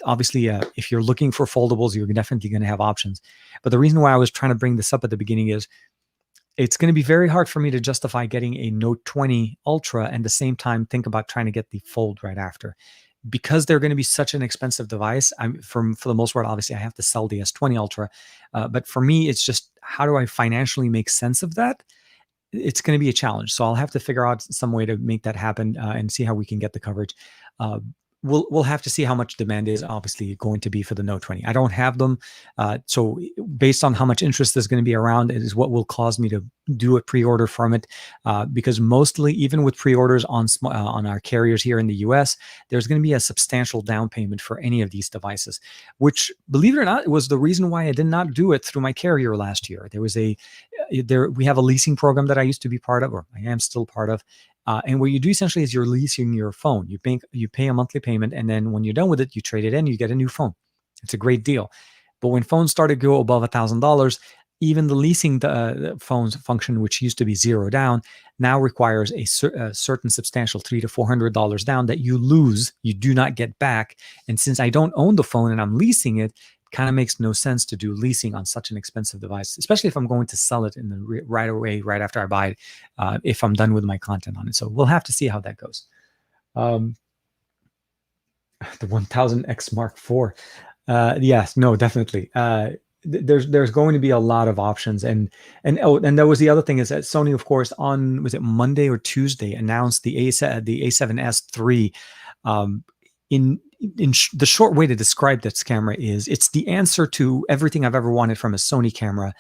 obviously, if you're looking for foldables, you're definitely going to have options. But the reason why I was trying to bring this up at the beginning is it's going to be very hard for me to justify getting a Note 20 Ultra and at the same time think about trying to get the Fold right after. Because they're going to be such an expensive device, for the most part, obviously, I have to sell the S20 Ultra. But for me, it's just, how do I financially make sense of that? It's going to be a challenge. So I'll have to figure out some way to make that happen and see how we can get the coverage. We'll have to see how much demand is obviously going to be for the Note 20. I don't have them. So based on how much interest is going to be around, it is what will cause me to do a pre-order from it. Because mostly, even with pre-orders on our carriers here in the US, there's going to be a substantial down payment for any of these devices, which, believe it or not, was the reason why I did not do it through my carrier last year. We have a leasing program that I used to be part of, or I am still part of. And what you do essentially is you're leasing your phone. You pay a monthly payment, and then when you're done with it, you trade it in, you get a new phone. It's a great deal. But when phones started to go above $1,000, even the leasing the phones function, which used to be $0 down, now requires a certain substantial $300 to $400 down that you lose, you do not get back. And since I don't own the phone and I'm leasing it, kind of makes no sense to do leasing on such an expensive device, especially if I'm going to sell it right away, right after I buy it, if I'm done with my content on it. So we'll have to see how that goes. The 1000X Mark IV. Yes, no, definitely. There's going to be a lot of options, and there was the other thing is that Sony, of course, on, was it Monday or Tuesday, announced the A7S III. The short way to describe this camera is it's the answer to everything I've ever wanted from a Sony camera.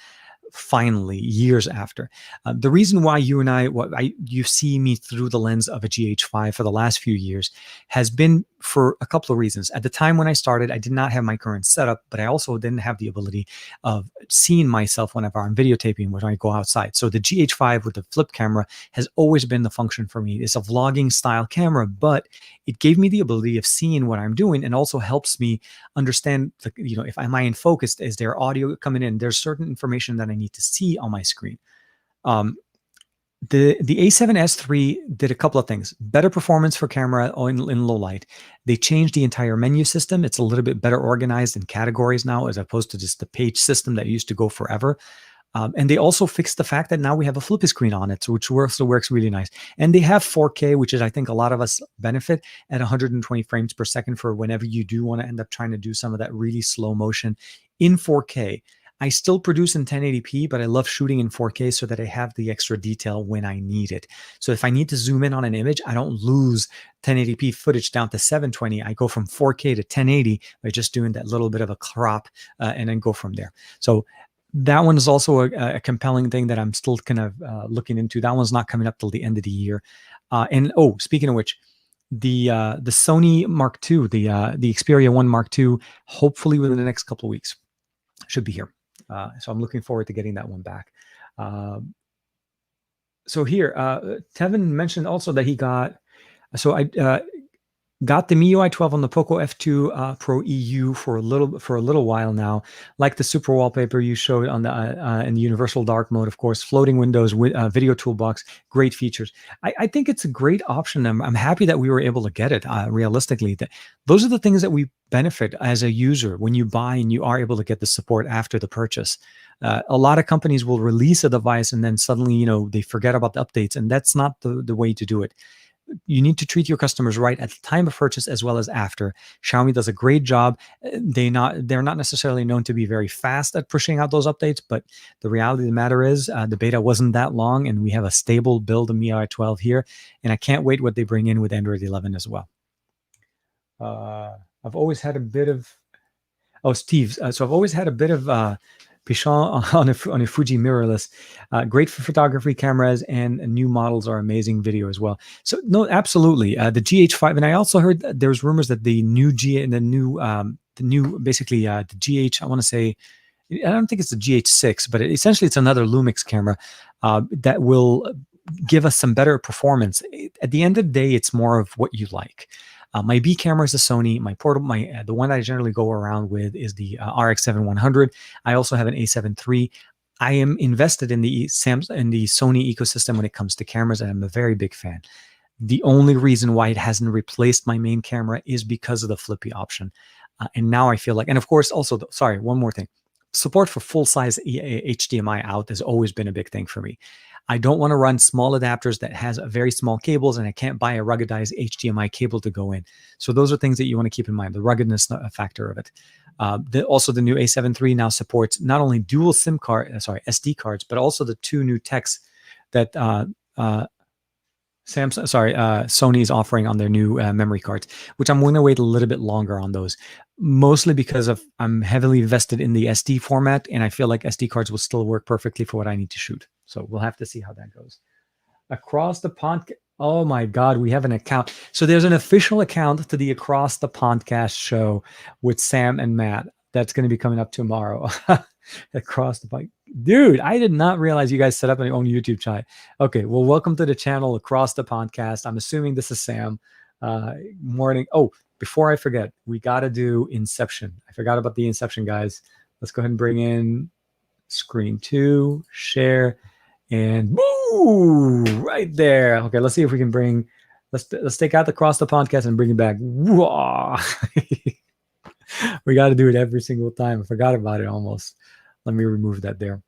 Finally, years after. The reason why you see me through the lens of a GH5 for the last few years has been for a couple of reasons. At the time when I started, I did not have my current setup, but I also didn't have the ability of seeing myself whenever I'm videotaping when I go outside. So the GH5 with the flip camera has always been the function for me. It's a vlogging style camera, but it gave me the ability of seeing what I'm doing and also helps me understand, if am I in focus, is there audio coming in? There's certain information that I need to see on my screen. The A7S III did a couple of things. Better performance for camera in low light. They changed the entire menu system. It's a little bit better organized in categories now, as opposed to just the page system that used to go forever. And they also fixed the fact that now we have a flippy screen on it, which also works really nice. And they have 4K, which is, I think, a lot of us benefit at 120 frames per second for whenever you do want to end up trying to do some of that really slow motion in 4K. I still produce in 1080p, but I love shooting in 4K so that I have the extra detail when I need it. So if I need to zoom in on an image, I don't lose 1080p footage down to 720. I go from 4K to 1080 by just doing that little bit of a crop and then go from there. So that one is also a compelling thing that I'm still kind of looking into. That one's not coming up till the end of the year. Speaking of which, the Sony Mark II, the Xperia 1 Mark II, hopefully within the next couple of weeks, should be here. So I'm looking forward to getting that one back. So here, Tevin mentioned also that he got, got the MIUI 12 on the POCO F2 Pro EU for a little while now. Like the super wallpaper you showed on the in the universal dark mode, of course, floating windows with video toolbox, great features. I think it's a great option. I'm happy that we were able to get it. Realistically, those are the things that we benefit as a user when you buy and you are able to get the support after the purchase. A lot of companies will release a device and then suddenly, they forget about the updates, and that's not the way to do it. You need to treat your customers right at the time of purchase as well as after. Xiaomi does a great job. They're not necessarily known to be very fast at pushing out those updates, but the reality of the matter is the beta wasn't that long, and we have a stable build of MIUI 12 here, and I can't wait what they bring in with Android 11 as well. I've always had a bit of Steve. So I've always had a bit of Pichon on a Fuji mirrorless. Great for photography cameras, and new models are amazing video as well. So no, absolutely. The GH5, and I also heard that there's rumors that the new basically the GH, I want to say, I don't think it's the GH6, but essentially it's another Lumix camera that will give us some better performance. At the end of the day, it's more of what you like. My B camera is a Sony. My portable, the one that I generally go around with is the RX7 100. I also have an A7 III. I am invested in the Sony ecosystem when it comes to cameras, and I'm a very big fan. The only reason why it hasn't replaced my main camera is because of the flippy option. And now I feel like, and of course, also, sorry, one more thing. Support for full-size HDMI out has always been a big thing for me. I don't want to run small adapters that has very small cables, and I can't buy a ruggedized HDMI cable to go in. So those are things that you want to keep in mind, the ruggedness factor of it. Also, the new A7 III now supports not only dual SD cards, but also the two new techs that Sony is offering on their new memory cards, which I'm going to wait a little bit longer on those, mostly because I'm heavily invested in the SD format, and I feel like SD cards will still work perfectly for what I need to shoot. So we'll have to see how that goes. Across the Pond. Oh my God, we have an account. So there's an official account to the Across the Podcast show with Sam and Matt. That's going to be coming up tomorrow. Across the Pond. Dude, I did not realize you guys set up your own YouTube channel. Okay, well, welcome to the channel Across the Podcast. I'm assuming this is Sam. Morning. Oh, before I forget, we got to do Inception. I forgot about the Inception, guys. Let's go ahead and bring in screen 2, share, and boom, right there. Okay, let's see if we can bring, let's take out the Across the Podcast and bring it back. We got to do it every single time. I forgot about it almost. Let me remove that there.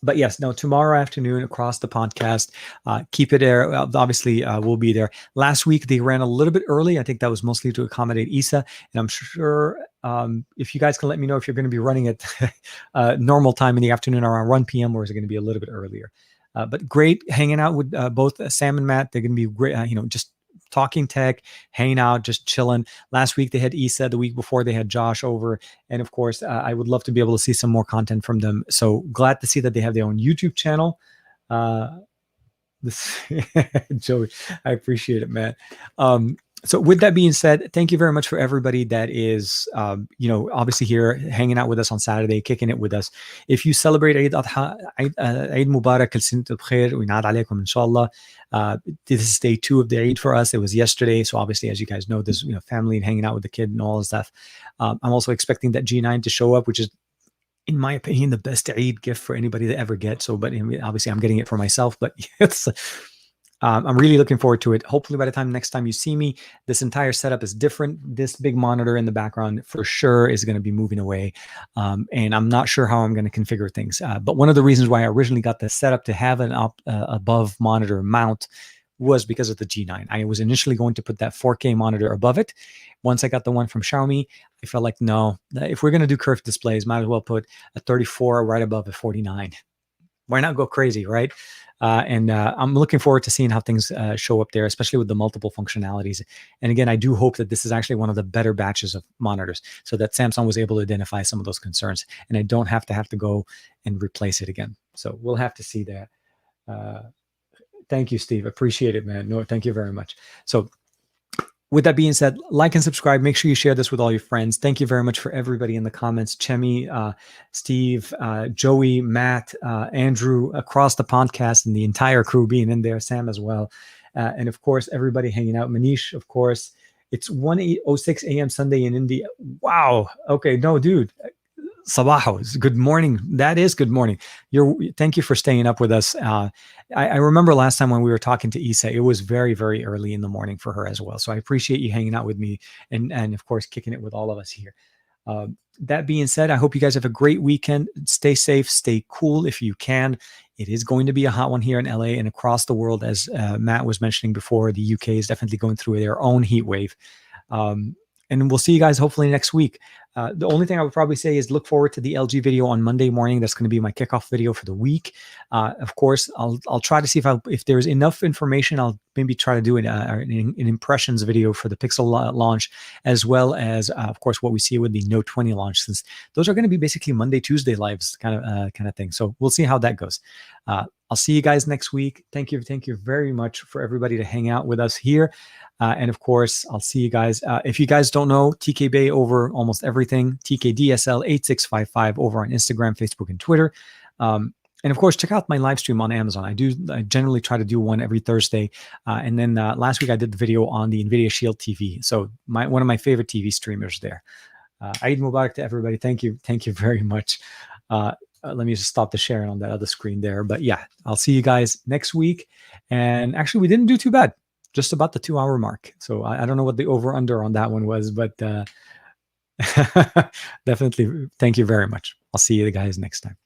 But yes, no, tomorrow afternoon Across the Podcast. Keep it there. Obviously, we'll be there. Last week, they ran a little bit early. I think that was mostly to accommodate Isa. And I'm sure if you guys can let me know if you're going to be running at normal time in the afternoon around 1 p.m. or is it going to be a little bit earlier? But great hanging out with both Sam and Matt. They're going to be great, just talking tech, hanging out, just chilling. Last week they had Issa. The week before they had Josh over. And of course, I would love to be able to see some more content from them. So glad to see that they have their own YouTube channel. Joey, I appreciate it, man. So with that being said, thank you very much for everybody that is, obviously here hanging out with us on Saturday, kicking it with us. If you celebrate Eid Adha, Eid Mubarak, كل سنة بخير وينعاد عليكم إن شاء الله. This is day 2 of the Eid for us. It was yesterday. So obviously, as you guys know, there's family and hanging out with the kid and all that stuff. I'm also expecting that G9 to show up, which is, in my opinion, the best Eid gift for anybody to ever get. So, but obviously I'm getting it for myself, but I'm really looking forward to it. Hopefully by the time next time you see me, this entire setup is different. This big monitor in the background for sure is going to be moving away. And I'm not sure how I'm going to configure things. But one of the reasons why I originally got the setup to have an above monitor mount was because of the G9. I was initially going to put that 4K monitor above it. Once I got the one from Xiaomi, I felt like, no, if we're going to do curved displays, might as well put a 34 right above a 49. Why not go crazy, right? And I'm looking forward to seeing how things show up there, especially with the multiple functionalities. And again, I do hope that this is actually one of the better batches of monitors so that Samsung was able to identify some of those concerns and I don't have to go and replace it again. So we'll have to see that. Thank you, Steve. Appreciate it, man. No, thank you very much. So with that being said, like and subscribe. Make sure you share this with all your friends. Thank you very much for everybody in the comments. Chemi, Steve, Joey, Matt, Andrew, across the podcast, and the entire crew being in there, Sam as well. And of course, everybody hanging out. Manish, of course. It's 1:06 a.m. Sunday in India. Wow. Okay. No, dude. Sabaho, good morning. That is good morning. Thank you for staying up with us. I remember last time when we were talking to Isa, it was very, very early in the morning for her as well. So I appreciate you hanging out with me and of course, kicking it with all of us here. That being said, I hope you guys have a great weekend. Stay safe, stay cool if you can. It is going to be a hot one here in LA and across the world. As Matt was mentioning before, the UK is definitely going through their own heat wave. and we'll see you guys hopefully next week. The only thing I would probably say is look forward to the LG video on Monday morning. That's going to be my kickoff video for the week. Of course, I'll try to see if there's enough information. I'll maybe try to do an impressions video for the Pixel launch, as well as of course what we see with the Note 20 launch, since those are going to be basically Monday, Tuesday lives kind of thing. So we'll see how that goes. I'll see you guys next week. Thank you very much for everybody to hang out with us here. And of course, I'll see you guys. If you guys don't know, TK Bay over almost everything, TKDSL8655 over on Instagram, Facebook, and Twitter. And of course, check out my live stream on Amazon. I generally try to do one every Thursday. And then last week I did the video on the NVIDIA Shield TV. So one of my favorite TV streamers there. Eid Mubarak to everybody. Thank you very much. Let me just stop the sharing on that other screen there. But yeah, I'll see you guys next week. And actually, we didn't do too bad. Just about the 2-hour mark. So I don't know what the over-under on that one was, but definitely thank you very much. I'll see you guys next time.